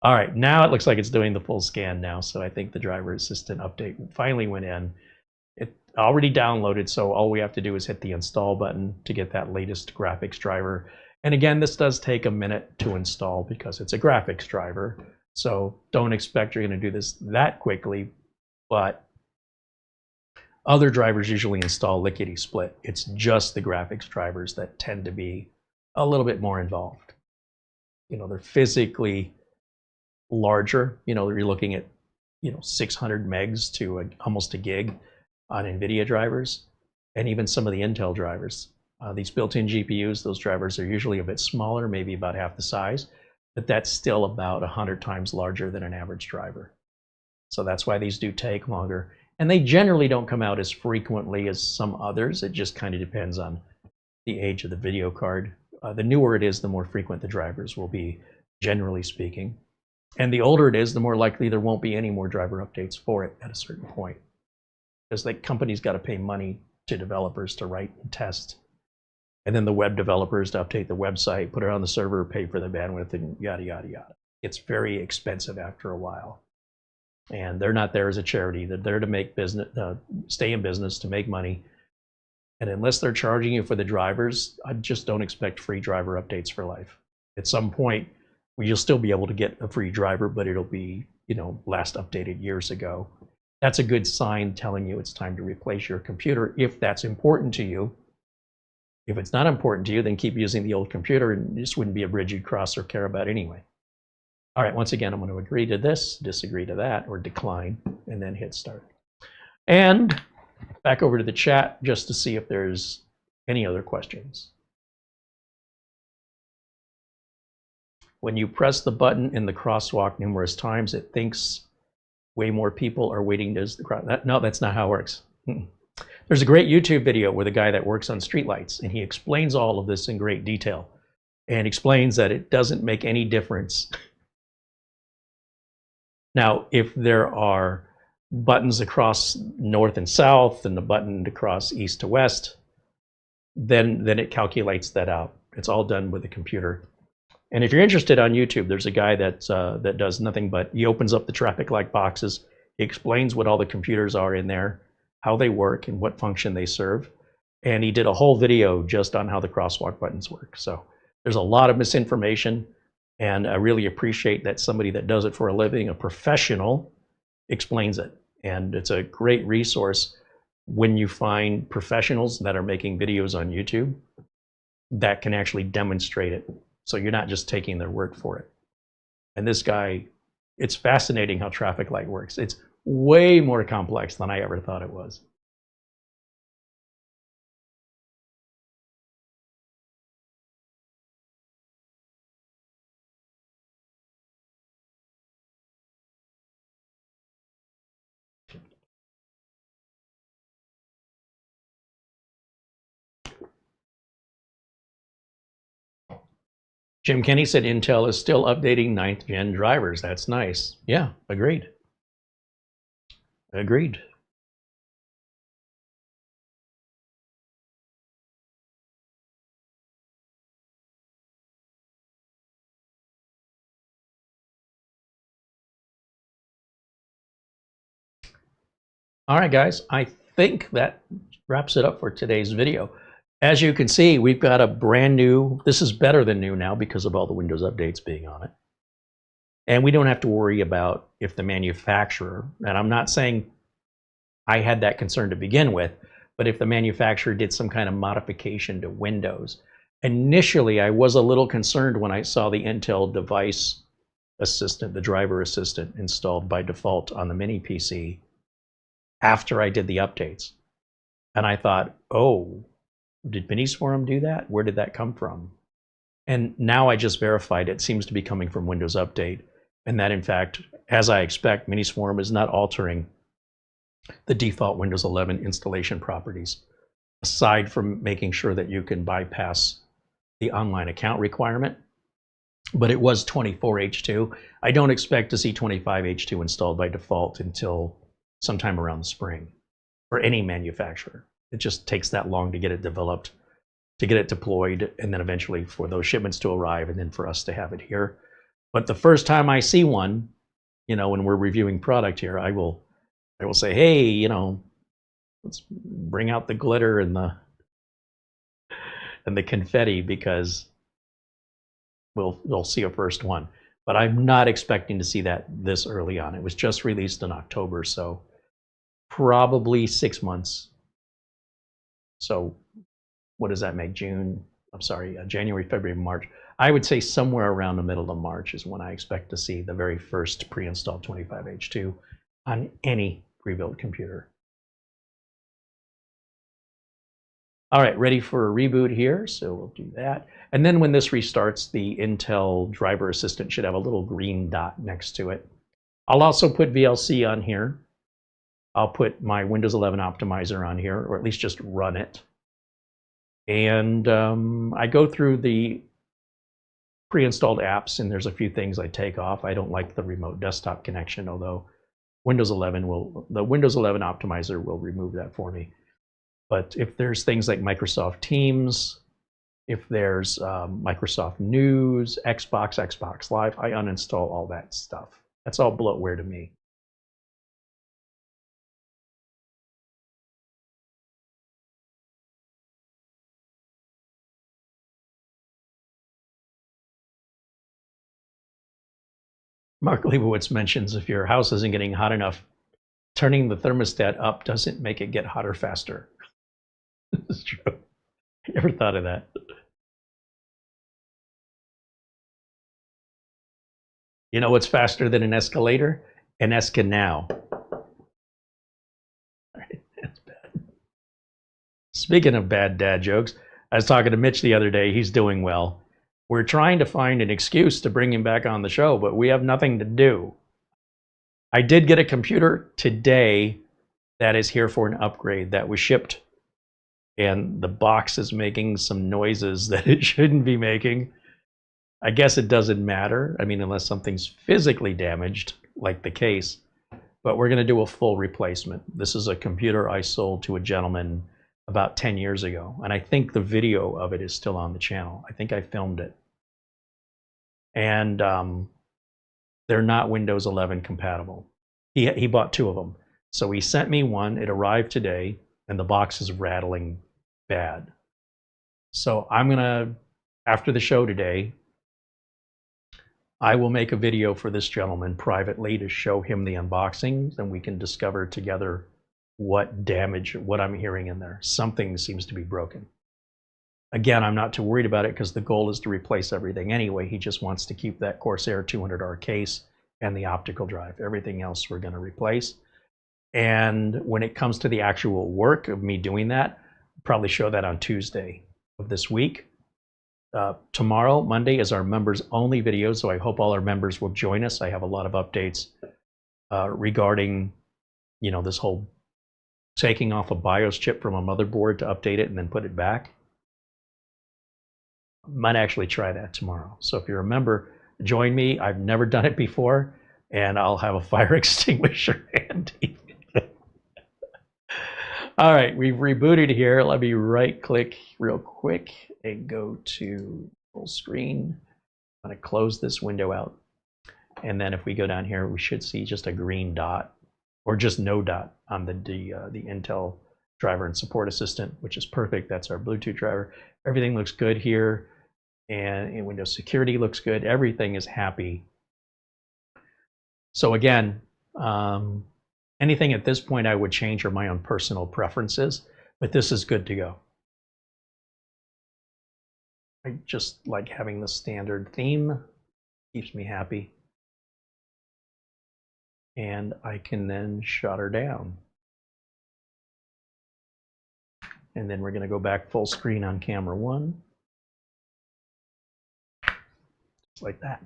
[SPEAKER 1] All right, now it looks like it's doing the full scan now, so I think the driver assistant update finally went in. It already downloaded, so all we have to do is hit the install button to get that latest graphics driver. And again, this does take a minute to install because it's a graphics driver, so don't expect you're going to do this that quickly, but other drivers usually install lickety-split. It's just the graphics drivers that tend to be a little bit more involved. You know, they're physically larger. You know, you're looking at, 600 megs to almost a gig on NVIDIA drivers, and even some of the Intel drivers. These built-in GPUs, those drivers are usually a bit smaller, maybe about half the size, but that's still about 100 times larger than an average driver. So that's why these do take longer. And they generally don't come out as frequently as some others. It just kind of depends on the age of the video card. The newer it is, the more frequent the drivers will be, generally speaking. And the older it is, the more likely there won't be any more driver updates for it at a certain point. Because the company's got to pay money to developers to write and test. And then the web developers to update the website, put it on the server, pay for the bandwidth, and yada, yada, yada. It's very expensive after a while. And they're not there as a charity. They're there to make business, stay in business, to make money. And unless they're charging you for the drivers, I just don't expect free driver updates for life. At some point, you'll still be able to get a free driver, but it'll be, last updated years ago. That's a good sign telling you it's time to replace your computer if that's important to you. If it's not important to you, then keep using the old computer, and this wouldn't be a bridge you'd cross or care about anyway. All right, once again, I'm going to agree to this, disagree to that, or decline, and then hit start. And back over to the chat just to see if there's any other questions. When you press the button in the crosswalk numerous times, it thinks way more people are waiting to cross. No, that's not how it works. There's a great YouTube video with a guy that works on streetlights, and he explains all of this in great detail. and explains that it doesn't make any difference. Now, if there are buttons across north and south and the button across east to west, then it calculates that out. It's all done with a computer. And if you're interested on YouTube, there's a guy that does nothing but he opens up the traffic light boxes. He explains what all the computers are in there, how they work, and what function they serve. And he did a whole video just on how the crosswalk buttons work. So there's a lot of misinformation, and I really appreciate that somebody that does it for a living, a professional, explains it. And it's a great resource when you find professionals that are making videos on YouTube that can actually demonstrate it. So you're not just taking their word for it. And this guy, it's fascinating how traffic light works. It's way more complex than I ever thought it was. Jim Kenny said Intel is still updating 9th gen drivers. That's nice. Yeah, agreed. Agreed. All right, guys, I think that wraps it up for today's video. As you can see, we've got a brand new, this is better than new now because of all the Windows updates being on it. And we don't have to worry about if the manufacturer, and I'm not saying I had that concern to begin with, but if the manufacturer did some kind of modification to Windows. Initially, I was a little concerned when I saw the Intel device assistant, the driver assistant, installed by default on the mini PC after I did the updates. And I thought, oh, did Minisforum do that? Where did that come from? And now I just verified it seems to be coming from Windows Update. And that, in fact, as I expect, Minisforum is not altering the default Windows 11 installation properties, aside from making sure that you can bypass the online account requirement. But it was 24H2. I don't expect to see 25H2 installed by default until sometime around the spring for any manufacturer. It just takes that long to get it developed, to get it deployed, and then eventually for those shipments to arrive, and then for us to have it here. But the first time I see one, you know, when we're reviewing product here, I will say, hey, you know, let's bring out the glitter and the confetti, because we'll see a first one. But I'm not expecting to see that this early on. It was just released in October, so probably 6 months. So what does that make? January, February, March. I would say somewhere around the middle of March is when I expect to see the very first pre-installed 25H2 on any pre-built computer. All right, ready for a reboot here, so we'll do that. And then when this restarts, the Intel driver assistant should have a little green dot next to it. I'll also put VLC on here. I'll put my Windows 11 optimizer on here, or at least just run it. And I go through the pre-installed apps, and there's a few things I take off. I don't like the remote desktop connection, although the Windows 11 optimizer will remove that for me. But if there's things like Microsoft Teams, if there's Microsoft News, Xbox Live, I uninstall all that stuff. That's all bloatware to me. Mark Leibowitz mentions if your house isn't getting hot enough, turning the thermostat up doesn't make it get hotter faster. This is true. I never thought of that. You know what's faster than an escalator? An Escanal. That's bad. Speaking of bad dad jokes, I was talking to Mitch the other day. He's doing well. We're trying to find an excuse to bring him back on the show, but we have nothing to do. I did get a computer today that is here for an upgrade that was shipped, and the box is making some noises that it shouldn't be making. I guess it doesn't matter. I mean, unless something's physically damaged, like the case, but we're going to do a full replacement. This is a computer I sold to a gentleman about 10 years ago, and I think the video of it is still on the channel. I think I filmed it. And they're not Windows 11 compatible. He bought 2 of them. So he sent me one, it arrived today, and the box is rattling bad. So I'm gonna, after the show today, I will make a video for this gentleman privately to show him the unboxings, and we can discover together what damage, what I'm hearing in there. Something seems to be broken. Again, I'm not too worried about it because the goal is to replace everything anyway. He just wants to keep that Corsair 200R case and the optical drive. Everything else we're going to replace. And when it comes to the actual work of me doing that, I'll probably show that on Tuesday of this week. Tomorrow, Monday, is our members only video, so I hope all our members will join us. I have a lot of updates regarding, you know, this whole taking off a BIOS chip from a motherboard to update it and then put it back. Might actually try that tomorrow. So if you're a member, join me. I've never done it before, and I'll have a fire extinguisher handy. All right, we've rebooted here. Let me right click real quick and go to full screen. I'm going to close this window out. And then if we go down here, we should see just a green dot, or just no dot on the Intel driver and support assistant, which is perfect. That's our Bluetooth driver. Everything looks good here. And Windows security looks good. Everything is happy. So again, anything at this point I would change are my own personal preferences, but this is good to go. I just like having the standard theme. Keeps me happy. And I can then shut her down. And then we're going to go back full screen on camera 1. Just like that.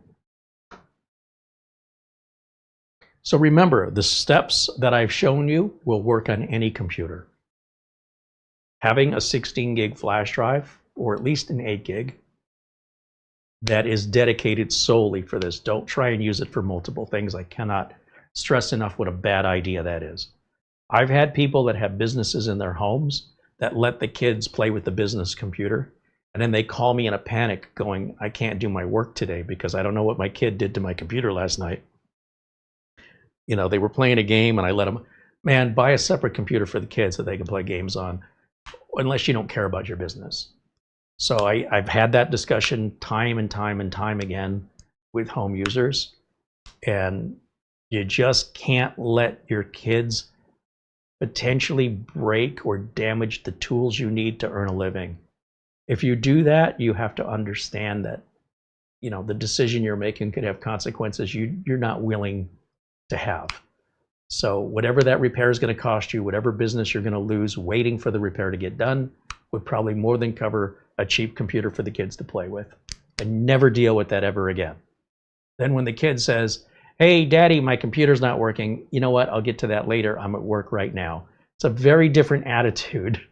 [SPEAKER 1] So remember, the steps that I've shown you will work on any computer. Having a 16 gig flash drive, or at least an 8 gig, that is dedicated solely for this. Don't try and use it for multiple things. I cannot stress enough what a bad idea that is. I've had people that have businesses in their homes that let the kids play with the business computer, and then they call me in a panic going, I can't do my work today because I don't know what my kid did to my computer last night. You know, they were playing a game and I let them, man, buy a separate computer for the kids that they can play games on, unless you don't care about your business. So I've had that discussion time and time and time again with home users, and you just can't let your kids potentially break or damage the tools you need to earn a living. If you do that, you have to understand that, you know, the decision you're making could have consequences you're not willing to have. So whatever that repair is going to cost you, whatever business you're going to lose waiting for the repair to get done, would probably more than cover a cheap computer for the kids to play with. And never deal with that ever again. Then when the kid says, hey, Daddy, my computer's not working, you know what, I'll get to that later, I'm at work right now. It's a very different attitude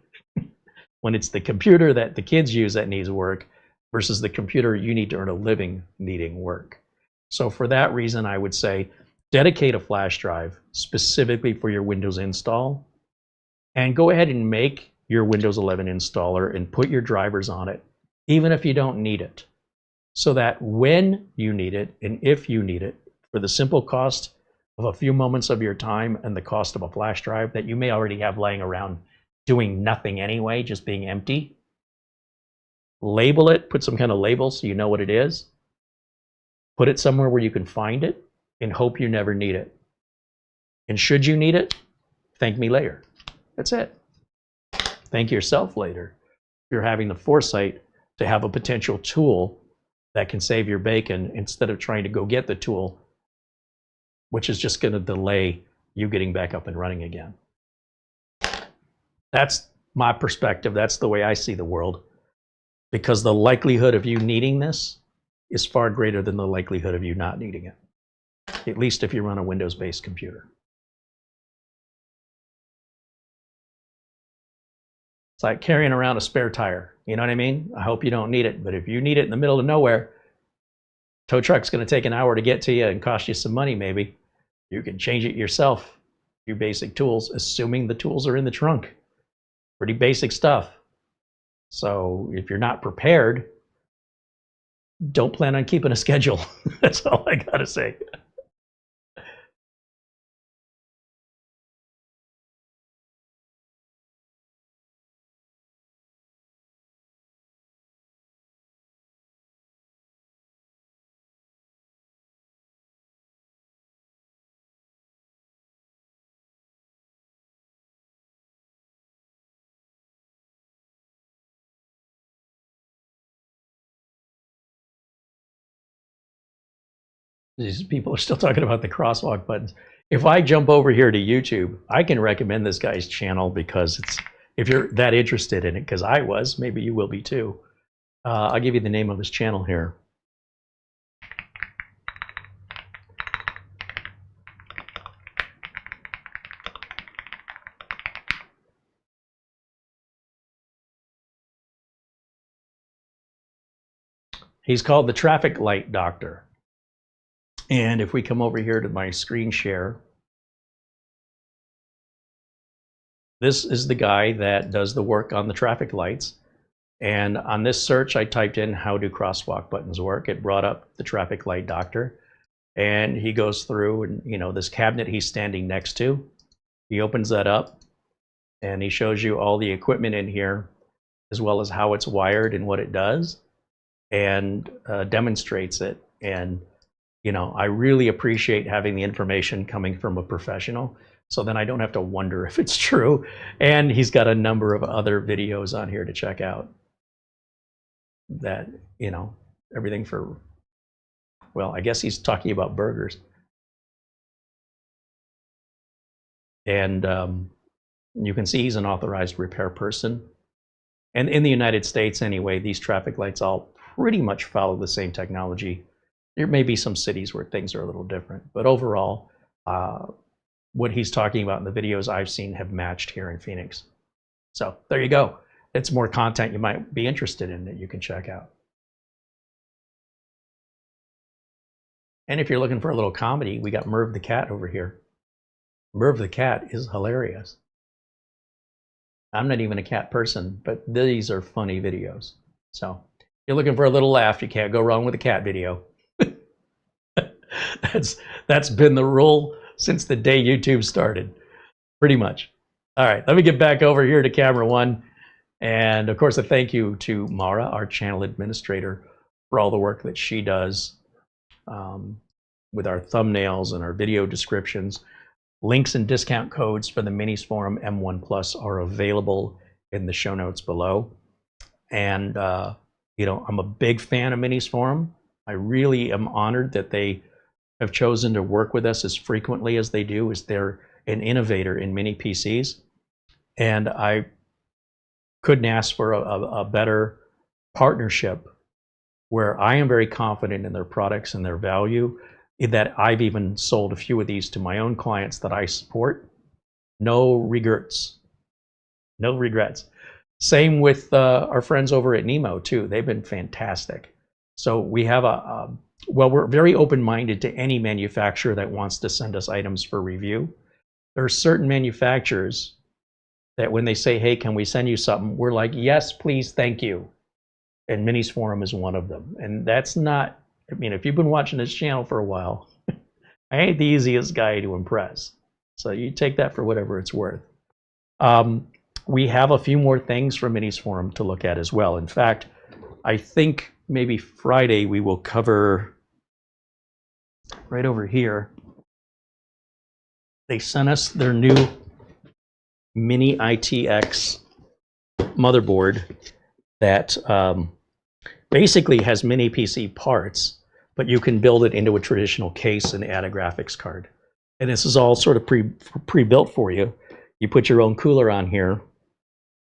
[SPEAKER 1] when it's the computer that the kids use that needs work versus the computer you need to earn a living needing work. So for that reason, I would say dedicate a flash drive specifically for your Windows install, and go ahead and make your Windows 11 installer and put your drivers on it, even if you don't need it, so that when you need it and if you need it, for the simple cost of a few moments of your time and the cost of a flash drive that you may already have laying around doing nothing anyway, just being empty, label it, put some kind of label so you know what it is, put it somewhere where you can find it, and hope you never need it. And should you need it, thank me later. That's it. Thank yourself later if you're having the foresight to have a potential tool that can save your bacon instead of trying to go get the tool, which is just going to delay you getting back up and running again. That's my perspective. That's the way I see the world, because the likelihood of you needing this is far greater than the likelihood of you not needing it, at least if you run a Windows-based computer. It's like carrying around a spare tire. You know what I mean? I hope you don't need it, but if you need it in the middle of nowhere, Tow truck's going to take an hour to get to you and cost you some money maybe. You can change it yourself. Your basic tools, assuming the tools are in the trunk. Pretty basic stuff. So if you're not prepared, don't plan on keeping a schedule. That's all I got to say. These people are still talking about the crosswalk buttons. If I jump over here to YouTube, I can recommend this guy's channel because it's, if you're that interested in it, because I was, maybe you will be too. I'll give you the name of his channel here. He's called the Traffic Light Doctor. And if we come over here to my screen share, this is the guy that does the work on the traffic lights. And on this search, I typed in how do crosswalk buttons work. It brought up the Traffic Light Doctor. And he goes through and, you know, this cabinet he's standing next to, he opens that up and he shows you all the equipment in here, as well as how it's wired and what it does, and demonstrates it. And you know, I really appreciate having the information coming from a professional, so then I don't have to wonder if it's true. And he's got a number of other videos on here to check out that, you know, everything for, well, I guess he's talking about burgers. And you can see he's an authorized repair person. And in the United States anyway, these traffic lights all pretty much follow the same technology. There may be some cities where things are a little different, but overall, what he's talking about in the videos I've seen have matched here in Phoenix. So there you go. It's more content you might be interested in that you can check out. And if you're looking for a little comedy, we got Merv the Cat over here. Merv the Cat is hilarious. I'm not even a cat person, but these are funny videos. So if you're looking for a little laugh, you can't go wrong with a cat video. That's been the rule since the day YouTube started, pretty much. All right, let me get back over here to camera one. And of course, a thank you to Mara, our channel administrator, for all the work that she does with our thumbnails and our video descriptions. Links and discount codes for the Minisforum M1 Plus are available in the show notes below. And, you know, I'm a big fan of Minisforum. I really am honored that they have chosen to work with us as frequently as they do, as they're an innovator in mini PCs. And I couldn't ask for a better partnership where I am very confident in their products and their value, that I've even sold a few of these to my own clients that I support. No regrets. No regrets. Same with our friends over at Nemo too. They've been fantastic. So we have well, we're very open-minded to any manufacturer that wants to send us items for review. There are certain manufacturers that when they say, hey, can we send you something? We're like, yes, please, thank you. And Minisforum is one of them. And that's not, I mean, if you've been watching this channel for a while, I ain't the easiest guy to impress. So you take that for whatever it's worth. We have a few more things from Minisforum to look at as well. In fact, I think maybe Friday we will cover right over here. They sent us their new Mini ITX motherboard that basically has mini PC parts, but you can build it into a traditional case and add a graphics card. And this is all sort of pre-built for you. You put your own cooler on here,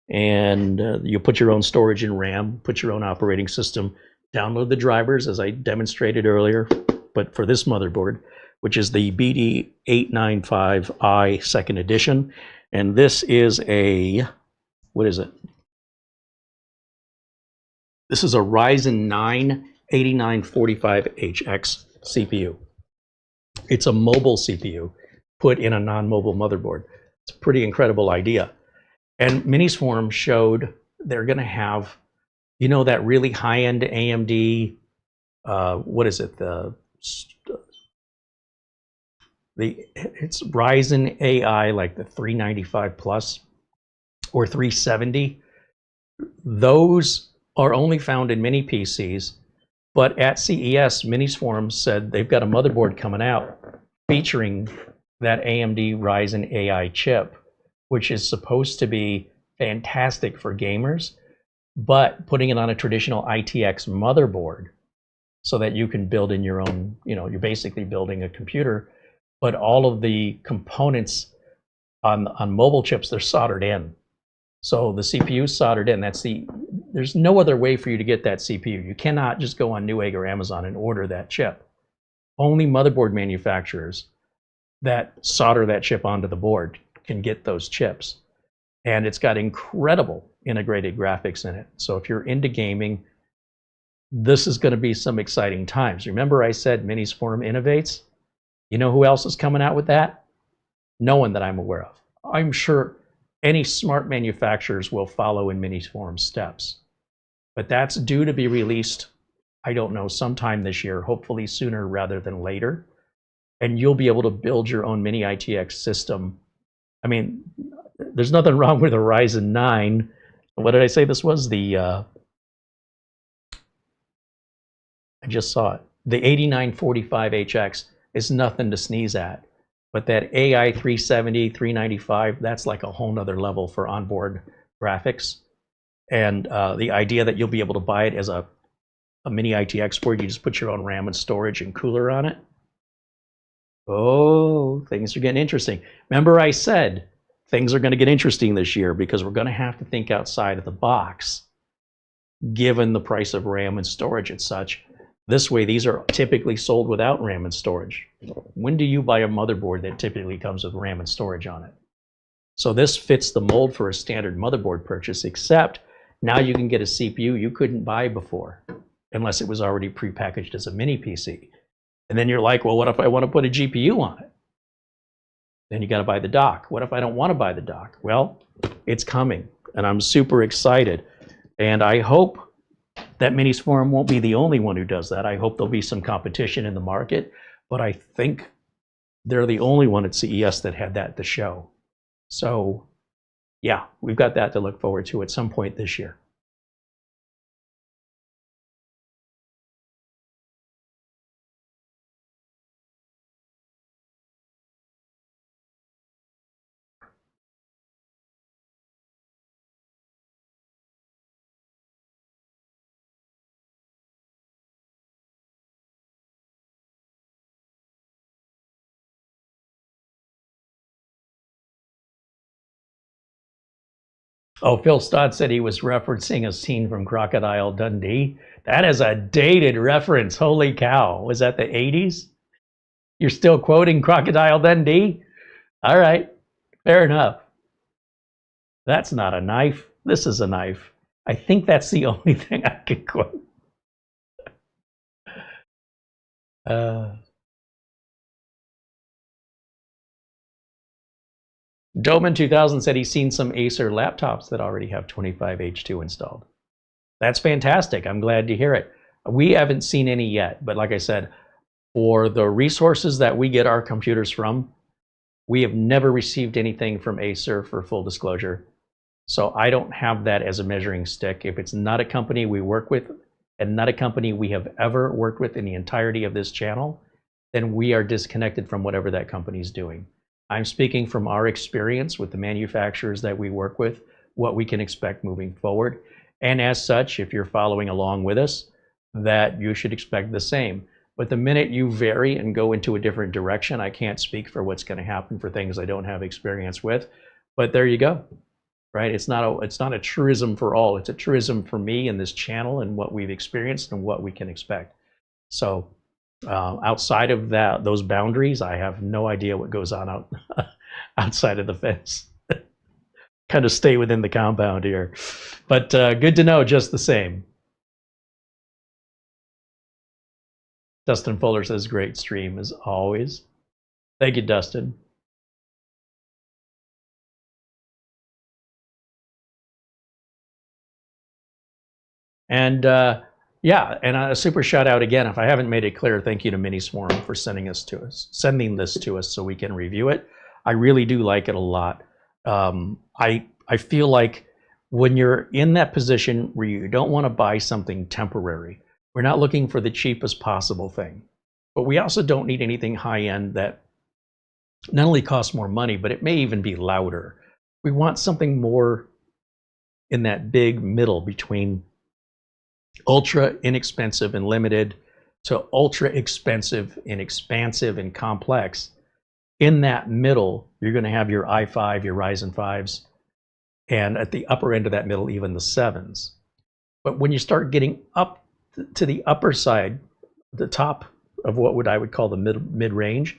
[SPEAKER 1] and you put your own storage and RAM, put your own operating system, download the drivers as I demonstrated earlier, but for this motherboard, which is the BD895i second edition. And this is a, what is it? This is a Ryzen 9 8945HX CPU. It's a mobile CPU put in a non-mobile motherboard. It's a pretty incredible idea. And Minisforum showed they're going to have, you know, that really high-end AMD, what is it? It's Ryzen AI, like the 395 plus or 370. Those are only found in mini PCs, but at CES, Minisforum said they've got a motherboard coming out featuring that AMD Ryzen AI chip, which is supposed to be fantastic for gamers, but putting it on a traditional ITX motherboard so that you can build in your own, you know, you're basically building a computer, but all of the components on mobile chips, they're soldered in. So the CPU is soldered in. There's no other way for you to get that CPU. You cannot just go on Newegg or Amazon and order that chip. Only motherboard manufacturers that solder that chip onto the board can get those chips. And it's got incredible integrated graphics in it. So if you're into gaming, this is going to be some exciting times. Remember I said Minisforum innovates? You know who else is coming out with that? No one that I'm aware of. I'm sure any smart manufacturers will follow in Minisforum's steps. But that's due to be released, I don't know, sometime this year, hopefully sooner rather than later. And you'll be able to build your own mini ITX system. I mean, there's nothing wrong with a Ryzen 9. What did I say this was? I just saw it. The 8945HX is nothing to sneeze at. But that AI 370, 395, that's like a whole nother level for onboard graphics. And the idea that you'll be able to buy it as a mini ITX board, you just put your own RAM and storage and cooler on it. Oh, things are getting interesting. Remember I said things are going to get interesting this year because we're going to have to think outside of the box, given the price of RAM and storage and such. This way, these are typically sold without RAM and storage. When do you buy a motherboard that typically comes with RAM and storage on it? So this fits the mold for a standard motherboard purchase, except now you can get a CPU you couldn't buy before, unless it was already prepackaged as a mini PC. And then you're like, well, what if I want to put a GPU on it? Then you got to buy the dock. What if I don't want to buy the dock? Well, it's coming, and I'm super excited. And I hope that Minisforum won't be the only one who does that. I hope there'll be some competition in the market, but I think they're the only one at CES that had that at the show. So yeah, we've got that to look forward to at some point this year. Oh, Phil Stott said he was referencing a scene from Crocodile Dundee. That is a dated reference. Holy cow. Was that the 80s? You're still quoting Crocodile Dundee? All right, fair enough. That's not a knife. This is a knife. I think that's the only thing I can quote. Doman 2000 said he's seen some Acer laptops that already have 25H2 installed. That's fantastic. I'm glad to hear it. We haven't seen any yet, but like I said, for the resources that we get our computers from, we have never received anything from Acer, for full disclosure. So I don't have that as a measuring stick. If it's not a company we work with and not a company we have ever worked with in the entirety of this channel, then we are disconnected from whatever that company is doing. I'm speaking from our experience with the manufacturers that we work with, what we can expect moving forward. And as such, if you're following along with us, that you should expect the same. But the minute you vary and go into a different direction, I can't speak for what's going to happen for things I don't have experience with. But there you go, right? It's not a truism for all. It's a truism for me and this channel and what we've experienced and what we can expect. So outside of those boundaries, I have no idea what goes on outside of the fence. Kind of stay within the compound here. But good to know just the same. Dustin Fuller says, great stream as always. Thank you, Dustin. And yeah, and a super shout out again, if I haven't made it clear, thank you to Minisforum for sending this to us so we can review it. I really do like it a lot. I feel like when you're in that position where you don't want to buy something temporary, we're not looking for the cheapest possible thing, but we also don't need anything high end that not only costs more money, but it may even be louder. We want something more in that big middle between ultra inexpensive and limited to ultra expensive and expansive and complex. In that middle, you're going to have your i5, your Ryzen 5s, and at the upper end of that middle, even the 7s. But when you start getting up to the upper side, the top of what I would call the mid-range,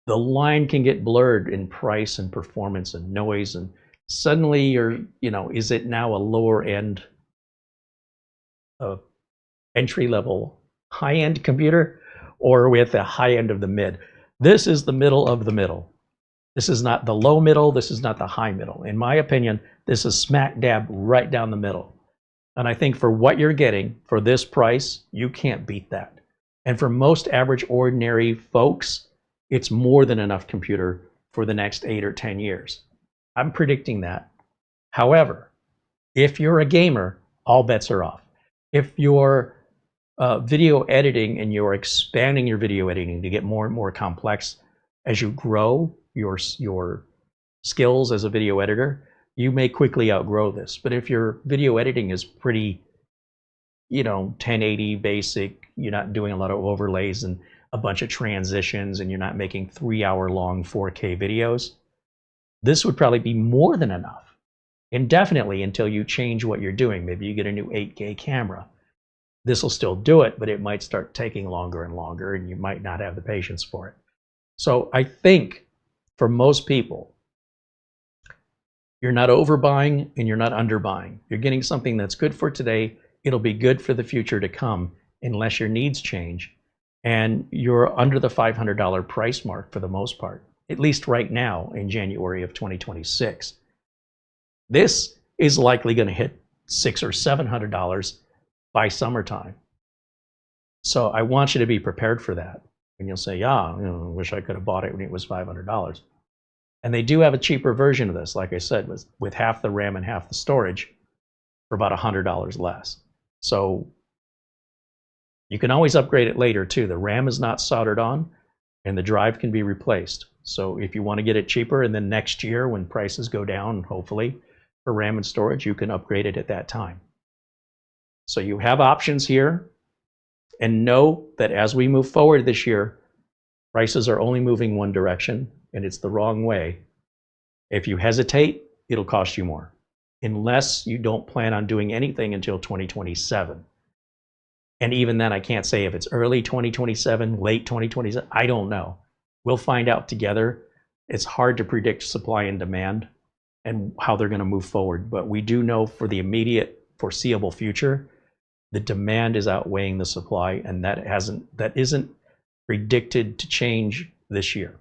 [SPEAKER 1] the line can get blurred in price and performance and noise, and suddenly you're, is it now a lower end entry-level high-end computer, or are we at the high end of the mid? This is the middle of the middle. This is not the low middle. This is not the high middle. In my opinion, this is smack dab right down the middle. And I think for what you're getting for this price, you can't beat that. And for most average ordinary folks, it's more than enough computer for the next 8 or 10 years. I'm predicting that. However, if you're a gamer, all bets are off. If you're video editing and you're expanding your video editing to get more and more complex as you grow your skills as a video editor, you may quickly outgrow this. But if your video editing is pretty, 1080 basic, you're not doing a lot of overlays and a bunch of transitions, and you're not making 3-hour-long 4K videos, this would probably be more than enough. Indefinitely until you change what you're doing. Maybe you get a new 8K camera. This will still do it, but it might start taking longer and longer, and you might not have the patience for it. So I think for most people, you're not overbuying and you're not underbuying. You're getting something that's good for today. It'll be good for the future to come unless your needs change. And you're under the $500 price mark for the most part, at least right now in January of 2026. This is likely going to hit $600 or $700 by summertime. So I want you to be prepared for that. And you'll say, yeah, I wish I could have bought it when it was $500. And they do have a cheaper version of this, like I said, with half the RAM and half the storage for about $100 less. So you can always upgrade it later too. The RAM is not soldered on and the drive can be replaced. So if you want to get it cheaper, and then next year when prices go down, hopefully, for RAM and storage, you can upgrade it at that time. So you have options here, and know that as we move forward this year, prices are only moving one direction, and it's the wrong way. If you hesitate, it'll cost you more, unless you don't plan on doing anything until 2027. And even then, I can't say if it's early 2027, late 2027, I don't know. We'll find out together. It's hard to predict supply and demand and how they're going to move forward, but we do know for the immediate foreseeable future, the demand is outweighing the supply, and that isn't predicted to change this year.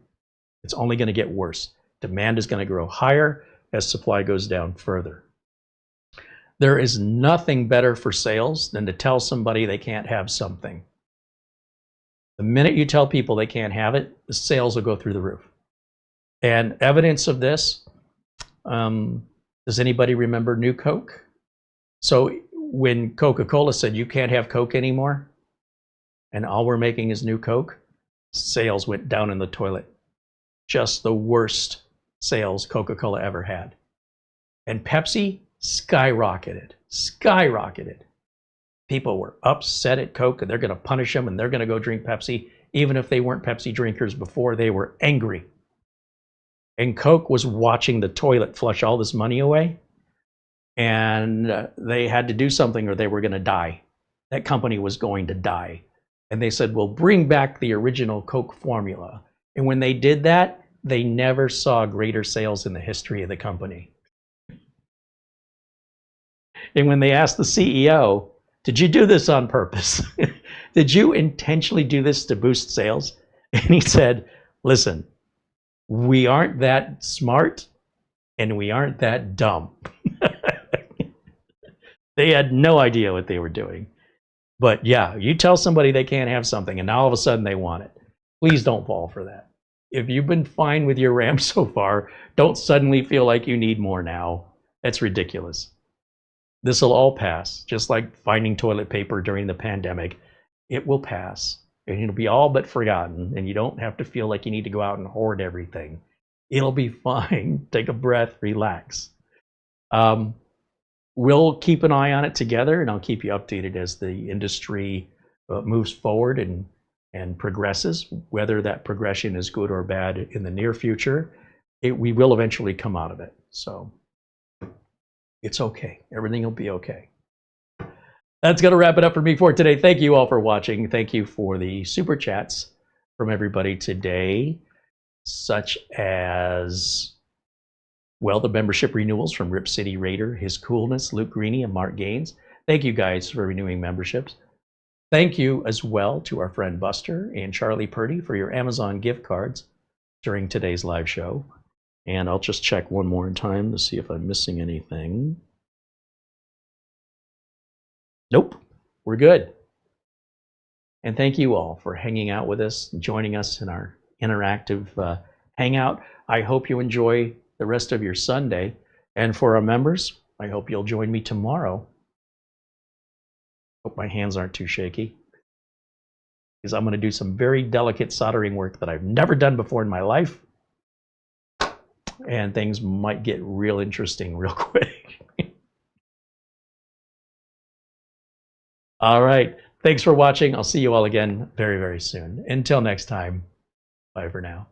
[SPEAKER 1] It's only going to get worse. Demand is going to grow higher as supply goes down further. There is nothing better for sales than to tell somebody they can't have something. The minute you tell people they can't have it, the sales will go through the roof. And evidence of this, does anybody remember New Coke? So when Coca-Cola said you can't have Coke anymore, and all we're making is New Coke, sales went down in the toilet. Just the worst sales Coca-Cola ever had. And Pepsi skyrocketed. People were upset at Coke, and they're going to punish them, and they're going to go drink Pepsi. Even if they weren't Pepsi drinkers before, they were angry. And Coke was watching the toilet flush all this money away, and they had to do something or they were going to die. That company was going to die. And they said, well, bring back the original Coke formula. And when they did that, they never saw greater sales in the history of the company. And when they asked the CEO, did you do this on purpose? did you intentionally do this to boost sales? And he said, listen, we aren't that smart and we aren't that dumb. They had no idea what they were doing. But yeah, you tell somebody they can't have something and now all of a sudden they want it. Please don't fall for that. If you've been fine with your RAM so far, don't suddenly feel like you need more now. That's ridiculous. This will all pass, just like finding toilet paper during the pandemic. It will pass, and it'll be all but forgotten, and you don't have to feel like you need to go out and hoard everything. It'll be fine. Take a breath, relax. We'll keep an eye on it together, and I'll keep you updated as the industry moves forward and progresses. Whether that progression is good or bad in the near future, we will eventually come out of it. So it's okay. Everything will be okay. That's going to wrap it up for me for today. Thank you all for watching. Thank you for the super chats from everybody today, such as, well, the membership renewals from Rip City Raider, His Coolness, Luke Greeny, and Mark Gaines. Thank you guys for renewing memberships. Thank you as well to our friend Buster and Charlie Purdy for your Amazon gift cards during today's live show. And I'll just check one more time to see if I'm missing anything. Nope, we're good. And thank you all for hanging out with us, joining us in our interactive hangout. I hope you enjoy the rest of your Sunday. And for our members, I hope you'll join me tomorrow. Hope my hands aren't too shaky, because I'm going to do some very delicate soldering work that I've never done before in my life. And things might get real interesting real quick. All right. Thanks for watching. I'll see you all again very, very soon. Until next time, bye for now.